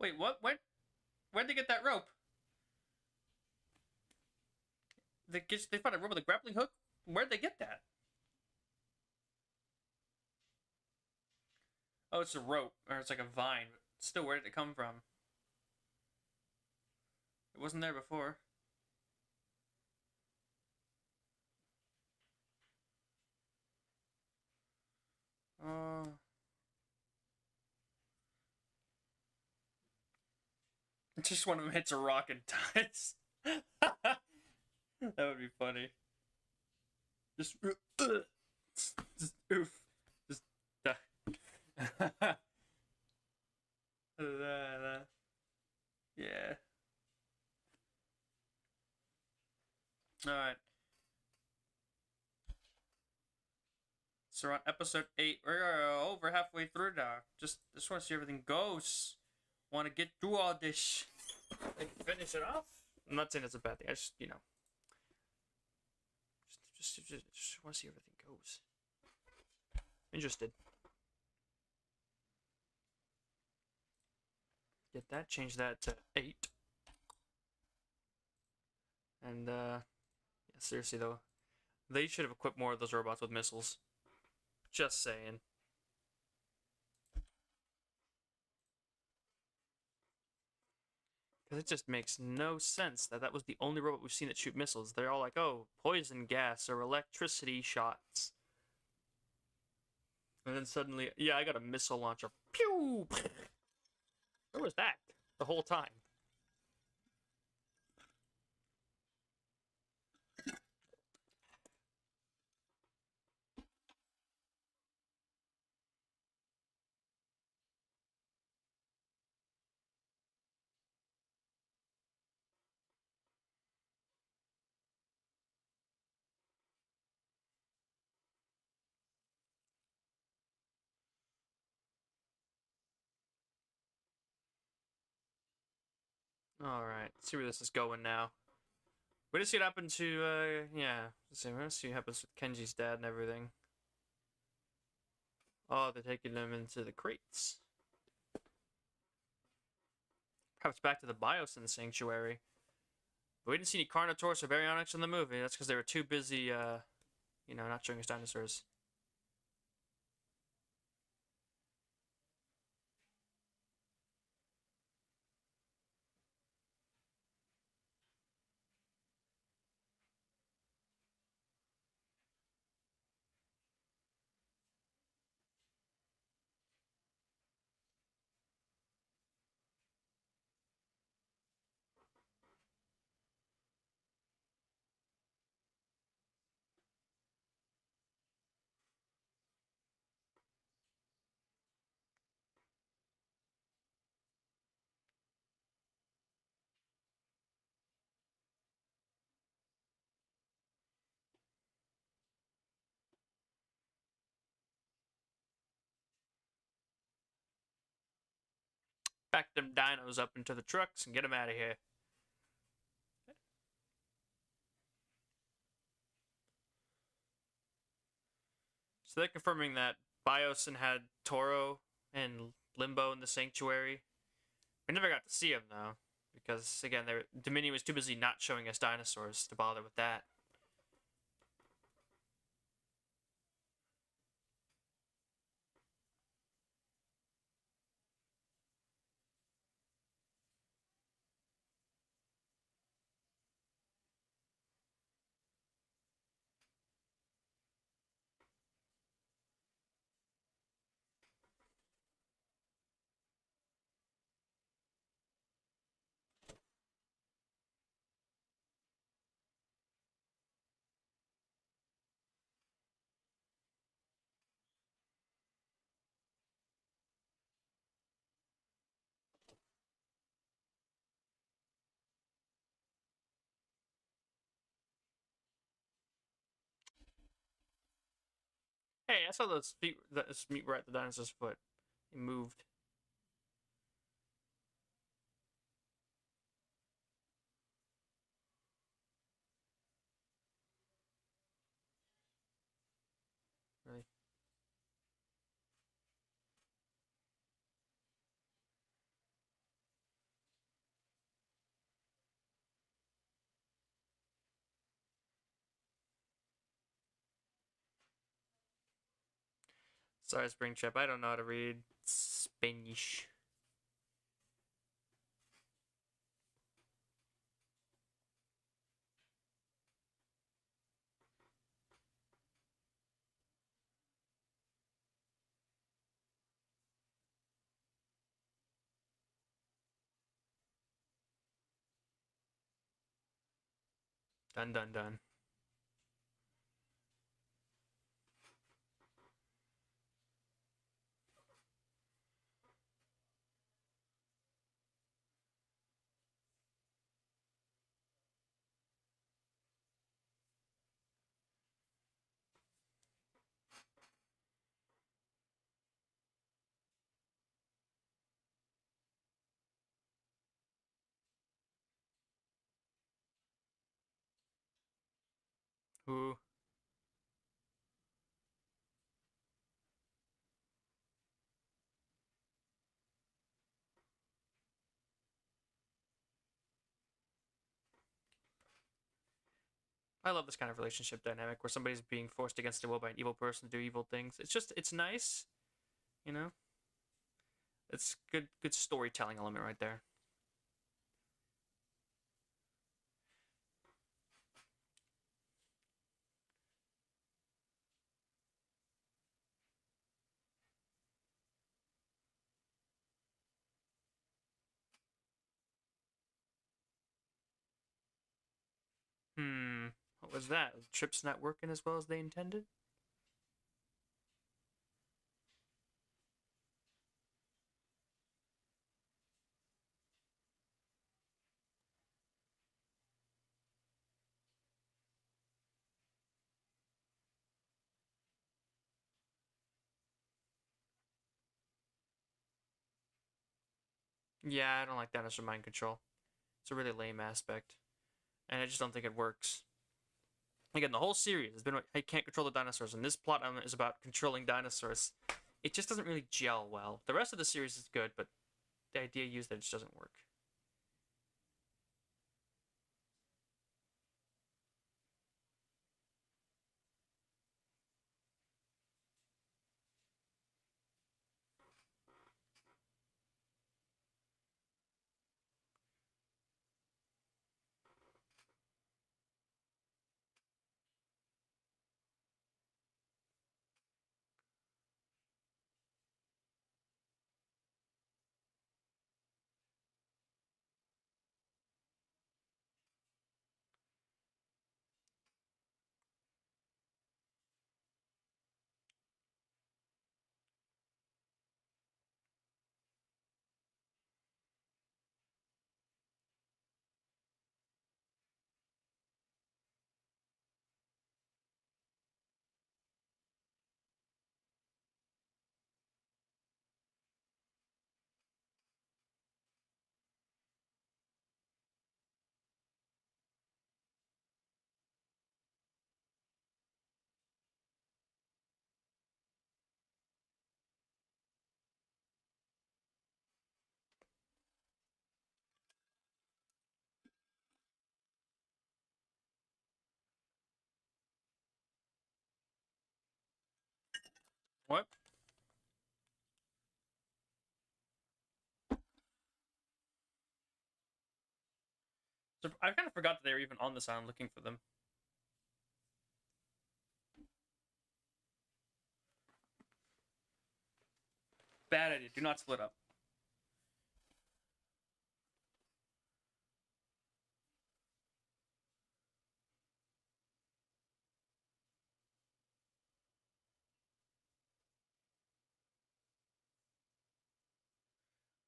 Wait, what? Where'd they get that rope? They found a rope with a grappling hook? Where'd they get that? Oh, it's a rope. Or it's like a vine. Still, where did it come from? It wasn't there before. Oh. Just one of them hits a rock and dies. That would be funny. Just oof. Just yeah. Alright. So we're on episode 8. We're over halfway through now. Just want to see everything goes. Want to get through all this. Like, finish it off? I'm not saying that's a bad thing. I just, just want to see everything goes. Interested. Get that. Change that to 8. And, yeah, seriously, though. They should have equipped more of those robots with missiles. Just saying. Because it just makes no sense that was the only robot we've seen that shoot missiles. They're all like, oh, poison gas or electricity shots. And then suddenly, yeah, I got a missile launcher. Pew! Where was that the whole time? Alright, let's see where this is going now. We just see what happened to, yeah. Let's see what happens with Kenji's dad and everything. Oh, they're taking them into the crates. Perhaps back to the Biosyn Sanctuary. But we didn't see any Carnotaurus or Baryonyx in the movie. That's because they were too busy, not showing us dinosaurs. Pack them dinos up into the trucks and get them out of here. So they're confirming that Biosin had Toro and Limbo in the sanctuary. We never got to see them though, because again, Dominion was too busy not showing us dinosaurs to bother with that. Hey, I saw those feet. Those meat were at the dinosaur's foot. They moved. Really. Sorry, Spring Chip. I don't know how to read Spanish. Dun dun dun. Ooh. I love this kind of relationship dynamic where somebody's being forced against their will by an evil person to do evil things. It's nice, you know. It's good storytelling element right there. Hmm. What was that? The trip's not working as well as they intended? Yeah, I don't like dinosaur mind control. It's a really lame aspect, and I just don't think it works. Again, the whole series has been I can't control the dinosaurs, and this plot element is about controlling dinosaurs. It just doesn't really gel well. The rest of the series is good, but the idea used there just doesn't work. What? So I kind of forgot that they were even on this island looking for them. Bad idea. Do not split up.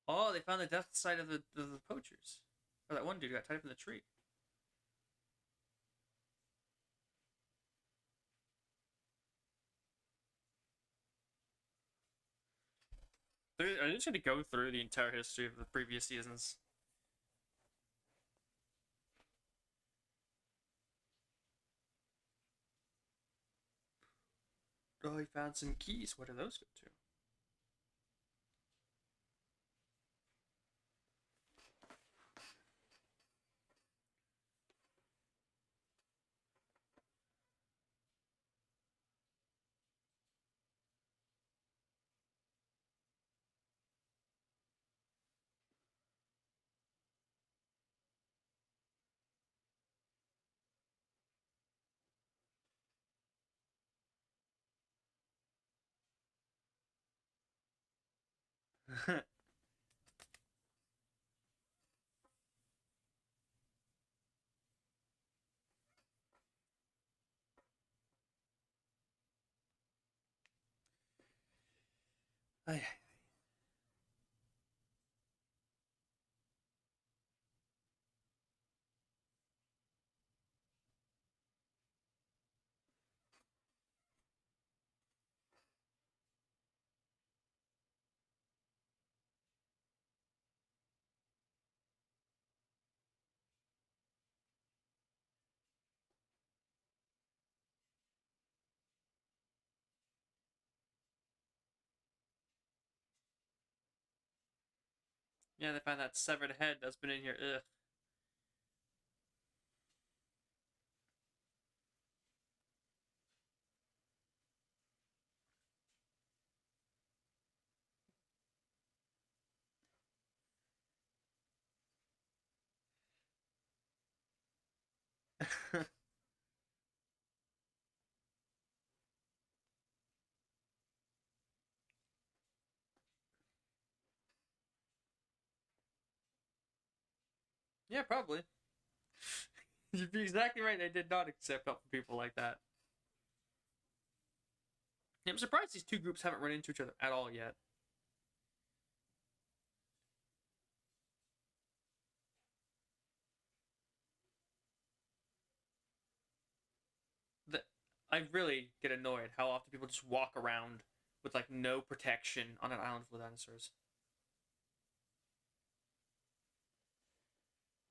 Oh, they found the death site of the poachers. Or that one dude got tied up in the tree. Are they just going to go through the entire history of the previous seasons? Oh, he found some keys. What do those go to? Yeah, they found that severed head that's been in here. Ugh. Yeah, probably. You'd be exactly right. They did not accept help from people like that. Yeah, I'm surprised these two groups haven't run into each other at all yet. The, I really get annoyed how often people just walk around with like no protection on an island full of dinosaurs.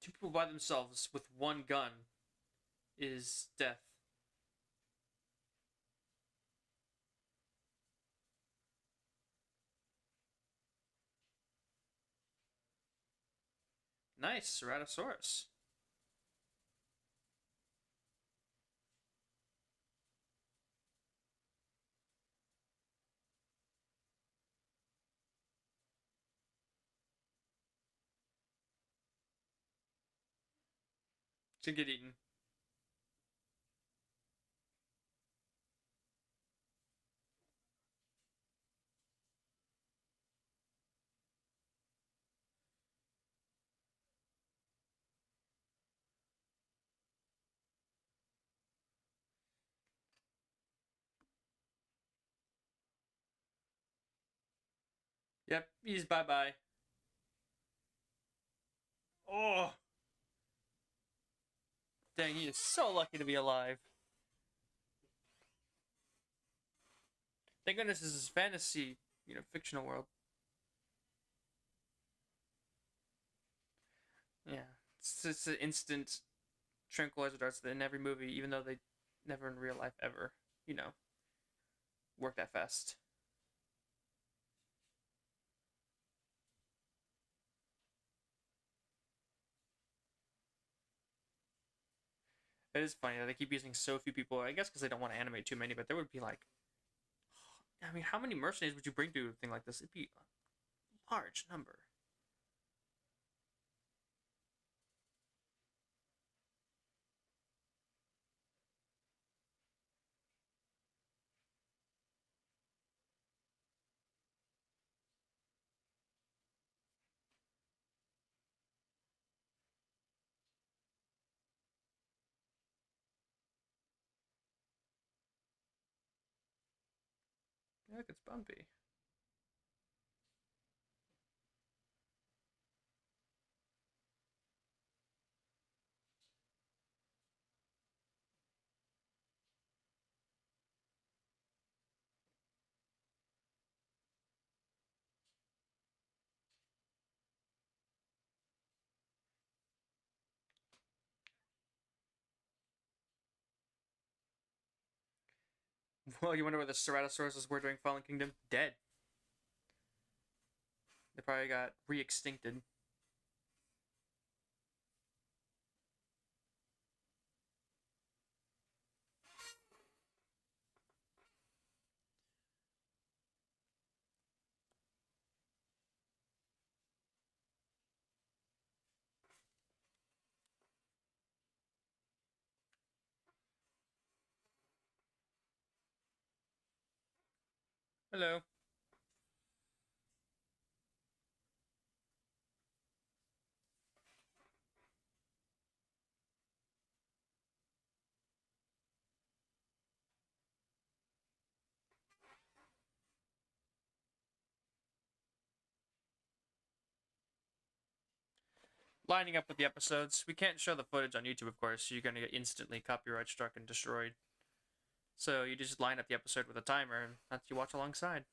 Two people by themselves with one gun is death. Nice, Ceratosaurus. To get eaten. Yep, he's bye bye. Oh, dang, he is so lucky to be alive. Thank goodness this is fantasy, fictional world. Yeah, it's an instant tranquilizer darts in every movie, even though they never in real life ever, you know, work that fast. It is funny that they keep using so few people. I guess because they don't want to animate too many, but there would be like I mean, how many mercenaries would you bring to a thing like this? It'd be a large number. Yeah, look, it's bumpy. Well, you wonder where the Ceratosauruses were during Fallen Kingdom? Dead. They probably got re-extincted. Hello. Lining up with the episodes. We can't show the footage on YouTube, of course. So you're gonna get instantly copyright struck and destroyed. So you just line up the episode with a timer, and that's you watch alongside.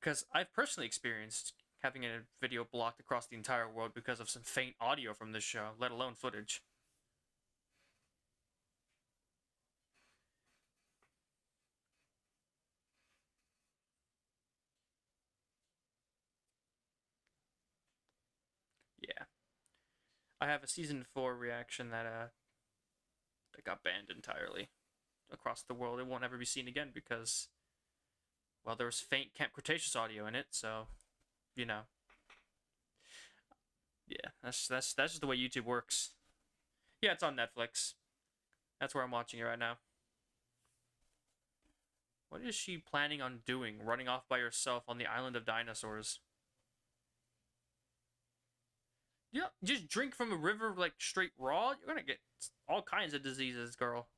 Because I've personally experienced having a video blocked across the entire world because of some faint audio from this show, let alone footage. Yeah. I have a season 4 reaction that got banned entirely across the world. It won't ever be seen again because, well, there was faint Camp Cretaceous audio in it, so you know. Yeah, that's just the way YouTube works. Yeah, it's on Netflix. That's where I'm watching it right now. What is she planning on doing? Running off by herself on the island of dinosaurs? Yeah, just drink from a river like straight raw. You're gonna get all kinds of diseases, girl.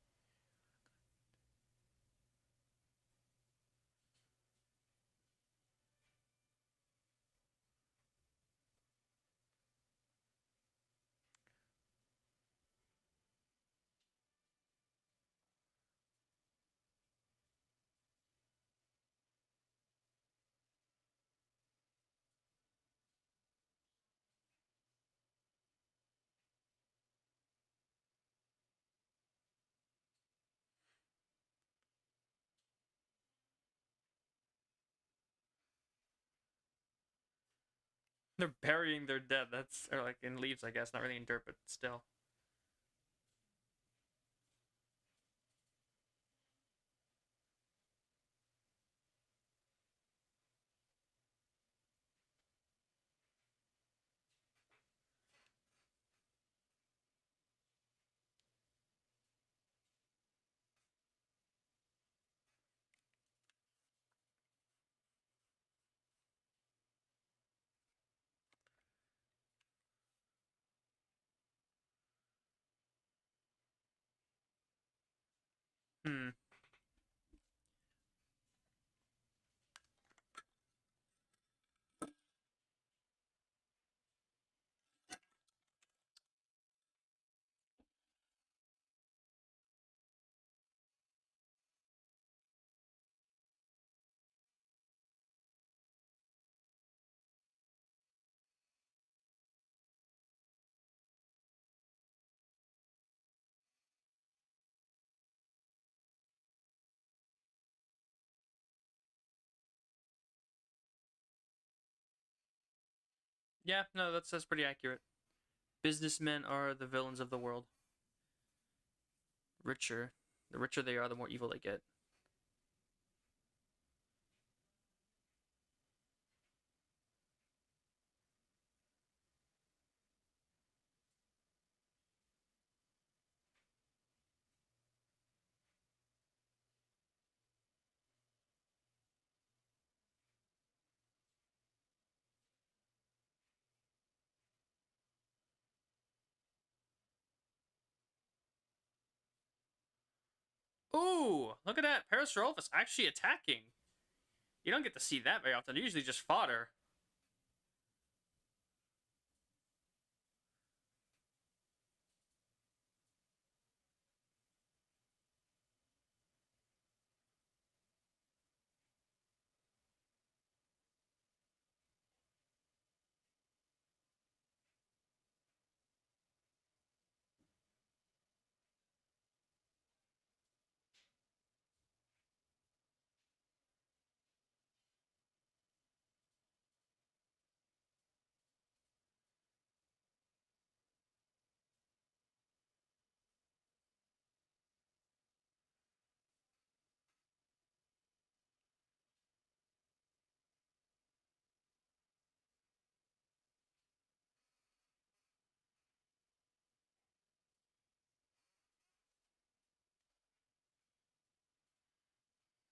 They're burying their dead. That's or like in leaves, I guess. Not really in dirt, but still. Hmm. Yeah, no, that's pretty accurate. Businessmen are the villains of the world. Richer, the richer they are, the more evil they get. Ooh, look at that. Parasaurolophus actually attacking. You don't get to see that very often. They're usually just fodder.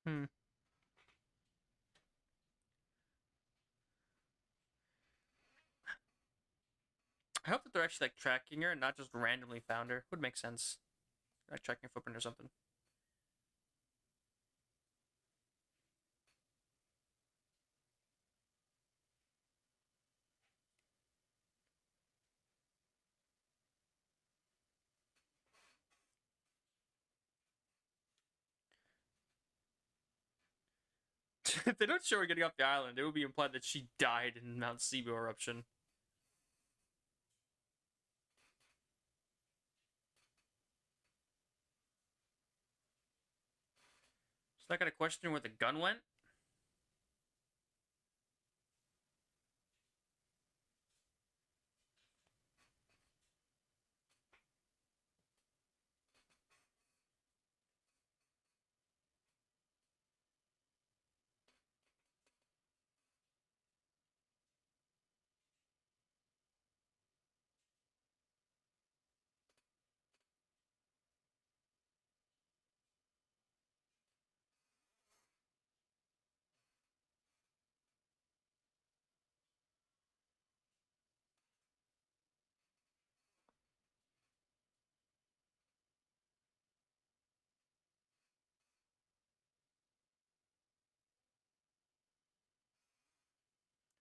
Hmm. I hope that they're actually like tracking her and not just randomly found her. Would make sense. Like tracking her footprint or something. If they don't show her getting off the island, it would be implied that she died in Mount Cebu eruption. So I got a question where the gun went.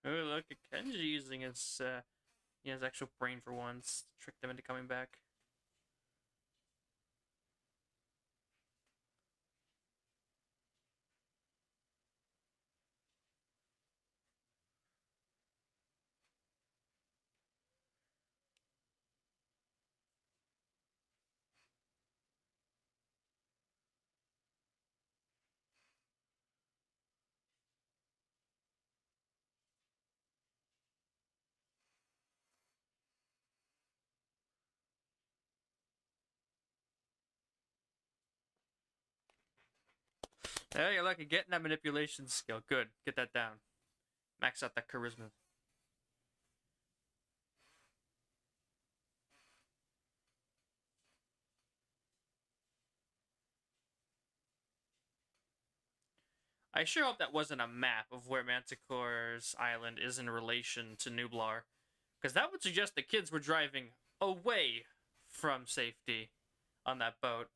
Oh, look at Kenji using his actual brain for once to trick them into coming back. Hey, you're lucky getting that manipulation skill. Good. Get that down. Max out that charisma. I sure hope that wasn't a map of where Manticore's island is in relation to Nublar. Because that would suggest the kids were driving away from safety on that boat.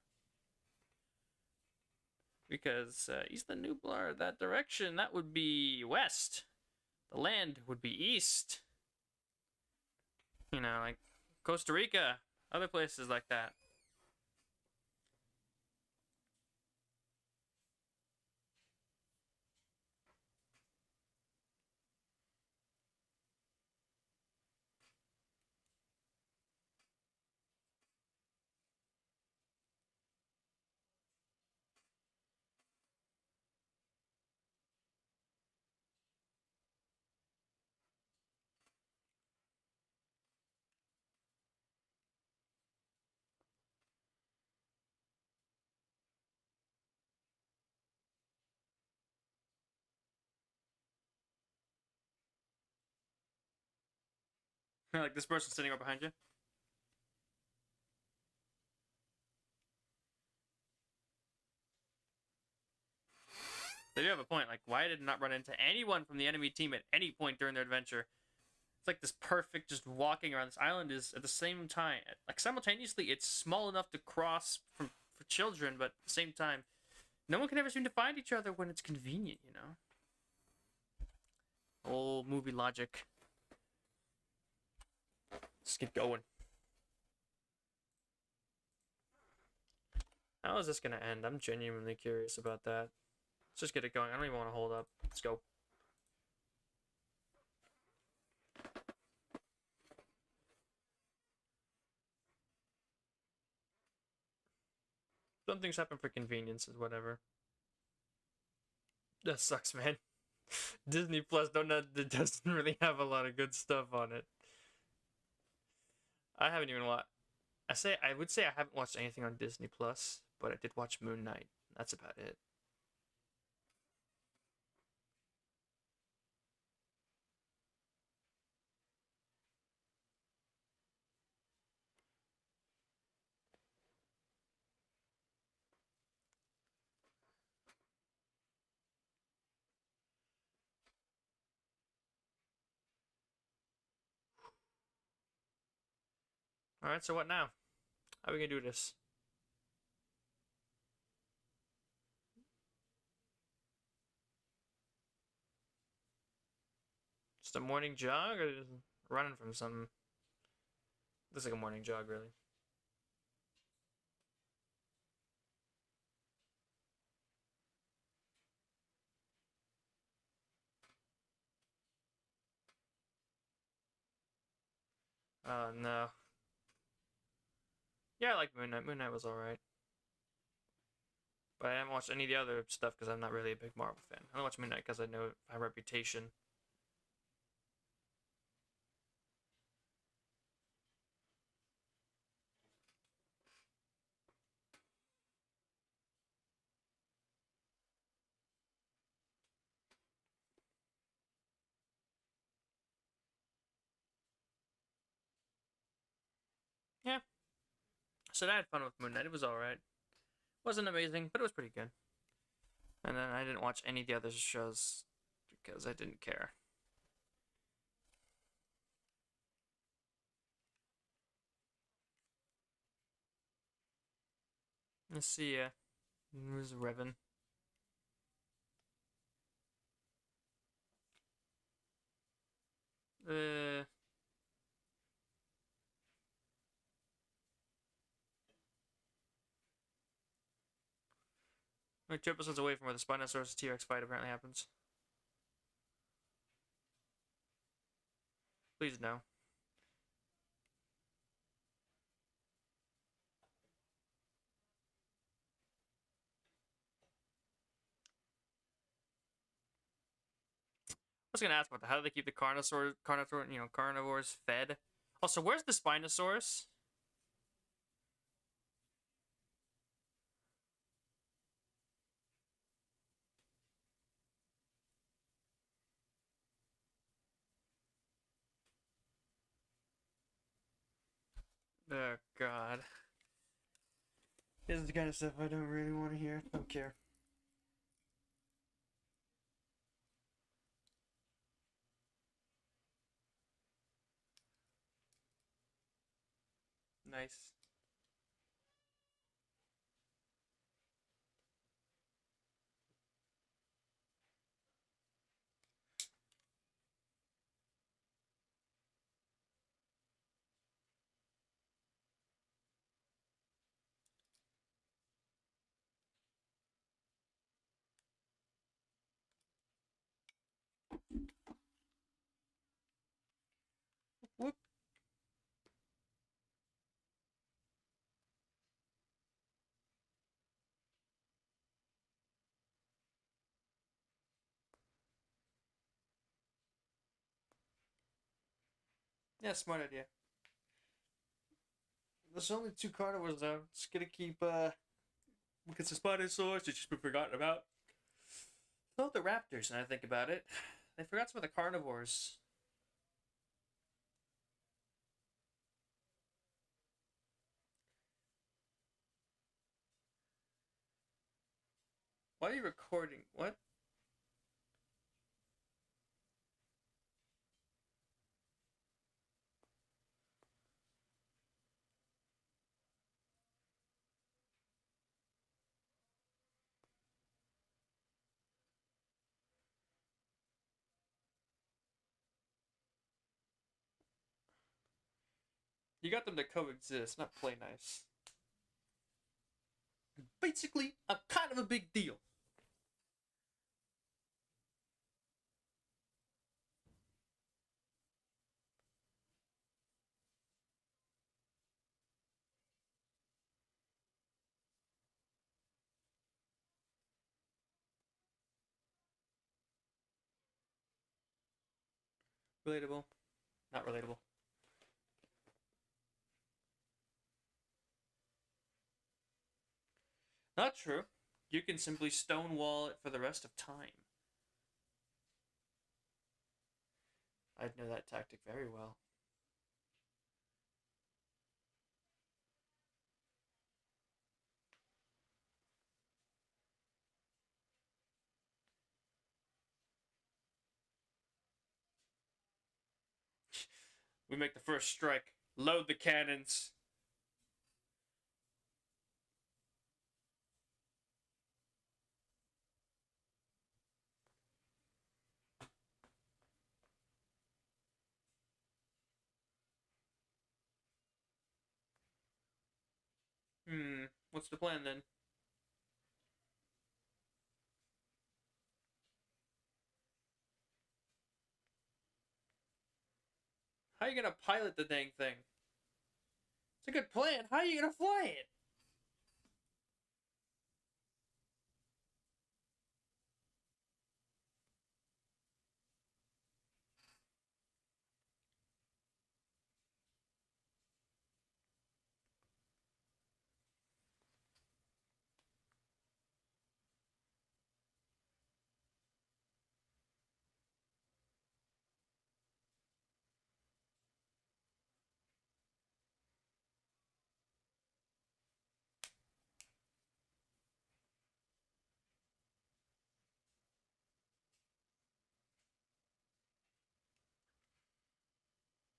Because east of Nublar, that direction, that would be west. The land would be east. You know, like Costa Rica, other places like that. Like this person sitting right behind you. They do have a point. Like, why did it not run into anyone from the enemy team at any point during their adventure? It's like this perfect, just walking around this island is at the same time, like simultaneously, it's small enough to cross from with children, but at the same time, no one can ever seem to find each other when it's convenient, you know? Old movie logic. Let's get going. How is this gonna end? I'm genuinely curious about that. Let's just get it going. I don't even want to hold up. Let's go. Some things happen for convenience, is whatever. That sucks, man. Disney Plus doesn't really have a lot of good stuff on it. I haven't even watched. I would say I haven't watched anything on Disney Plus, but I did watch Moon Knight. That's about it. All right, so what now? How are we gonna do this? Just a morning jog, or just running from something? Looks like a morning jog, really. Oh no. Yeah, I like Moon Knight. Moon Knight was alright. But I haven't watched any of the other stuff because I'm not really a big Marvel fan. I don't watch Moon Knight because I know my reputation. Yeah. So I had fun with Moon Knight. It was alright. Wasn't amazing, but it was pretty good. And then I didn't watch any of the other shows because I didn't care. Let's see, who's Revan? Uh, we're 2 episodes away from where the Spinosaurus T-Rex fight apparently happens. Please no. I was gonna ask about that. How do they keep the carnivores fed? Also, where's the Spinosaurus? Oh God. This is the kind of stuff I don't really want to hear. Don't care. Nice. Whoop. Yeah, smart idea. There's only 2 carnivores though. Just gonna keep because the Spinosaurus has just been forgotten about. So the raptors, and I think about it, they forgot some of the carnivores. Why are you recording? What? You got them to coexist, not play nice. Basically, I'm kind of a big deal. Relatable. Not relatable. Not true. You can simply stonewall it for the rest of time. I'd know that tactic very well. We make the first strike. Load the cannons. What's the plan then? How are you gonna pilot the dang thing? It's a good plan. How are you gonna fly it?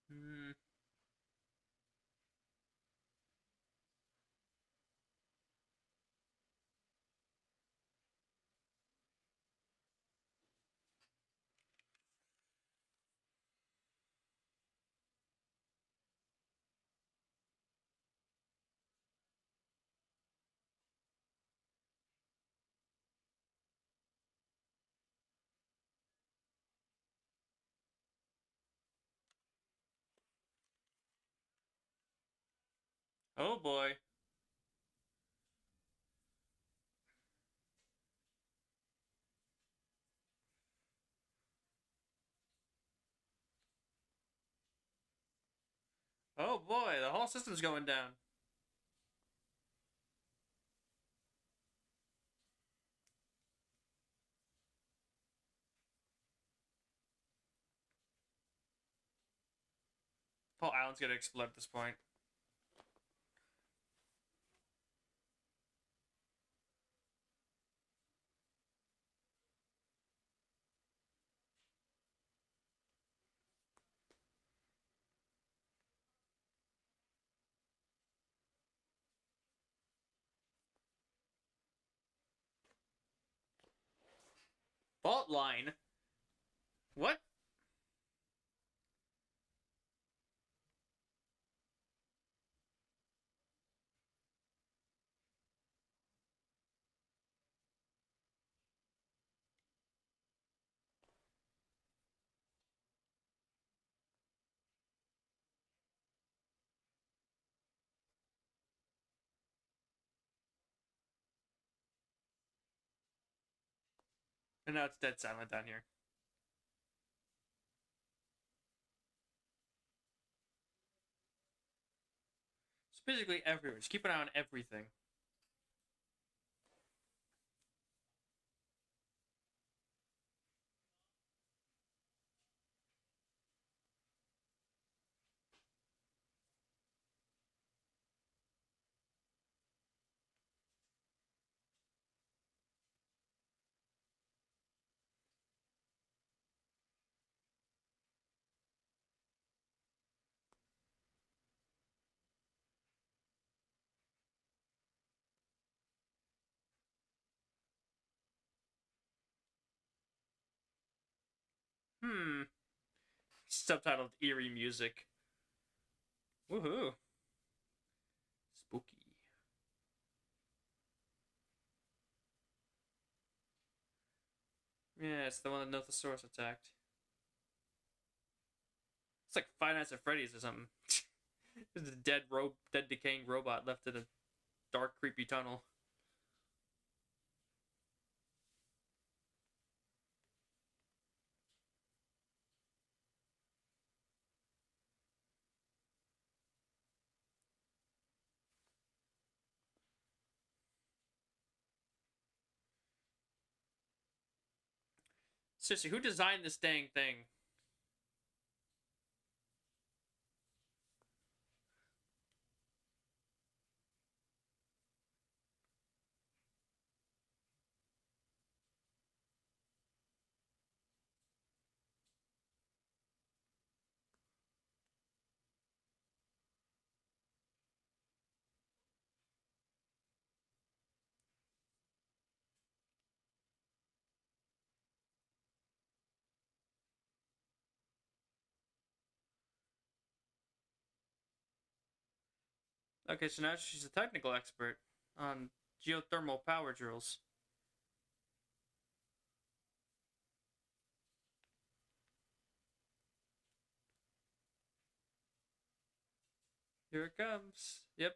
Hmm. Oh boy. Oh boy, the whole system's going down. Whole island's gonna explode at this point. Fault line? What? And now it's dead silent down here. It's basically everywhere. Just keep an eye on everything. Hmm. Subtitled eerie music. Woohoo! Spooky. Yeah, it's the one that Nothosaurus attacked. It's like Five Nights at Freddy's or something. There's a dead decaying robot left in a dark, creepy tunnel. Seriously, who designed this dang thing? Okay, so now she's a technical expert on geothermal power drills. Here it comes. Yep.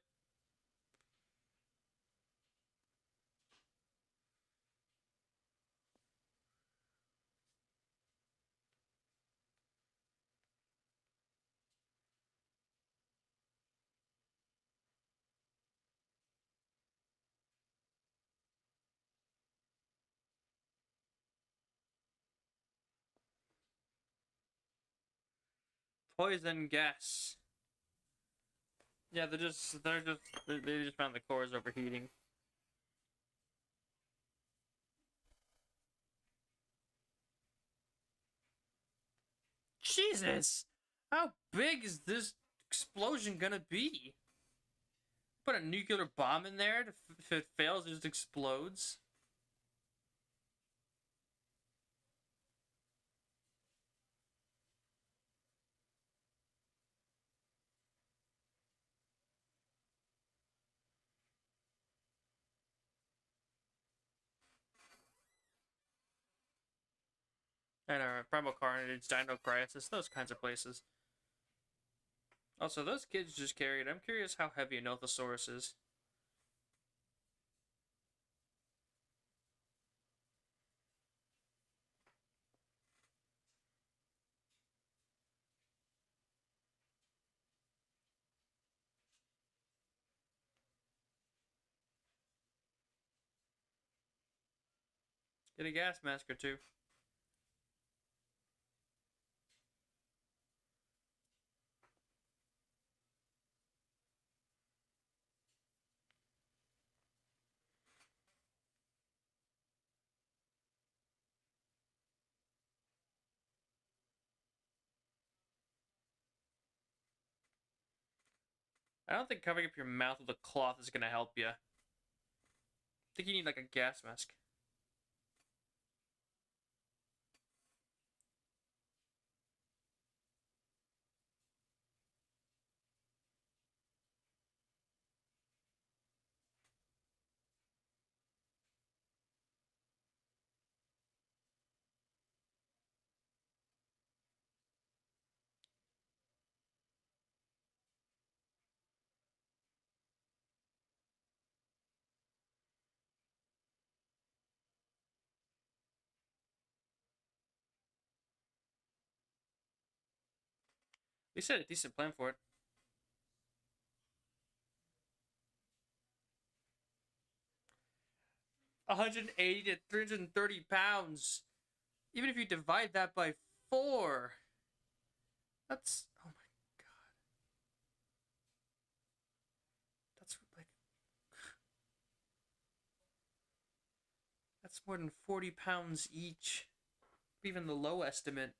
Poison gas. Yeah, they just found the core is overheating. Jesus! How big is this explosion gonna be? Put a nuclear bomb in there, if it fails, it just explodes. And Primal Carnage, Dino Crisis, those kinds of places. Also, those kids just carried. I'm curious how heavy a Nothosaurus is. Get a gas mask or two. I don't think covering up your mouth with a cloth is gonna help you. I think you need like a gas mask. We said a decent plan for it. 180 to 330 pounds. Even if you divide that by 4, that's, oh my god. That's like, that's more than 40 pounds each. Even the low estimate.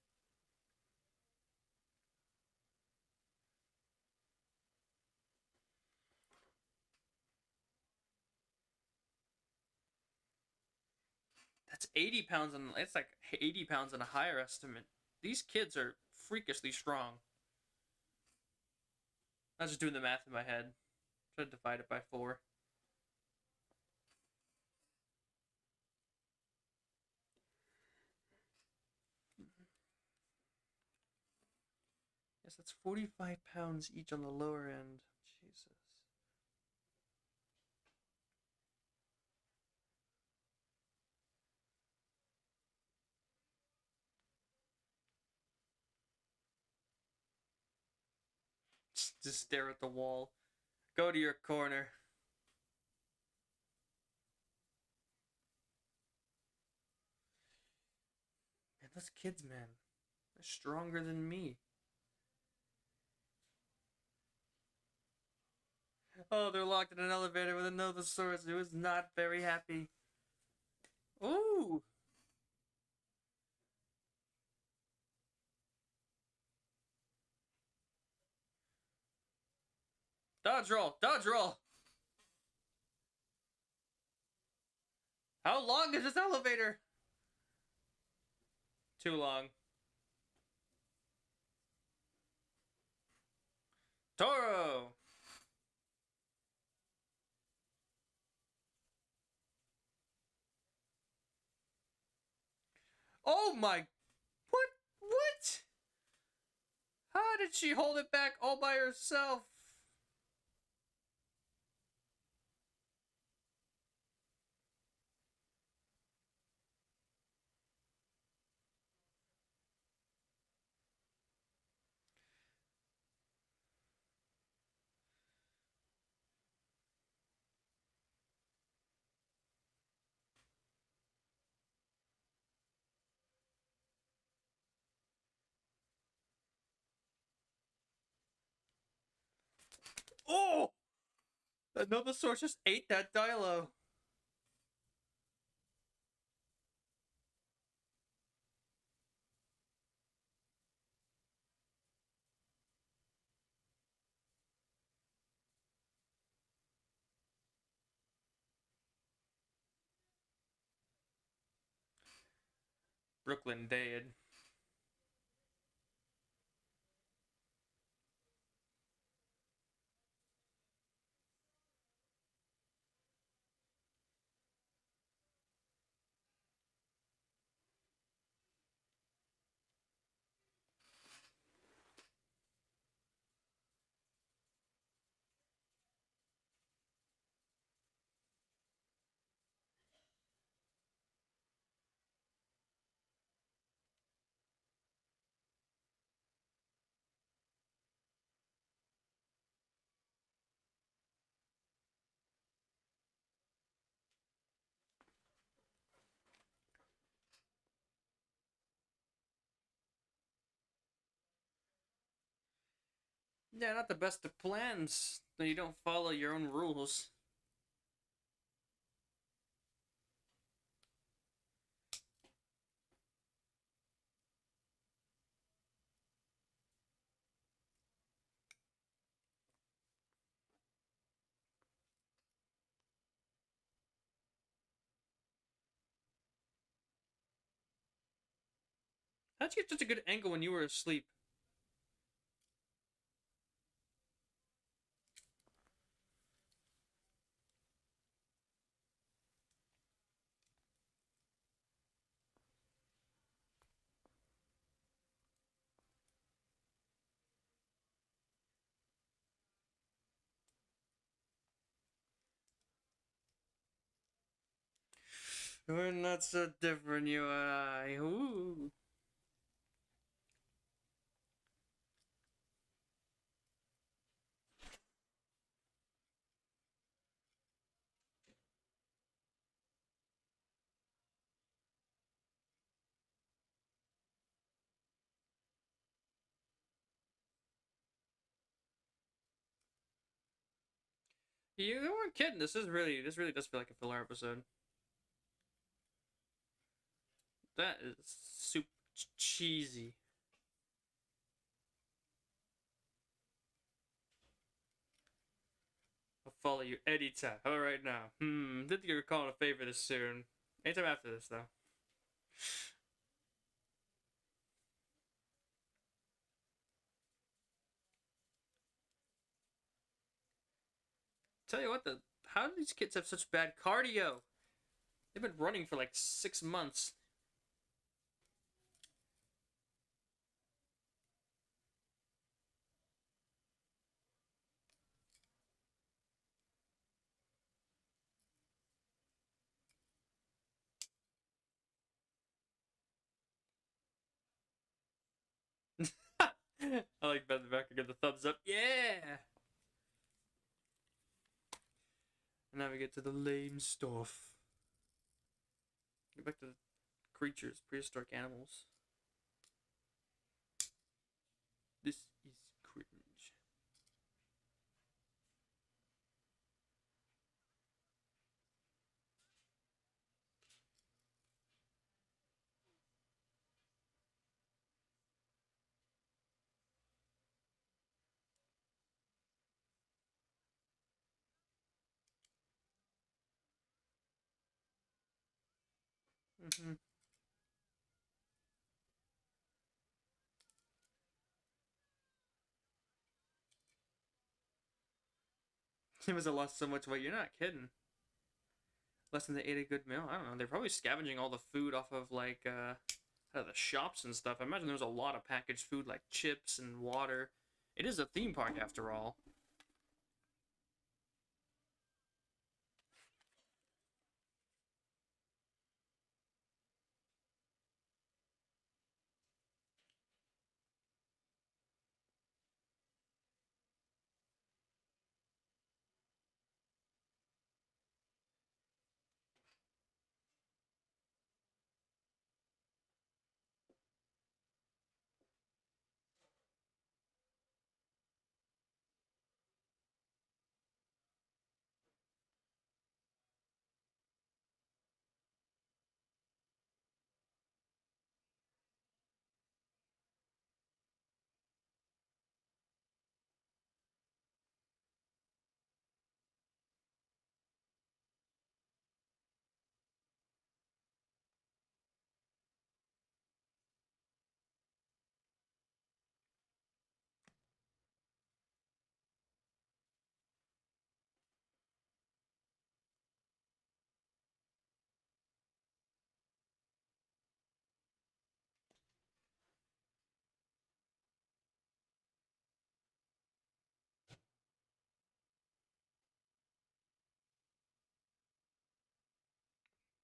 That's 80 pounds, and it's like 80 pounds in a higher estimate. These kids are freakishly strong. I was just doing the math in my head. Try to divide it by 4. Yes, that's 45 pounds each on the lower end. Jesus. Just stare at the wall. Go to your corner. Man, those kids, man. They're stronger than me. Oh, they're locked in an elevator with another source who is not very happy. Ooh! Dodge roll! Dodge roll! How long is this elevator? Too long. Toro! Oh my... What? What? How did she hold it back all by herself? Oh! Another source just ate that Dilo. Brooklyn dead. Yeah, not the best of plans. Then you don't follow your own rules. How'd you get such a good angle when you were asleep? We're not so different, you and I. Ooh. You weren't kidding. This really does feel like a filler episode. That is super cheesy. I'll follow you anytime. How about right now? Didn't think you were calling a favor this soon. Anytime after this, though. tell you what, how do these kids have such bad cardio? They've been running for like 6 months. I like Ben the back. I get the thumbs up. Yeah. And now we get to the lame stuff. Get back to the creatures, prehistoric animals. This is cringe. Mm-hmm. He must have lost so much weight. You're not kidding. Less than they ate a good meal. I don't know. They're probably scavenging all the food off of like out of the shops and stuff. I imagine there's a lot of packaged food like chips and water. It is a theme park after all.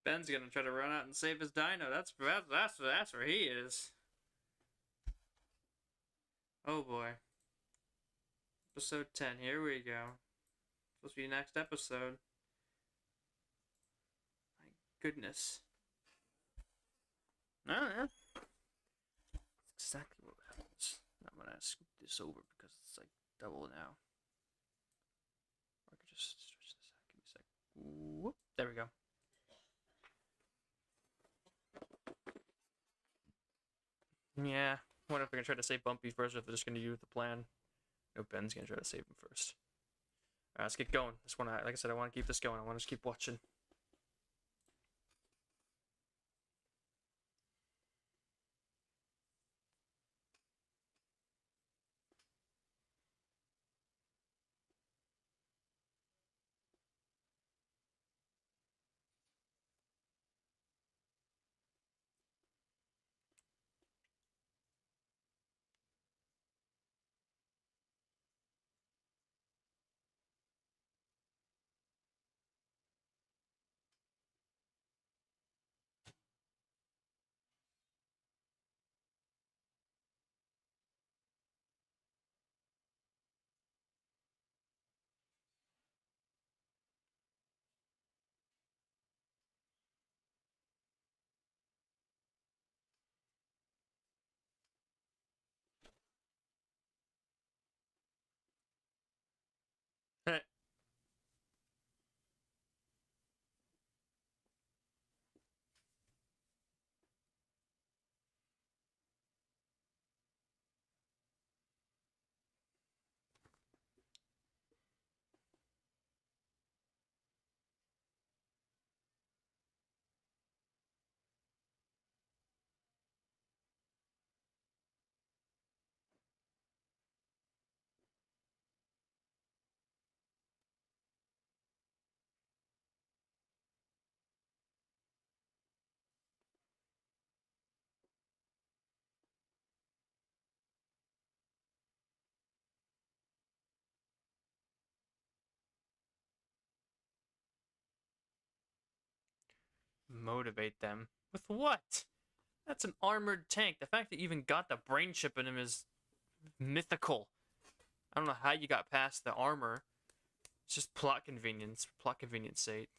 Ben's gonna try to run out and save his dino. That's where he is. Oh boy. Episode 10. Here we go. Supposed to be next episode. My goodness. Oh yeah. That's exactly what happens. I'm gonna scoop this over because it's like double now. Or I could just stretch this out. Give me a sec. Whoop. There we go. Yeah. I wonder if we can try to save Bumpy first or if they're just gonna use the plan. No, Ben's gonna try to save him first. Alright, let's get going. Like I said, I want to keep this going. I want to just keep watching. Motivate them. With what? That's an armored tank. The fact that you even got the brain chip in him is mythical. I don't know how you got past the armor. It's just plot convenience. Plot convenience sake.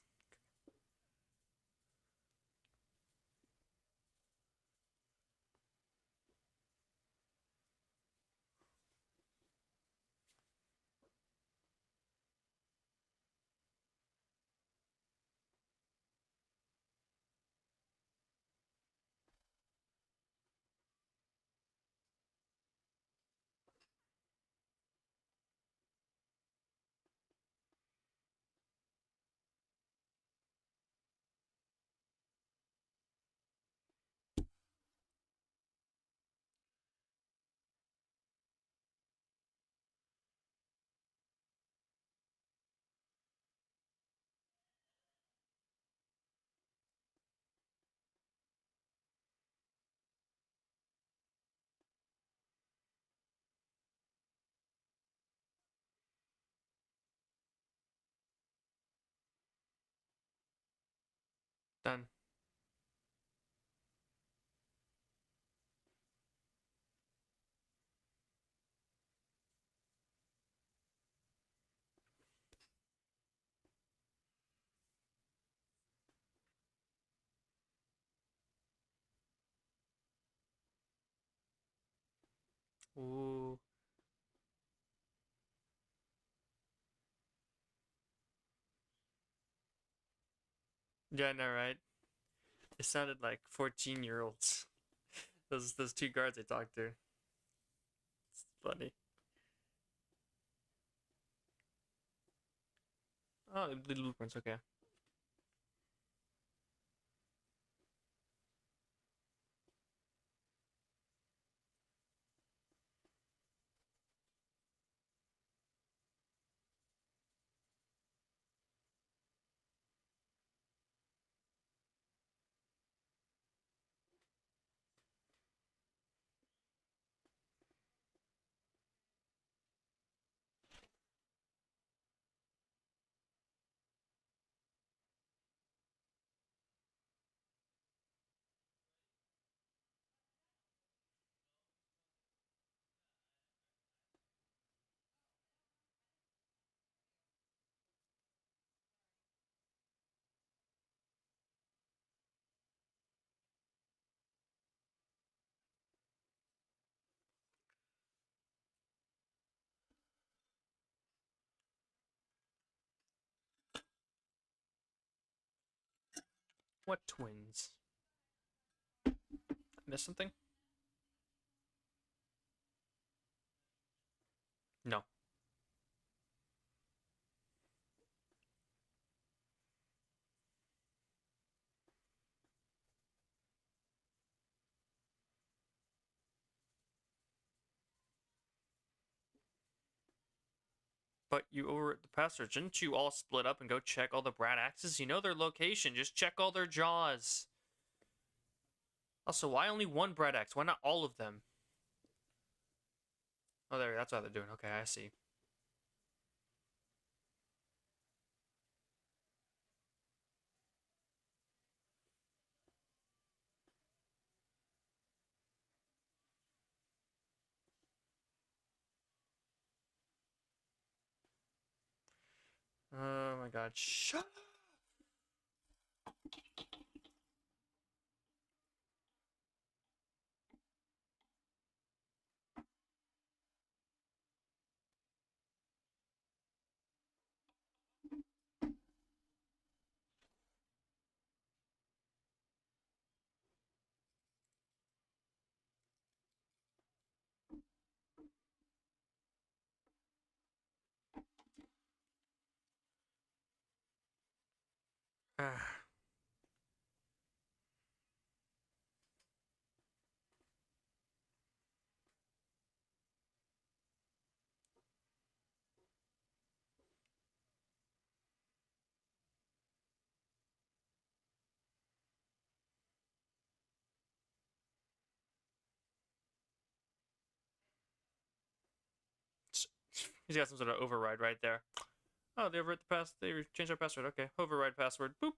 Done. Ooh. Yeah, I know, right? It sounded like 14-year-olds. Those two guards I talked to. It's funny. Oh, the blueprints, okay. What twins? Miss something? No. But you overwrote the password. Shouldn't you all split up and go check all the Brad axes? You know their location. Just check all their jaws. Also, why only one Brad axe? Why not all of them? Oh, there. That's what they're doing. Okay, I see. Oh my god. Shut up. He's got some sort of override right there. Oh, they overwrote the pass. They changed our password. Okay, override password. Boop.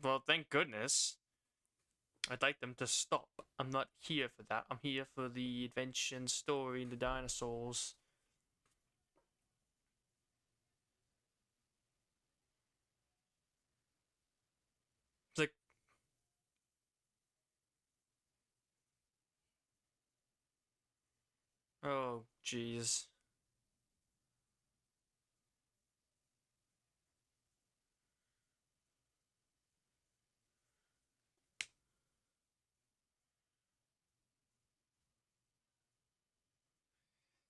Well, thank goodness. I'd like them to stop. I'm not here for that. I'm here for the adventure and story and the dinosaurs. It's like, oh, jeez.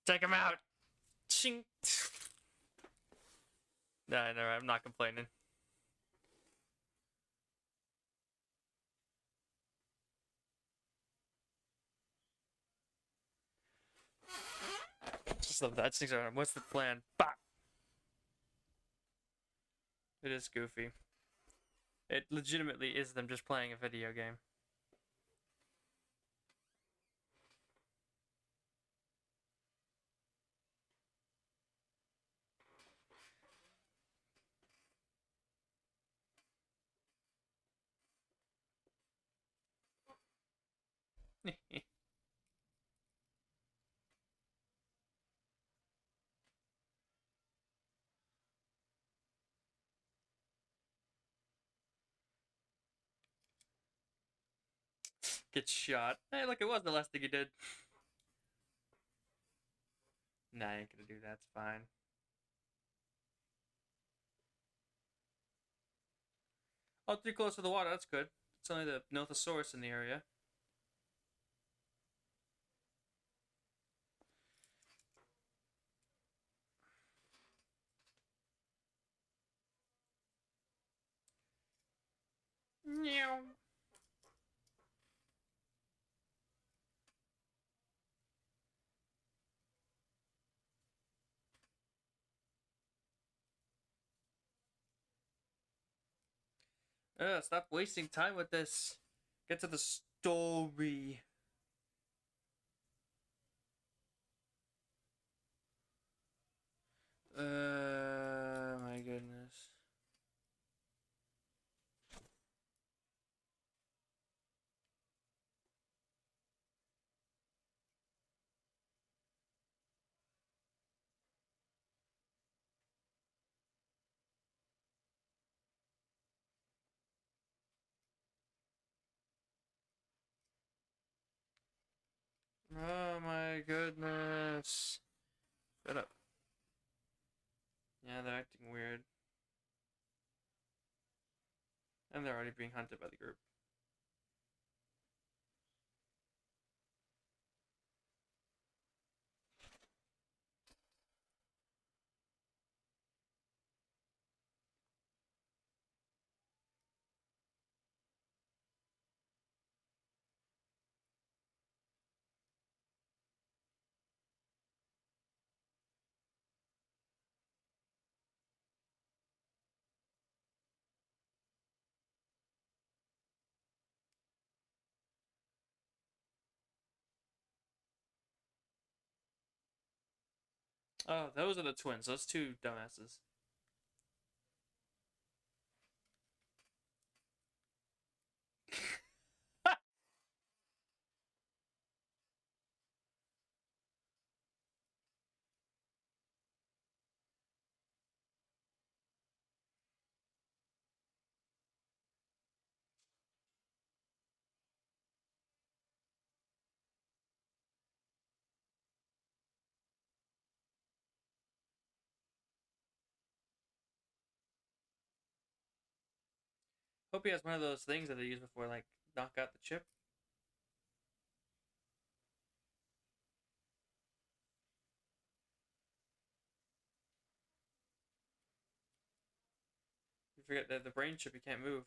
Take him out! Ching! Nah, no, I'm not complaining. Just love that. What's the plan? Bah! It is goofy. It legitimately is them just playing a video game. Get shot. Hey, look, it was the last thing he did. Nah, I ain't gonna do that. It's fine. Oh, too close to the water. That's good. It's only the Nothosaurus in the area. Meow. Stop wasting time with this. Get to the story. My goodness. Oh my goodness. Shut up. Yeah, they're acting weird. And they're already being hunted by the group. Oh, those are the twins. Those two dumbasses. Hope he has one of those things that they use before, like, knock out the chip. You forget that the brain chip, you can't move.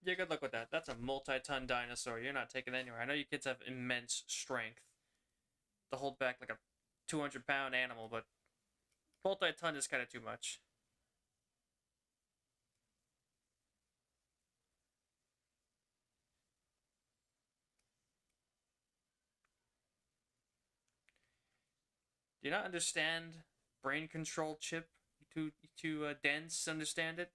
Yeah, good luck with that. That's a multi-ton dinosaur. You're not taking it anywhere. I know you kids have immense strength to hold back like a 200-pound animal, but multi-ton is kind of too much. Do you not understand brain control chip? Too dense to understand it?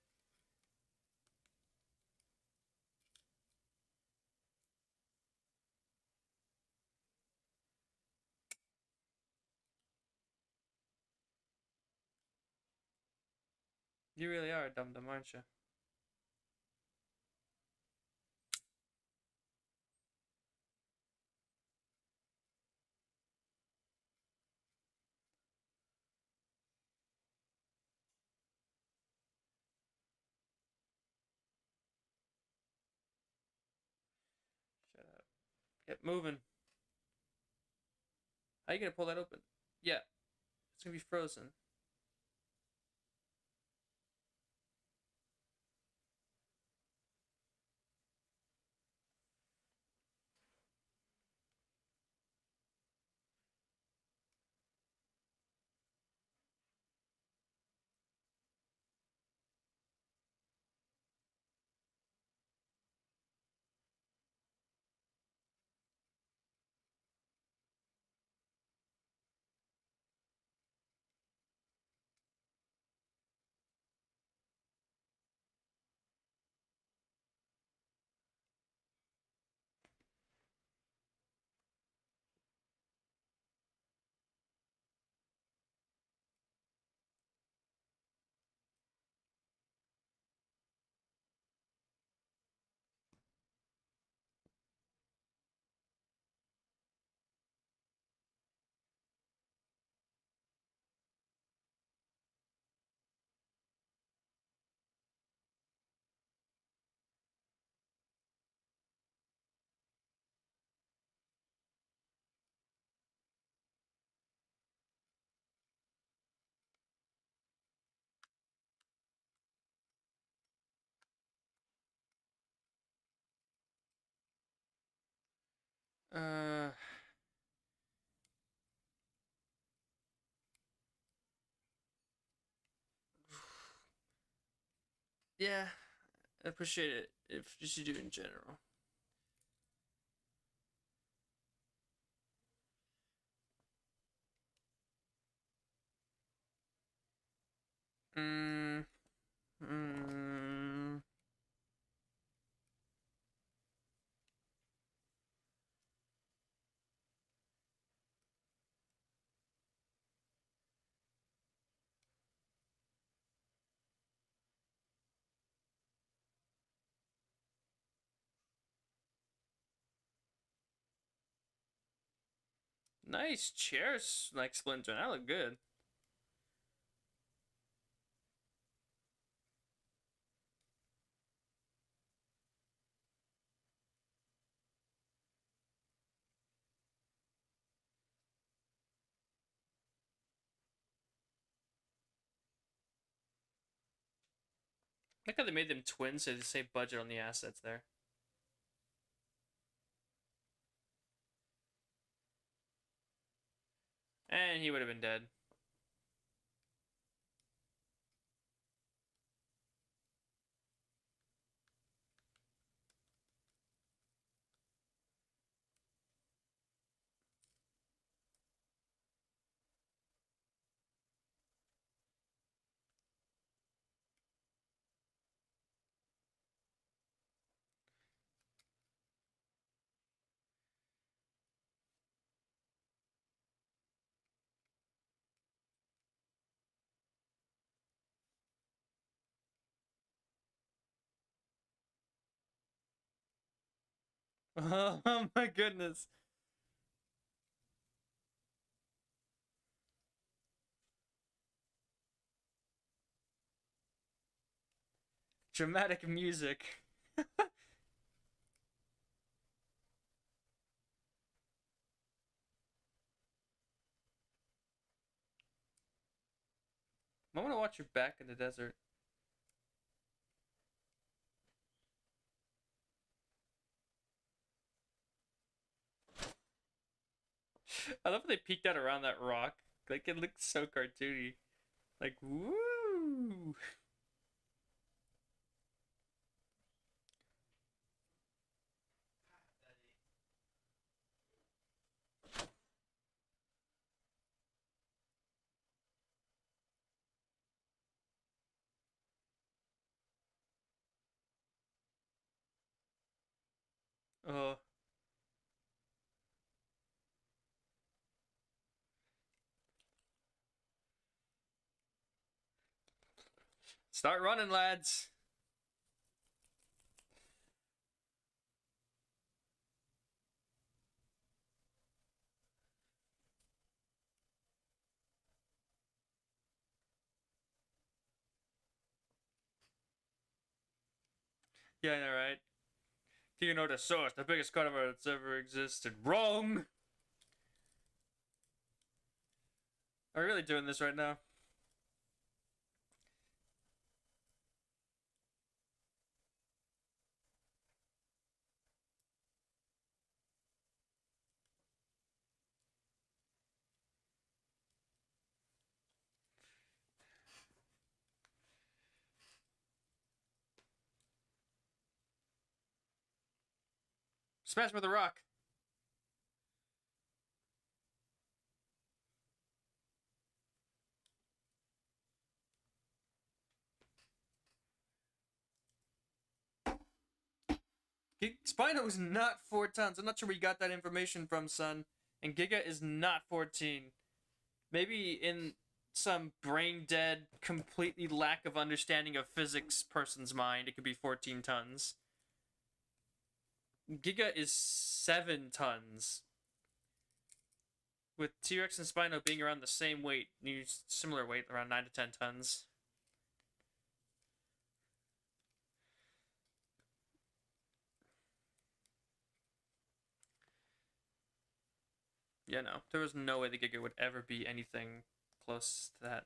You really are a dum-dum, aren't you? Shut up. Get moving. How you gonna pull that open? Yeah, it's gonna be frozen. Uh, yeah, I appreciate it if just you do in general. Mm, mm, nice chairs, like Splinter. That look good. I like how they made them twins, so they save budget on the assets there. And he would have been dead. Oh my goodness. Dramatic music. I want to watch your back in the desert. I love how they peeked out around that rock. Like, it looks so cartoony. Like, woo! Uh, Start running, lads. Yeah, I know, right? Giganotosaurus, the biggest carnivore that's ever existed. Wrong! Are we really doing this right now? Smash with a rock. Spino is not 4 tons. I'm not sure where you got that information from, son. And Giga is not 14. Maybe in some brain dead, completely lack of understanding of physics person's mind, it could be 14 tons. Giga is 7 tons. With T-Rex and Spino being around the same weight, similar weight, around 9 to 10 tons. Yeah, no. There was no way the Giga would ever be anything close to that.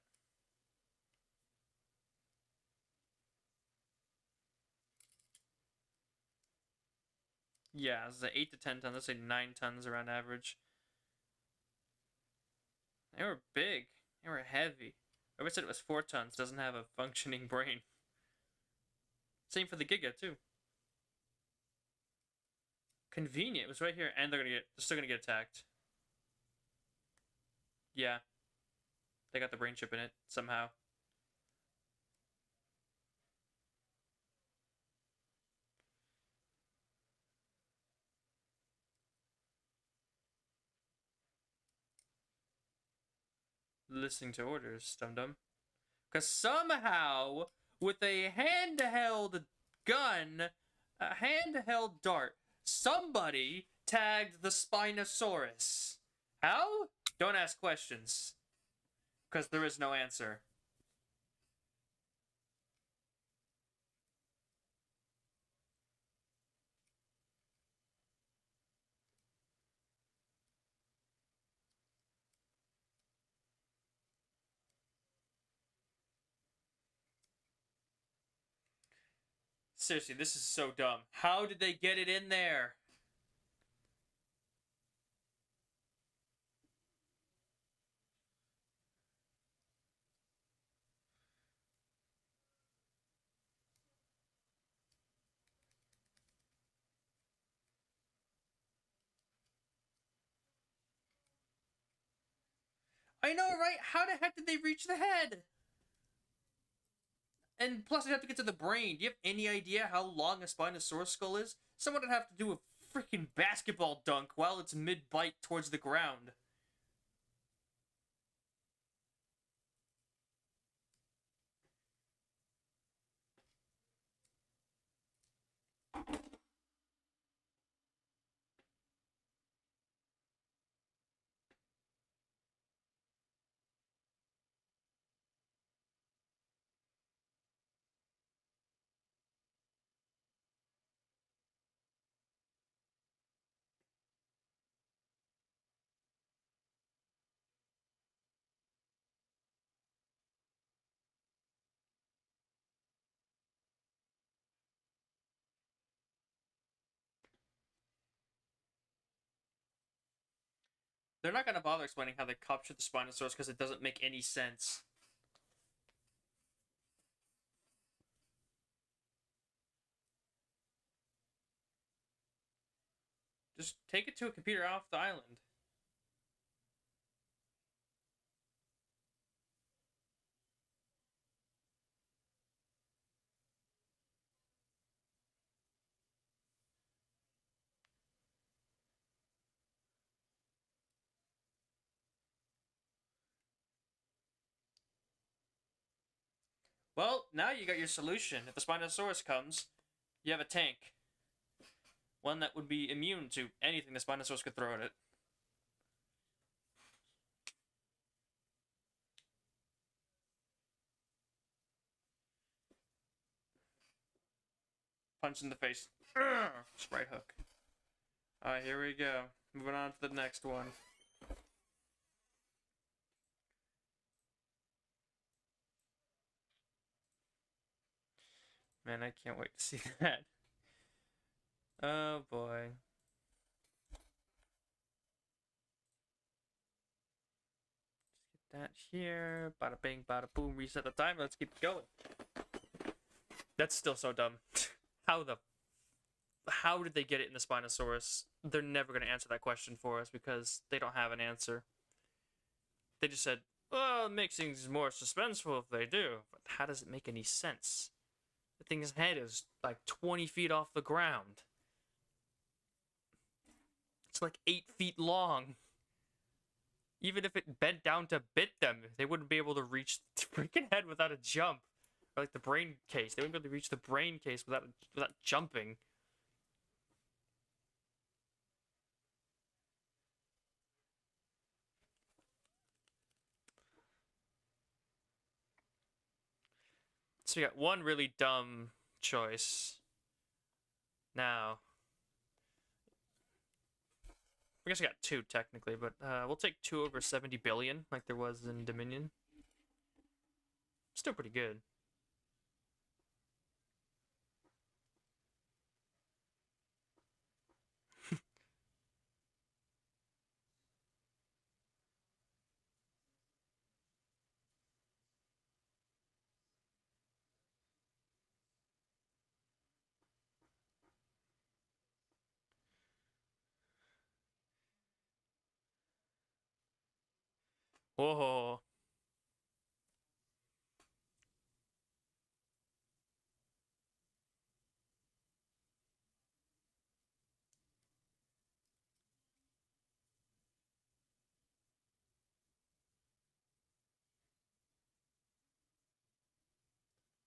Yeah, it's 8 to 10 tons. Let's say 9 tons around average. They were big. They were heavy. I said it was 4 tons. Doesn't have a functioning brain. Same for the Giga, too. Convenient. It was right here, and they're still gonna get attacked. Yeah. They got the brain chip in it, somehow. Listening to orders, dum-dum. Because somehow, with a handheld gun, a handheld dart, somebody tagged the Spinosaurus. How? Don't ask questions. Because there is no answer. Seriously, this is so dumb. How did they get it in there? I know, right? How the heck did they reach the head? And plus, they have to get to the brain. Do you have any idea how long a Spinosaurus skull is? Someone would have to do a freaking basketball dunk while it's mid-bite towards the ground. They're not gonna bother explaining how they captured the Spinosaurus because it doesn't make any sense. Just take it to a computer off the island. Well, now you got your solution. If the Spinosaurus comes, you have a tank. One that would be immune to anything the Spinosaurus could throw at it. Punch in the face. Sprite hook. Alright, here we go. Moving on to the next one. Man, I can't wait to see that. Oh boy. Just get that here. Bada bing, bada boom. Reset the timer. Let's keep going. That's still so dumb. How did they get it in the Spinosaurus? They're never going to answer that question for us because they don't have an answer. They just said, well, it makes things more suspenseful if they do. But how does it make any sense? The thing's head is like 20 feet off the ground. It's like 8 feet long. Even if it bent down to bit them, they wouldn't be able to reach the freaking head without a jump. Or like the brain case. They wouldn't be able to reach the brain case without jumping. So we got one really dumb choice. Now, I guess I got two technically, but we'll take 2 over 70 billion, like there was in Dominion. Still pretty good. Whoa.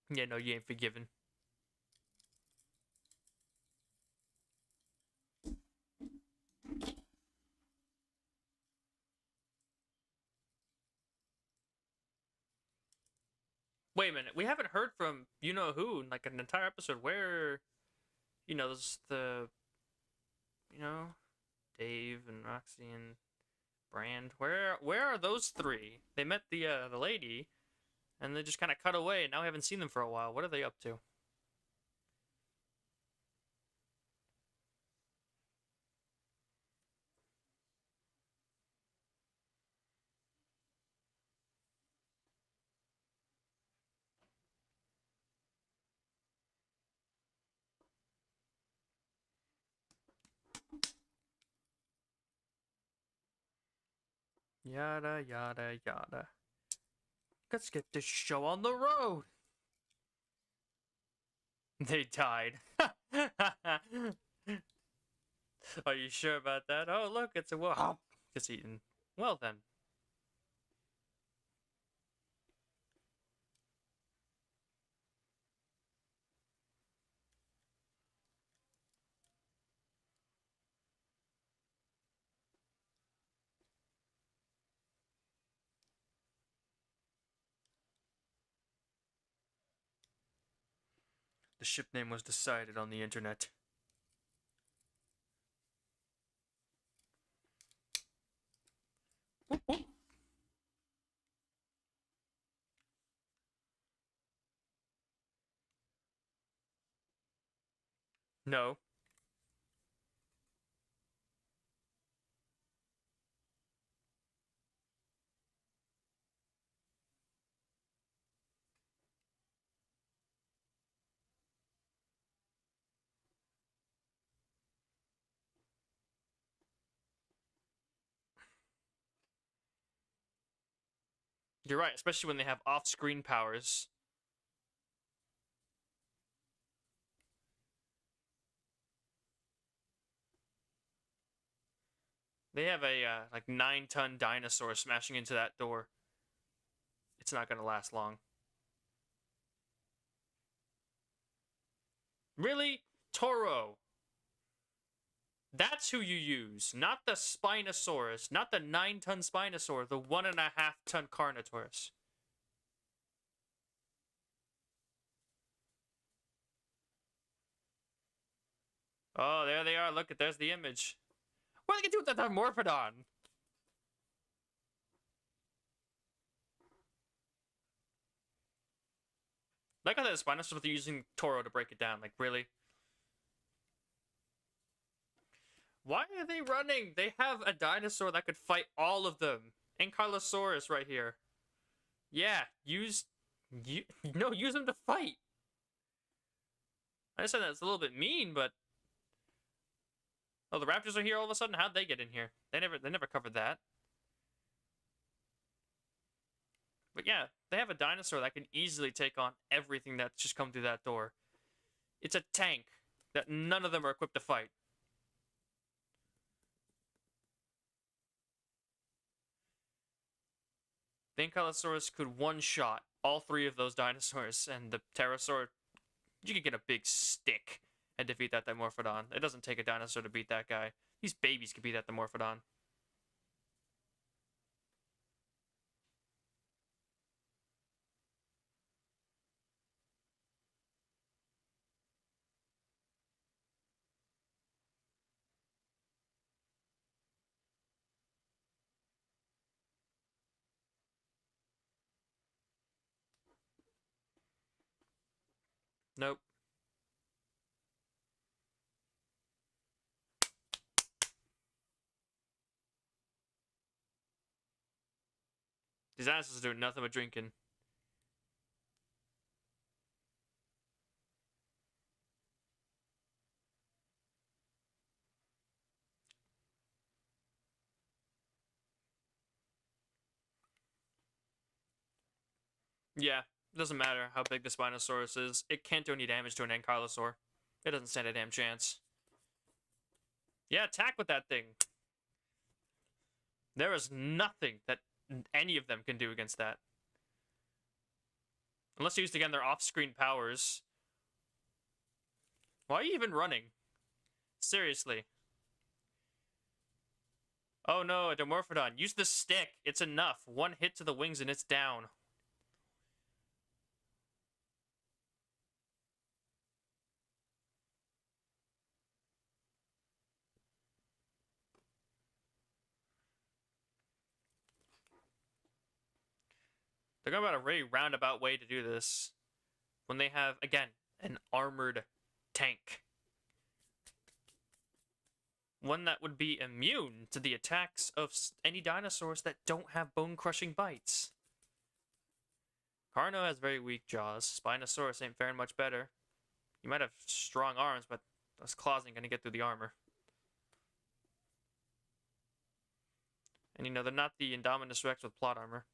Yeah, no, you ain't forgiven. Wait a minute, we haven't heard from you know who in like an entire episode. Where, Dave and Roxy and Brand. Where are those three? They met the lady, and they just kind of cut away. And now we haven't seen them for a while. What are they up to? Yada yada yada. Let's get this show on the road. They died. Are you sure about that? Oh, look, it's a wolf. It's eaten. Well then. The ship name was decided on the internet. Whoop, whoop. No. You're right, especially when they have off-screen powers. They have a like 9-ton dinosaur smashing into that door. It's not gonna last long. Really? Toro. That's who you use. Not the Spinosaurus. Not the 9-ton Spinosaur. The 1.5-ton Carnotaurus. Oh, there they are. Look, there's the image. What are they gonna do with that Morphodon? Like how that Spinosaurus, but they're using Toro to break it down. Like, really? Why are they running? They have a dinosaur that could fight all of them. Ankylosaurus right here. Yeah, use them to fight. I understand that's a little bit mean, but oh, the raptors are here all of a sudden. How'd they get in here? They never covered that. But yeah, they have a dinosaur that can easily take on everything that's just come through that door. It's a tank that none of them are equipped to fight. The Ankylosaurus could one-shot all three of those dinosaurs, and the Pterosaur, you could get a big stick and defeat that Dimorphodon. It doesn't take a dinosaur to beat that guy. These babies could beat that Dimorphodon. Nope. These dinosaurs are doing nothing but drinking. Yeah, it doesn't matter how big the Spinosaurus is. It can't do any damage to an Ankylosaur. It doesn't stand a damn chance. Yeah, attack with that thing. There is nothing that any of them can do against that. Unless they used again their off-screen powers. Why are you even running? Seriously. Oh no, a Dimorphodon. Use the stick. It's enough. One hit to the wings and it's down. They're going about a very roundabout way to do this. When they have, again, an armored tank. One that would be immune to the attacks of any dinosaurs that don't have bone-crushing bites. Carno has very weak jaws. Spinosaurus ain't faring much better. You might have strong arms, but those claws ain't gonna get through the armor. And you know, they're not the Indominus Rex with plot armor.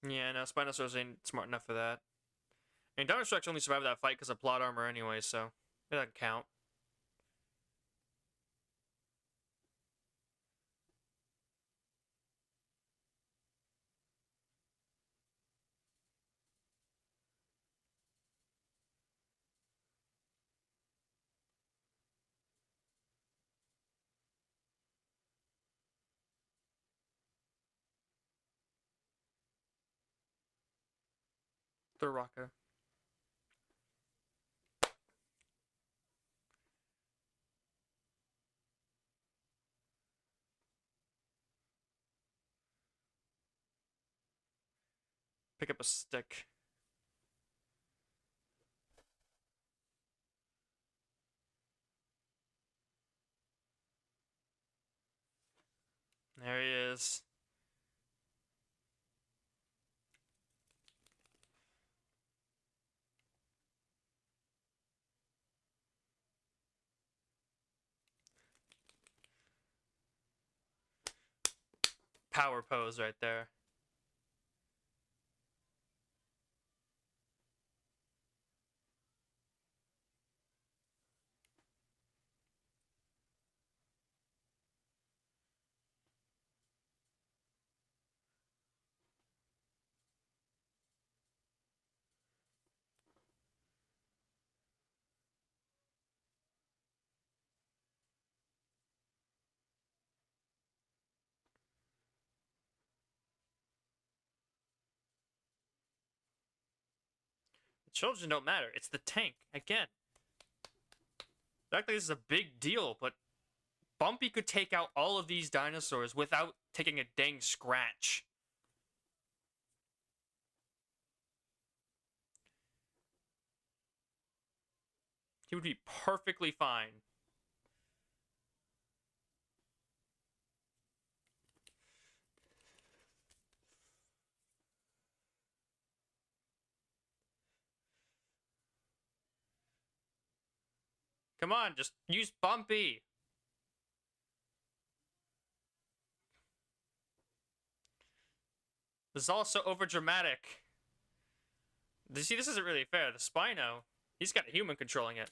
Yeah, no, Spinosaurus ain't smart enough for that. And Indominus Rex only survived that fight because of plot armor anyway, so it doesn't count. The rocker. Pick up a stick. There he is. power pose right there. The children don't matter. It's the tank. Again. I think this is a big deal, but Bumpy could take out all of these dinosaurs without taking a dang scratch. He would be perfectly fine. Come on, just use Bumpy. This is all so overdramatic. You see, this isn't really fair. The Spino, he's got a human controlling it.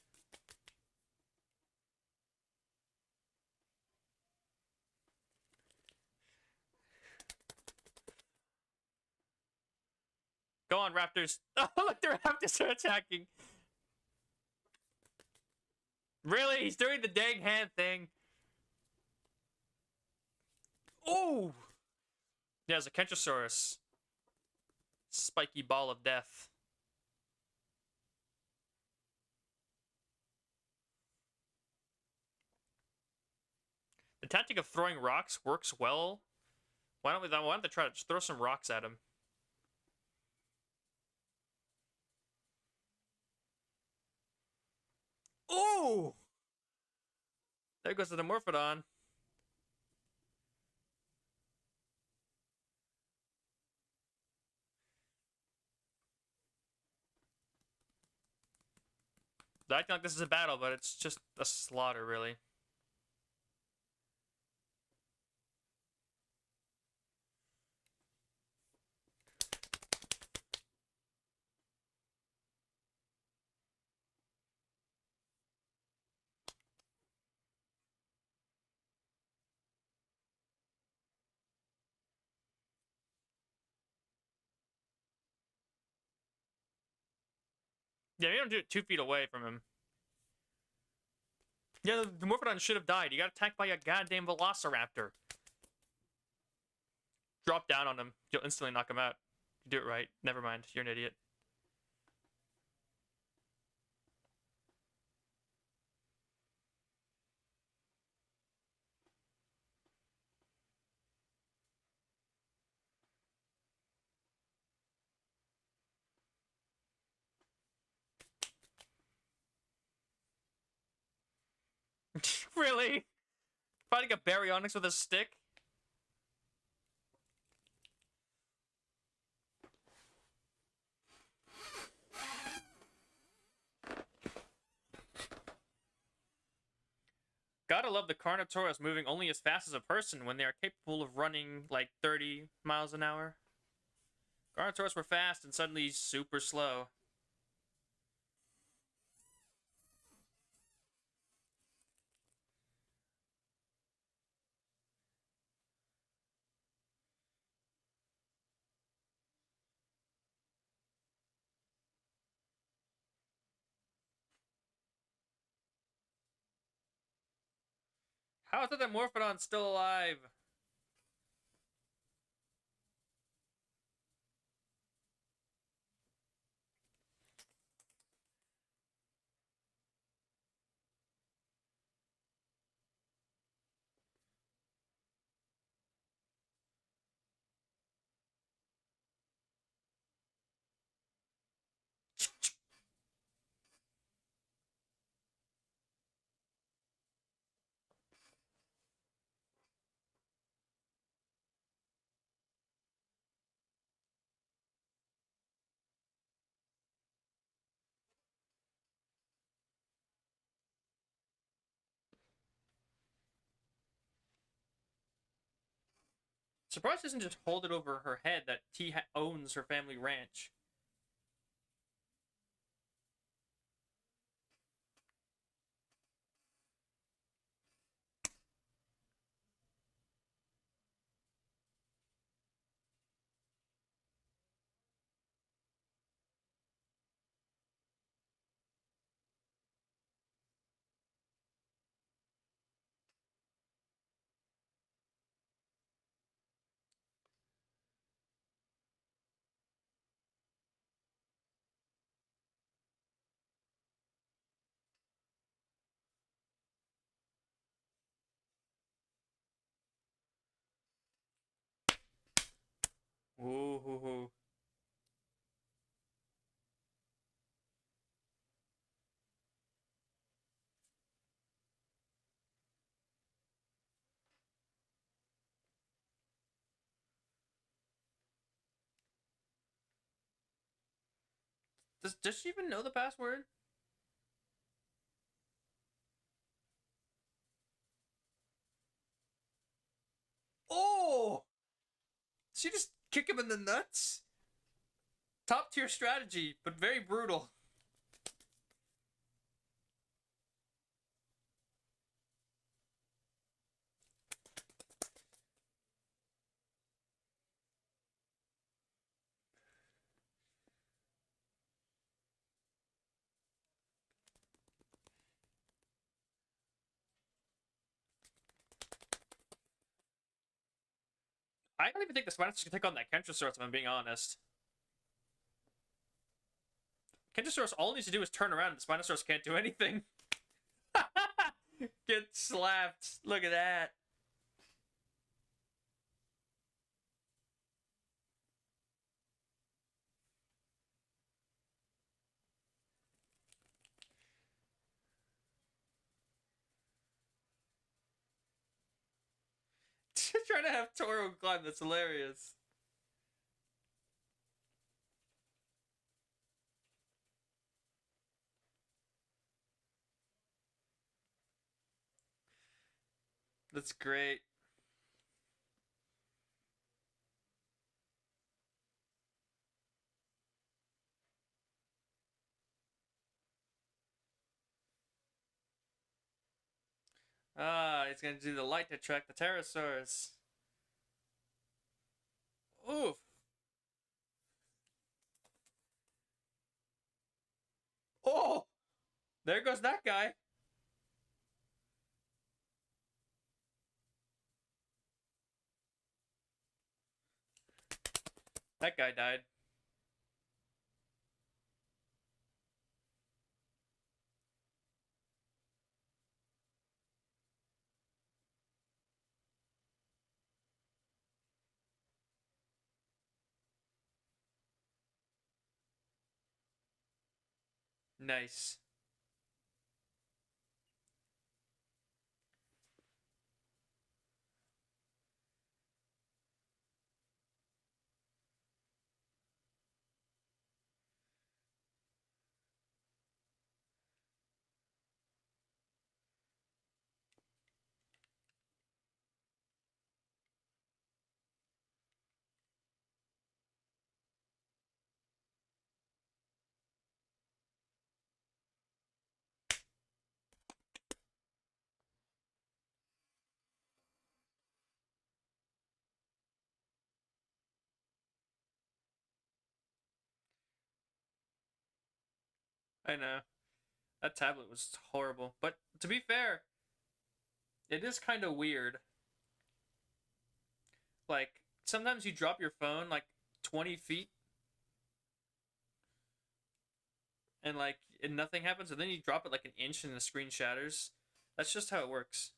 Go on, Raptors. Oh, look, the Raptors are attacking. Really? He's doing the dang hand thing. Ooh! Yeah, it's a Kentrosaurus. Spiky ball of death. The tactic of throwing rocks works well. Why don't they try to just throw some rocks at him? Ooh! There goes the Dimorphodon. I acting like this is a battle, but it's just a slaughter, really. Yeah, you don't do it 2 feet away from him. Yeah, the Dimorphodon should have died. He got attacked by a goddamn Velociraptor. Drop down on him. You'll instantly knock him out. You do it right. Never mind. You're an idiot. Really? Fighting a Baryonyx with a stick? Gotta love the Carnotaurus moving only as fast as a person when they are capable of running like 30 miles an hour. Carnotaurus were fast and suddenly super slow. How is the Dimorphodon still alive? Surprised she doesn't just hold it over her head that T owns her family ranch. Ooh. Does she even know the password? Oh! She just kick him in the nuts? Top tier strategy, but very brutal. I don't even think the Spinosaurus can take on that Kentrosaurus, if I'm being honest. Kentrosaurus all it needs to do is turn around and the Spinosaurus can't do anything. Get slapped. Look at that. Trying to have Toro climb, that's hilarious. That's great. Ah, he's gonna do the light to attract the pterosaurs. Oof. Oh! There goes that guy. That guy died. Nice. I know. That tablet was horrible. But to be fair, it is kind of weird. Like, sometimes you drop your phone like 20 feet and nothing happens, and then you drop it like an inch and the screen shatters. That's just how it works.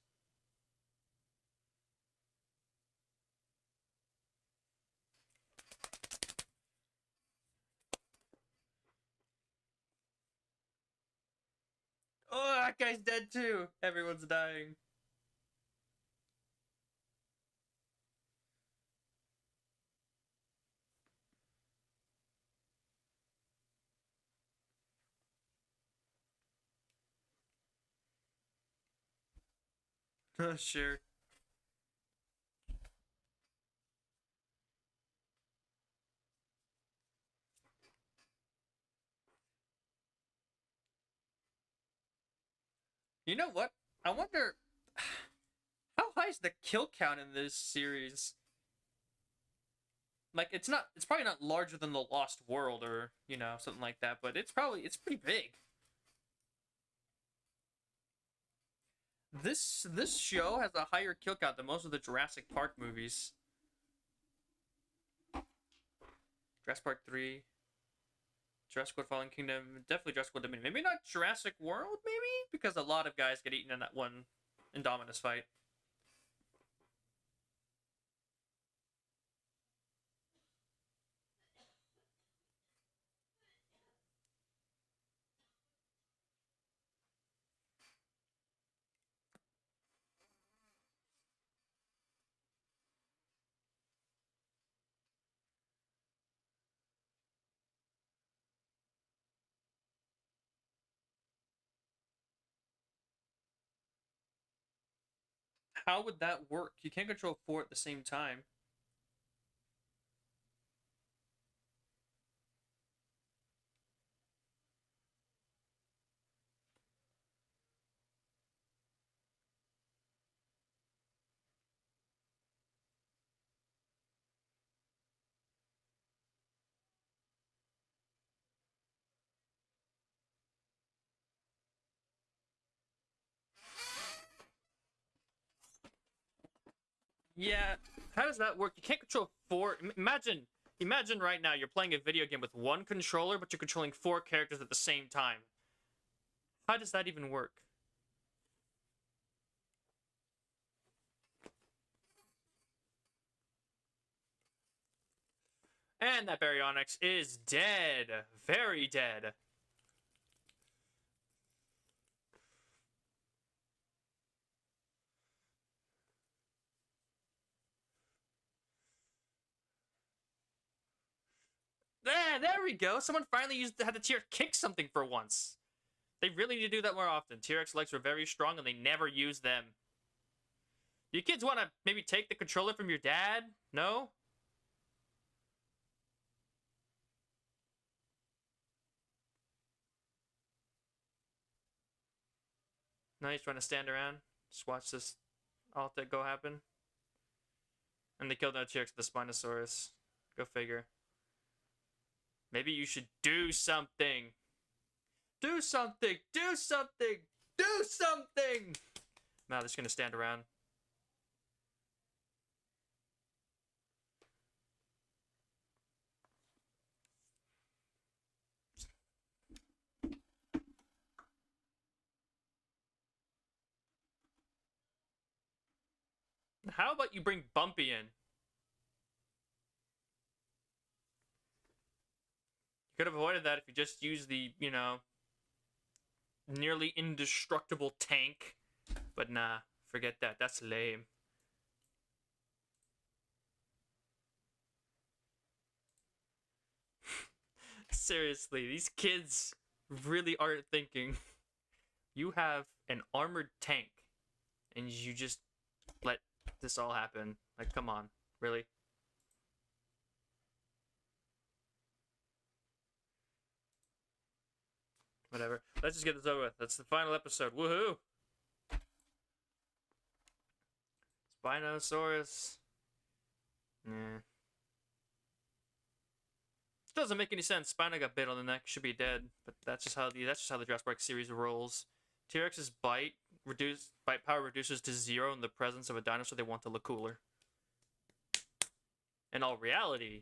Oh, that guy's dead too. Everyone's dying. Sure. You know what? I wonder how high is the kill count in this series? Like, it's not. It's probably not larger than the Lost World or something like that, but it's pretty big. This show has a higher kill count than most of the Jurassic Park movies. Jurassic Park 3, Jurassic World Fallen Kingdom, definitely Jurassic World Dominion. Maybe not Jurassic World, maybe? Because a lot of guys get eaten in that one Indominus fight. How would that work? You can't control four at the same time. Yeah, how does that work? You can't control four. Imagine right now you're playing a video game with one controller, but you're controlling four characters at the same time. How does that even work? And that Baryonyx is dead. Very dead. There we go. Someone finally had the T-Rex kick something for once. They really need to do that more often. T-Rex legs were very strong and they never use them. You kids want to maybe take the controller from your dad? No? No, he's trying to stand around. Just watch this all that go happen. And they killed no T-Rex with the Spinosaurus. Go figure. Maybe you should do something. Do something! Do something! Do something! Now they're just gonna stand around. How about you bring Bumpy in? You could have avoided that if you just used the, nearly indestructible tank. But nah, forget that. That's lame. Seriously, these kids really aren't thinking. You have an armored tank, and you just let this all happen. Like, come on. Really? Whatever. Let's just get this over with. That's the final episode. Woohoo! Spinosaurus. Yeah. Doesn't make any sense. Spino got bit on the neck, should be dead. But that's just how the Jurassic Park series rolls. T-Rex's bite power reduces to 0 in the presence of a dinosaur they want to look cooler. In all reality,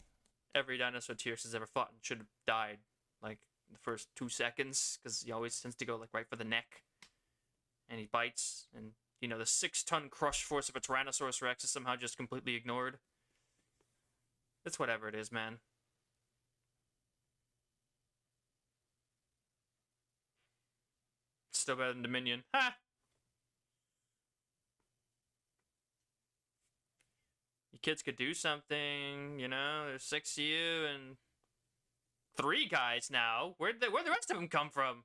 every dinosaur T-Rex has ever fought should have died like the first 2 seconds, because he always tends to go like right for the neck. And he bites, and the 6-ton crush force of a Tyrannosaurus Rex is somehow just completely ignored. It's whatever it is, man. Still better than Dominion. Ha! You kids could do something, there's 6 of you and 3 guys now. Where'd the rest of them come from?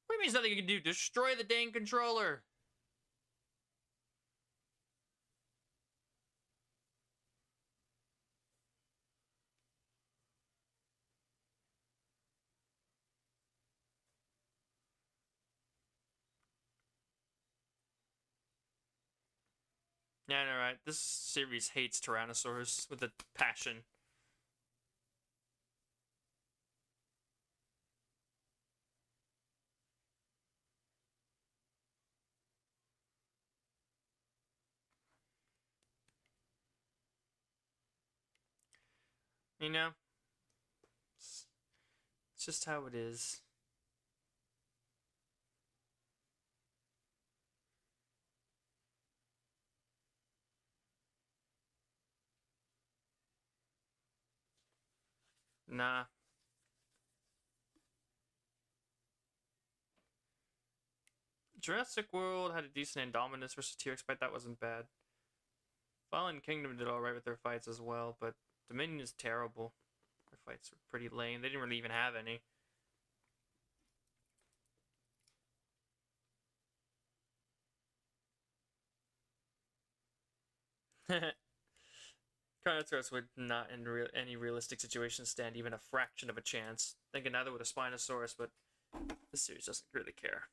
What do you mean there's nothing you can do? Destroy the dang controller. Yeah, I know, right? This series hates Tyrannosaurus with a passion. You know? It's just how it is. Nah. Jurassic World had a decent Indominus versus T-Rex fight. That wasn't bad. Fallen Kingdom did alright with their fights as well, but Dominion is terrible. Their fights were pretty lame. They didn't really even have any. Carnotaurus would not in any realistic situation stand even a fraction of a chance. Thinking neither would a Spinosaurus, but this series doesn't really care.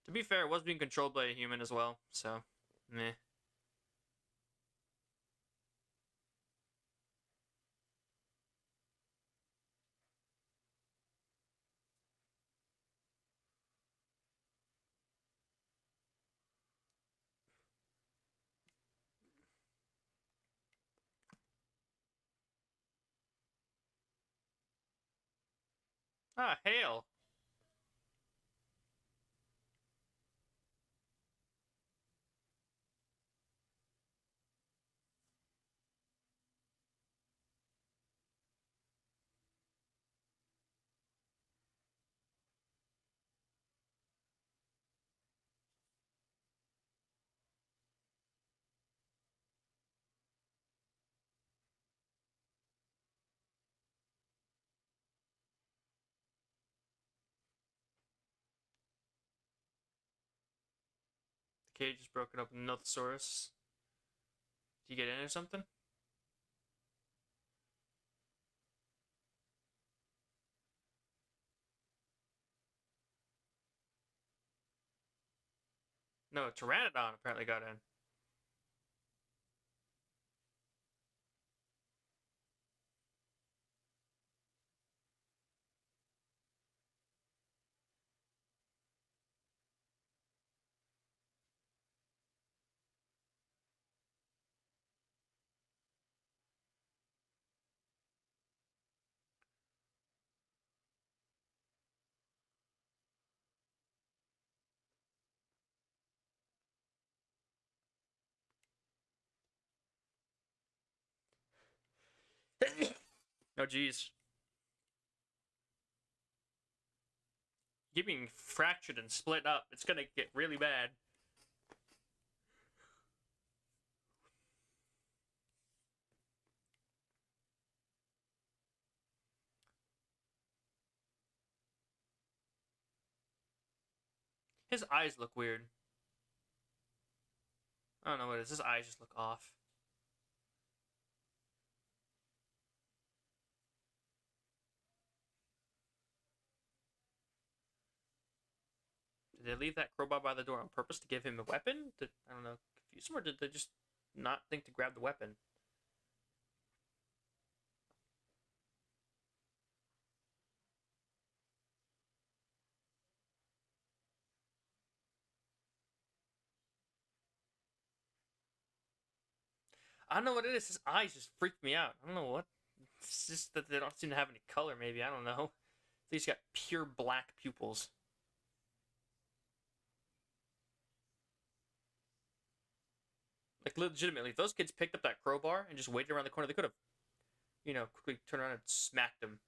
To be fair, it was being controlled by a human as well, so meh. Ah, hail! The cage is broken up with Nothosaurus. Do you get in or something? No, Pteranodon apparently got in. Oh, jeez. You're being fractured and split up. It's gonna get really bad. His eyes look weird. I don't know what it is. His eyes just look off. Did they leave that crowbar by the door on purpose to give him a weapon? I don't know, confuse him, or did they just not think to grab the weapon? I don't know what it is. His eyes just freak me out. I don't know what. It's just that they don't seem to have any color, maybe. I don't know. He's got pure black pupils. Like, legitimately, if those kids picked up that crowbar and just waited around the corner, they could have, quickly turned around and smacked him.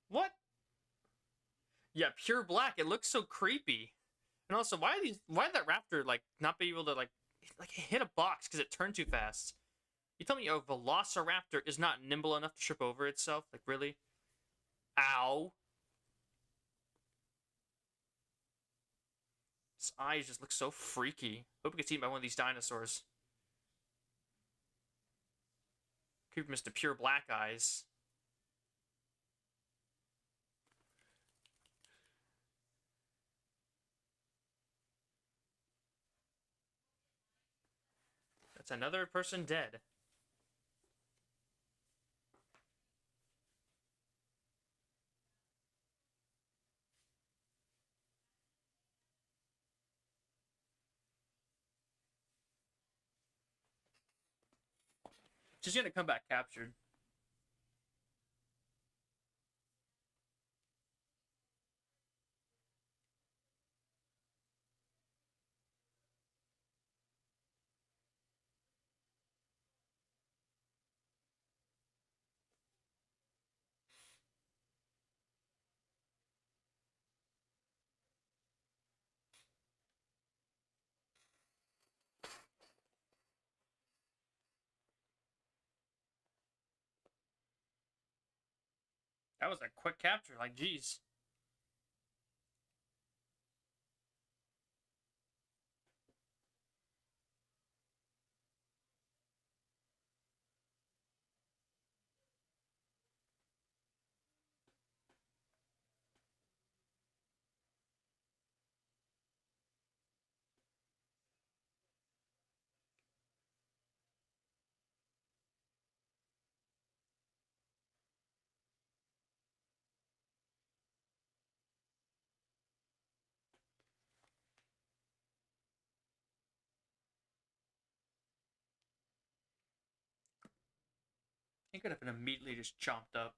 What? Yeah, pure black. It looks so creepy. And also, why did that raptor, like, not be able to, like hit a box because it turned too fast? You tell me a velociraptor is not nimble enough to trip over itself? Like, really? Ow. His eyes just look so freaky. Hope he gets eaten by one of these dinosaurs. Creepy Mr. Pure Black Eyes. That's another person dead. She's gonna come back captured. That was a quick capture. Like, geez. He could have been immediately just chomped up.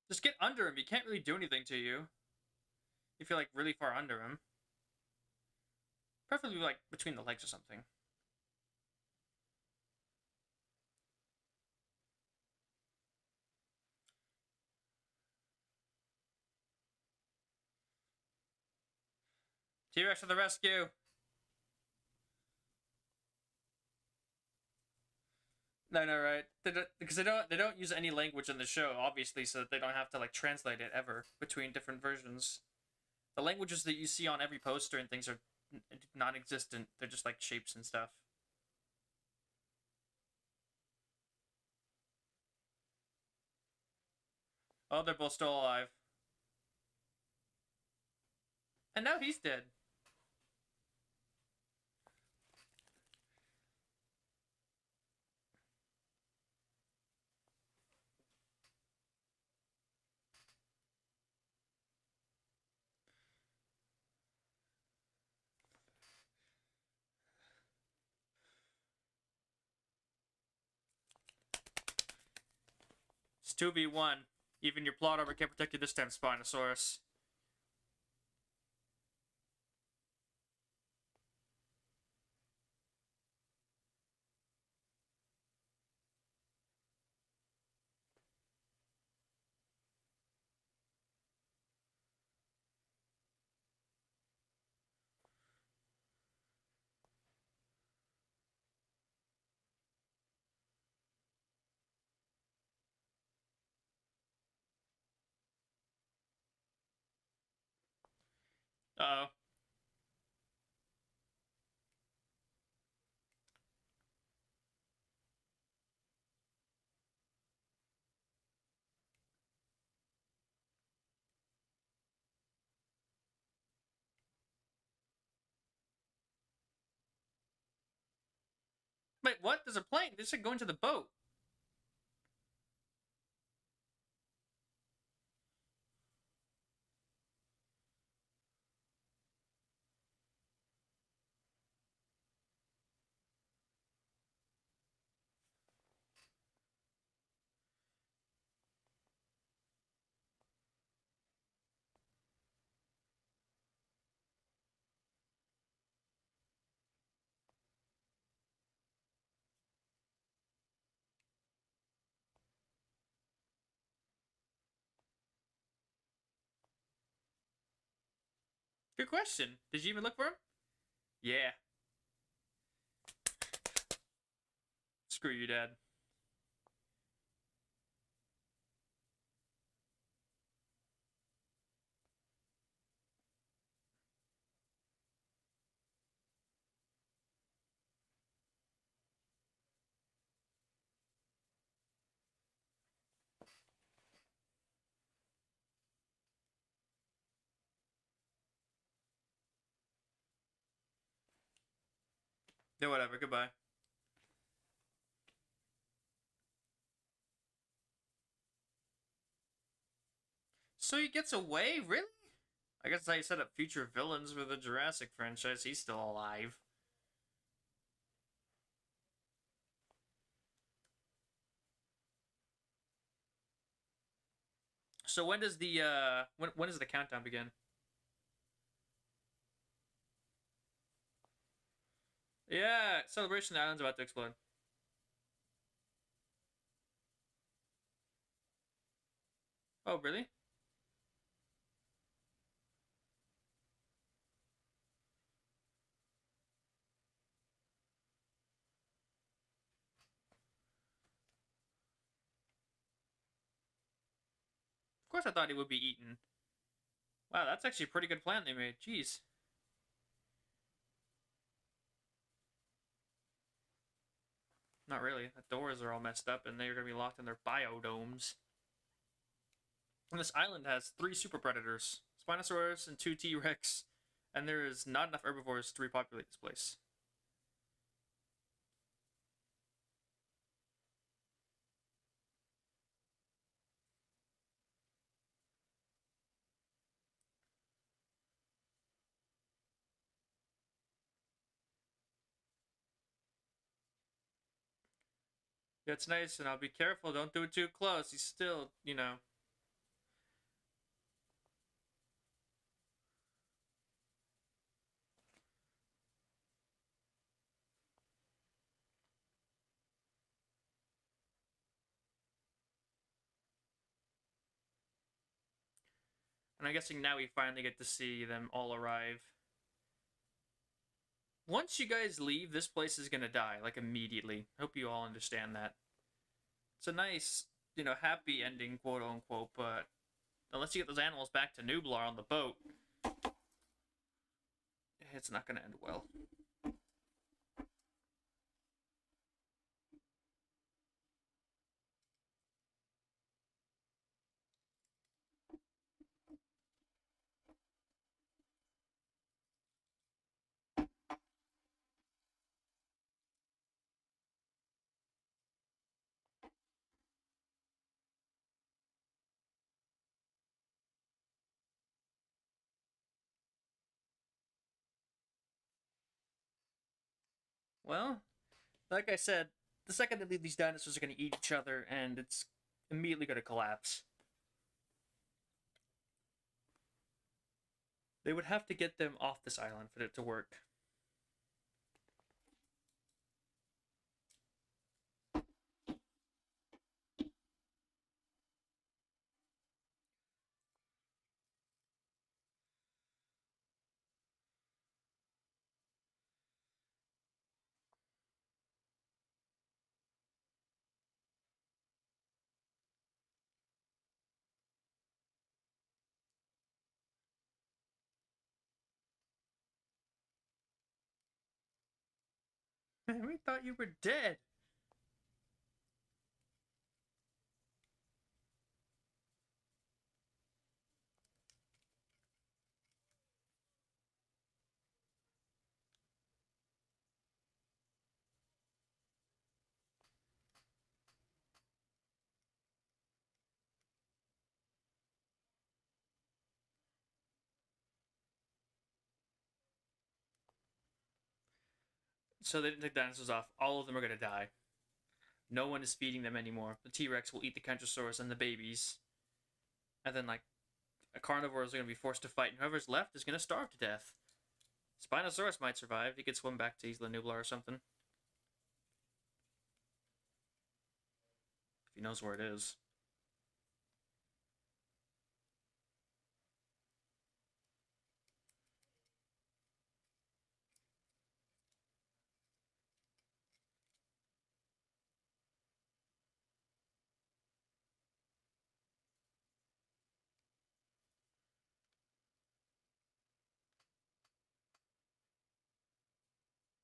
Just get under him. He can't really do anything to you. If you're like really far under him. Preferably like between the legs or something. T-Rex to the rescue! No, no, right? Because they don't use any language in the show, obviously, so that they don't have to like translate it ever between different versions. The languages that you see on every poster and things are non-existent. They're just like shapes and stuff. Oh, they're both still alive. And now he's dead. It's 2v1. Even your plot armor can't protect you this time, Spinosaurus. Uh-oh. Wait, what? There's a plane. They said go into the boat. Good question. Did you even look for him? Yeah. Screw you, Dad. Yeah, whatever. Goodbye. So he gets away? Really? I guess that's how you set up future villains for the Jurassic franchise. He's still alive. So when does the when does the countdown begin? Yeah, Celebration Island's about to explode. Oh, really? Of course I thought he would be eaten. Wow, that's actually a pretty good plan they made. Jeez. Not really. The doors are all messed up and they're gonna be locked in their biodomes. And this island has 3 super predators. Spinosaurus and 2 T-Rex. And there is not enough herbivores to repopulate this place. Yeah, it's nice, and I'll be careful. Don't do it too close. He's still, you know. And I'm guessing now we finally get to see them all arrive. Once you guys leave, this place is gonna die, like, immediately. I hope you all understand that. It's a nice, you know, happy ending, quote unquote, but unless you get those animals back to Nublar on the boat, it's not gonna end well. Well, like I said, the second they leave, these dinosaurs are gonna eat each other, and it's immediately gonna collapse. They would have to get them off this island for it to work. We thought you were dead. So they didn't take dinosaurs off. All of them are gonna die. No one is feeding them anymore. The T-Rex will eat the Kentrosaurus and the babies. And then, like, carnivores are gonna be forced to fight, and whoever's left is gonna starve to death. Spinosaurus might survive. He could swim back to Isla Nublar or something. If he knows where it is.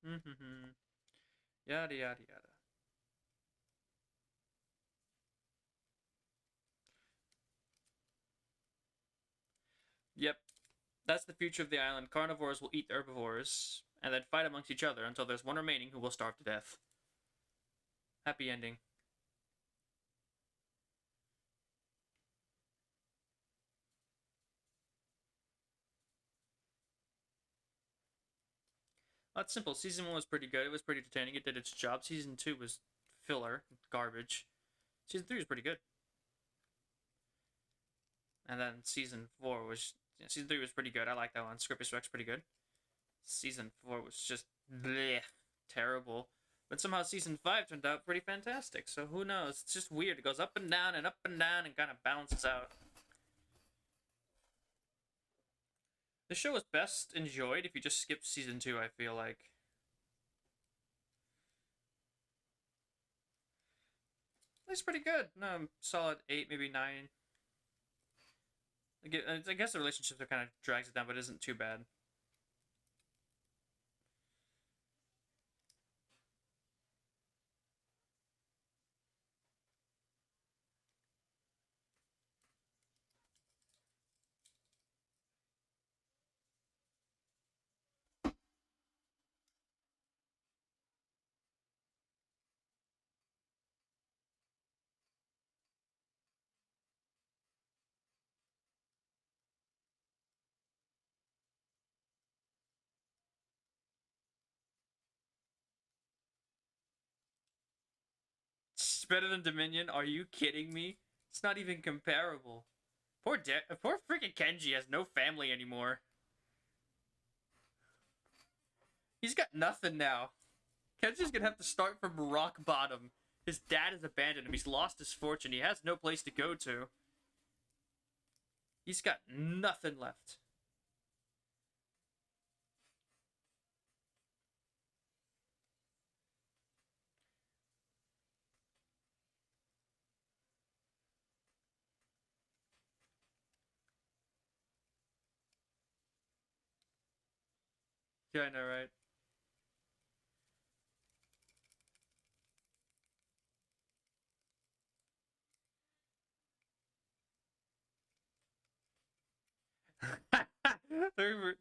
Mm-hmm. Yada yada yada. Yep. That's the future of the island. Carnivores will eat the herbivores, and then fight amongst each other until there's one remaining who will starve to death. Happy ending. That's simple. Season 1 was pretty good. It was pretty entertaining. It did its job. Season 2 was filler, garbage. Season 3 was pretty good. And then Season 4 was... Yeah, Season 3 was pretty good. I like that one. Scorpius Rex pretty good. Season 4 was just bleh, terrible. But somehow Season 5 turned out pretty fantastic. So who knows? It's just weird. It goes up and down and kind of balances out. The show is best enjoyed if you just skip Season 2, I feel like. It's pretty good. No, solid 8, maybe 9. I guess the relationships are kind of drags it down, but it isn't too bad. It's better than Dominion. Are you kidding me? It's not even comparable. Poor freaking Kenji has no family anymore. He's got nothing now. Kenji's gonna have to start from rock bottom. His dad has abandoned him. He's lost his fortune. He has no place to go to. He's got nothing left. Yeah, I know, right?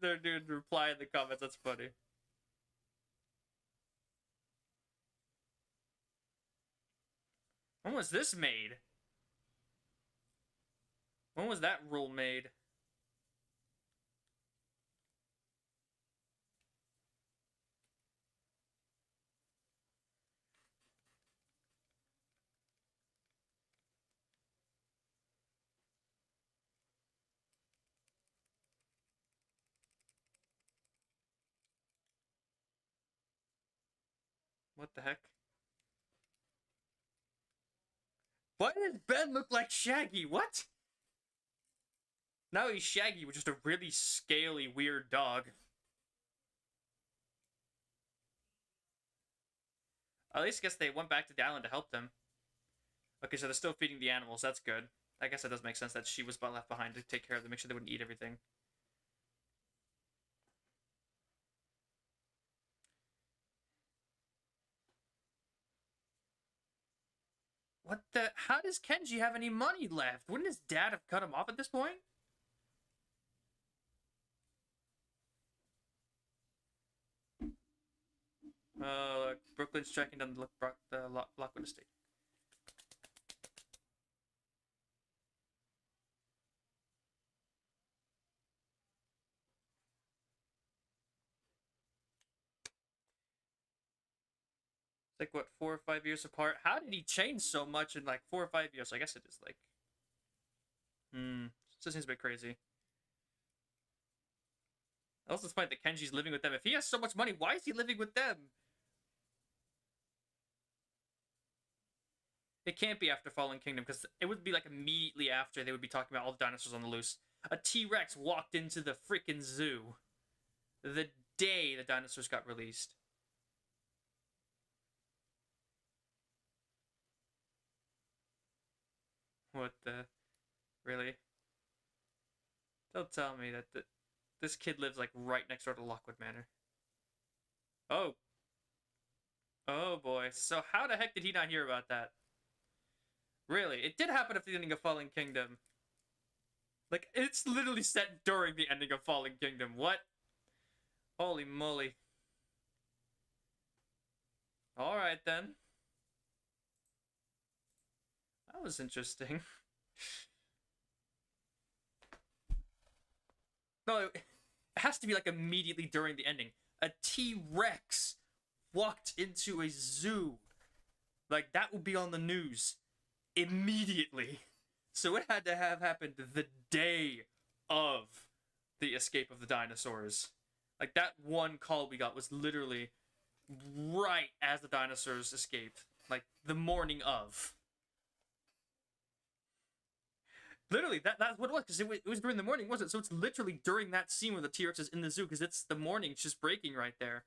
they're doing reply in the comments. That's funny. When was this made? When was that rule made? What the heck? Why did Ben look like Shaggy? What? Now he's Shaggy, which is a really scaly, weird dog. At least I guess they went back to the island to help them. Okay, so they're still feeding the animals. That's good. I guess that does make sense that she was left behind to take care of them, make sure they wouldn't eat everything. What the? How does Kenji have any money left? Wouldn't his dad have cut him off at this point? Brooklyn's tracking down the Lockwood estate. like, what, 4 or 5 years apart? How did he change so much in, like, 4 or 5 years? I guess it is, like... This seems a bit crazy. Also, it's funny that Kenji's living with them. If he has so much money, why is he living with them? It can't be after Fallen Kingdom, because it would be, like, immediately after they would be talking about all the dinosaurs on the loose. A T-Rex walked into the freaking zoo the day the dinosaurs got released. What the... Really? Don't tell me that this kid lives, like, right next door to Lockwood Manor. Oh. Oh, boy. So how the heck did he not hear about that? Really? It did happen at the ending of Fallen Kingdom. Like, it's literally set during the ending of Fallen Kingdom. What? Holy moly. Alright, then. That was interesting. No, it has to be, like, immediately during the ending. A T-Rex walked into a zoo. Like, that would be on the news immediately. So it had to have happened the day of the escape of the dinosaurs. Like, that one call we got was literally right as the dinosaurs escaped. Like, the morning of. Literally, that's what it was, because it was during the morning, wasn't it? So it's literally during that scene where the T-Rex is in the zoo, because it's the morning, it's just breaking right there.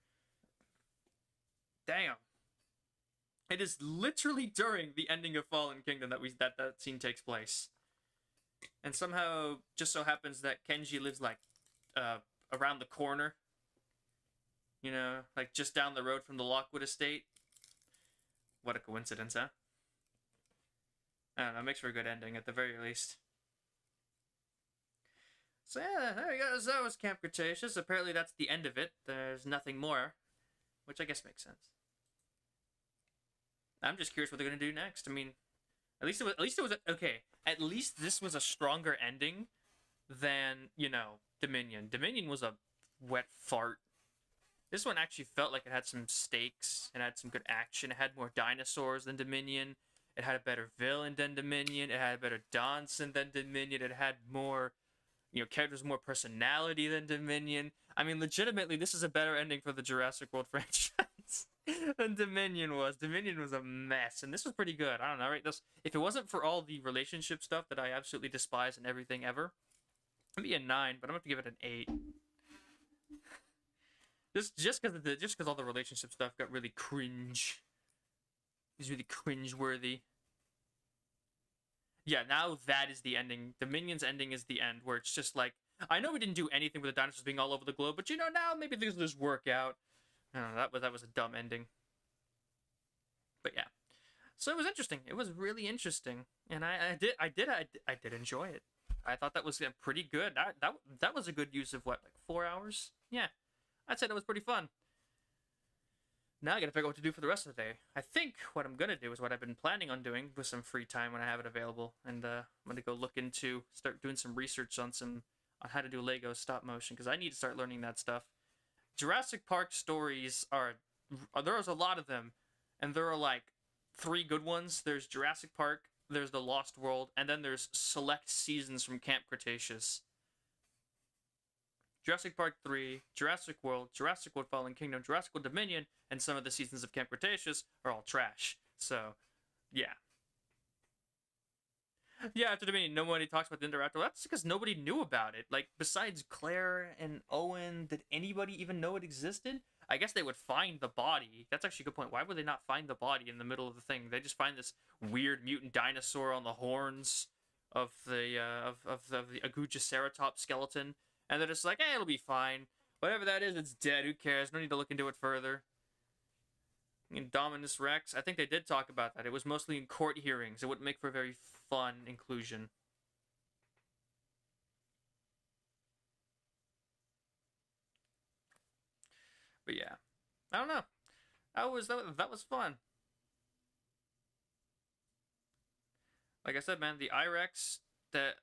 Damn. It is literally during the ending of Fallen Kingdom that scene takes place. And somehow, just so happens that Kenji lives, like, around the corner. You know, like, just down the road from the Lockwood estate. What a coincidence, huh? I don't know, it makes for a good ending, at the very least. So yeah, there you go. That was Camp Cretaceous. Apparently that's the end of it. There's nothing more. Which I guess makes sense. I'm just curious what they're gonna do next. I mean, at least it was okay. At least this was a stronger ending than, you know, Dominion. Dominion was a wet fart. This one actually felt like it had some stakes and had some good action. It had more dinosaurs than Dominion. It had a better villain than Dominion. It had a better Donson than Dominion. It had more, you know, characters with more personality than Dominion. I mean, legitimately, this is a better ending for the Jurassic World franchise than Dominion was. Dominion was a mess, and this was pretty good. I don't know, right? If it wasn't for all the relationship stuff that I absolutely despise in everything ever, it'd be a 9, but I'm gonna have to give it an 8. Just because all the relationship stuff got really cringe. It's really cringe-worthy. Yeah, now that is the ending. Dominion's ending is the end, where it's just like, I know we didn't do anything with the dinosaurs being all over the globe, but you know, now maybe things will just work out. I don't know, that was a dumb ending. But yeah. So it was interesting. It was really interesting. And I did enjoy it. I thought that was pretty good. That was a good use of what, like 4 hours? Yeah. I'd say that was pretty fun. Now I gotta figure out what to do for the rest of the day. I think what I'm gonna do is what I've been planning on doing with some free time when I have it available, and I'm gonna go start doing some research on how to do Lego stop motion, because I need to start learning that stuff. Jurassic Park stories there's a lot of them, and there are like 3 good ones. There's Jurassic Park, there's The Lost World, and then there's select seasons from Camp Cretaceous. Jurassic Park 3, Jurassic World Fallen Kingdom, Jurassic World Dominion, and some of the seasons of Camp Cretaceous are all trash. So, yeah. Yeah, after Dominion, nobody talks about the Indoraptor. That's because nobody knew about it. Like, besides Claire and Owen, did anybody even know it existed? I guess they would find the body. That's actually a good point. Why would they not find the body in the middle of the thing? They just find this weird mutant dinosaur on the horns of the Agujaceratops skeleton. And they're just like, it'll be fine. Whatever that is, it's dead. Who cares? No need to look into it further. Indominus Rex, I think they did talk about that. It was mostly in court hearings. It wouldn't make for a very fun inclusion. But yeah. I don't know. That was fun. Like I said, man, the IREX,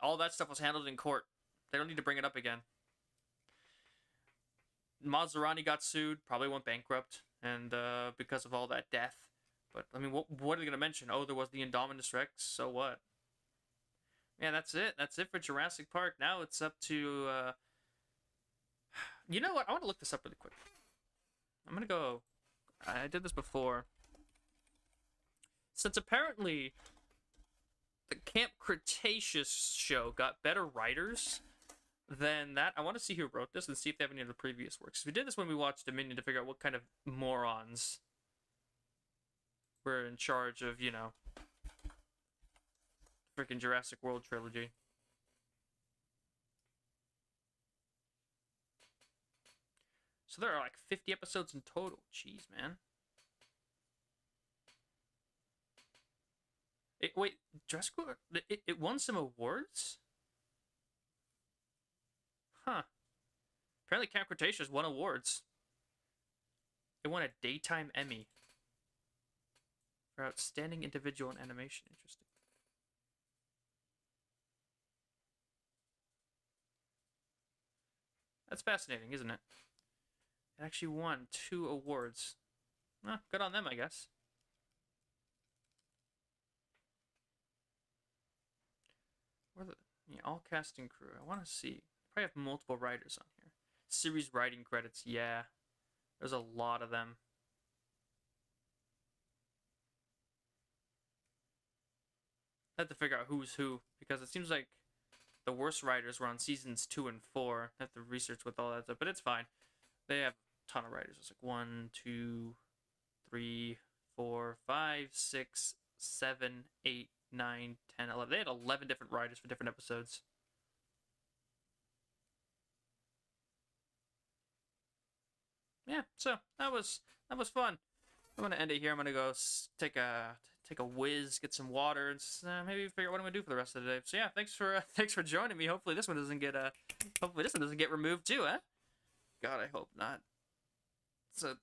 all that stuff was handled in court. They don't need to bring it up again. Maserati got sued, probably went bankrupt, and because of all that death. But I mean, what are they gonna mention? Oh, there was the Indominus Rex. So what? Yeah, that's it. That's it for Jurassic Park. Now it's up to. You know what? I want to look this up really quick. I'm gonna go. I did this before. Since apparently the Camp Cretaceous show got better writers than that, I want to see who wrote this and see if they have any of the previous works. We did this when we watched Dominion to figure out what kind of morons were in charge of, you know, freaking Jurassic World trilogy. So there are like 50 episodes in total. Jeez, man. Wait, Jurassic World, it won some awards? Huh. Apparently Camp Cretaceous won awards. It won a Daytime Emmy for Outstanding Individual in Animation. Interesting. That's fascinating, isn't it? It actually won 2 awards. Well, good on them, I guess. Yeah, all cast and crew. I want to see. Probably have multiple writers on here. Series writing credits, yeah. There's a lot of them. I have to figure out who's who, because it seems like the worst writers were on seasons 2 and 4. I have to research with all that stuff, but it's fine. They have a ton of writers. It's like 1, 2, 3, 4, 5, 6, 7, 8, 9, 10, 11. They had 11 different writers for different episodes. Yeah, so that was fun. I'm gonna end it here. I'm gonna go take a whiz, get some water, and maybe figure out what I'm gonna do for the rest of the day. So yeah, thanks for joining me. Hopefully this one doesn't get removed too, huh? God, I hope not. So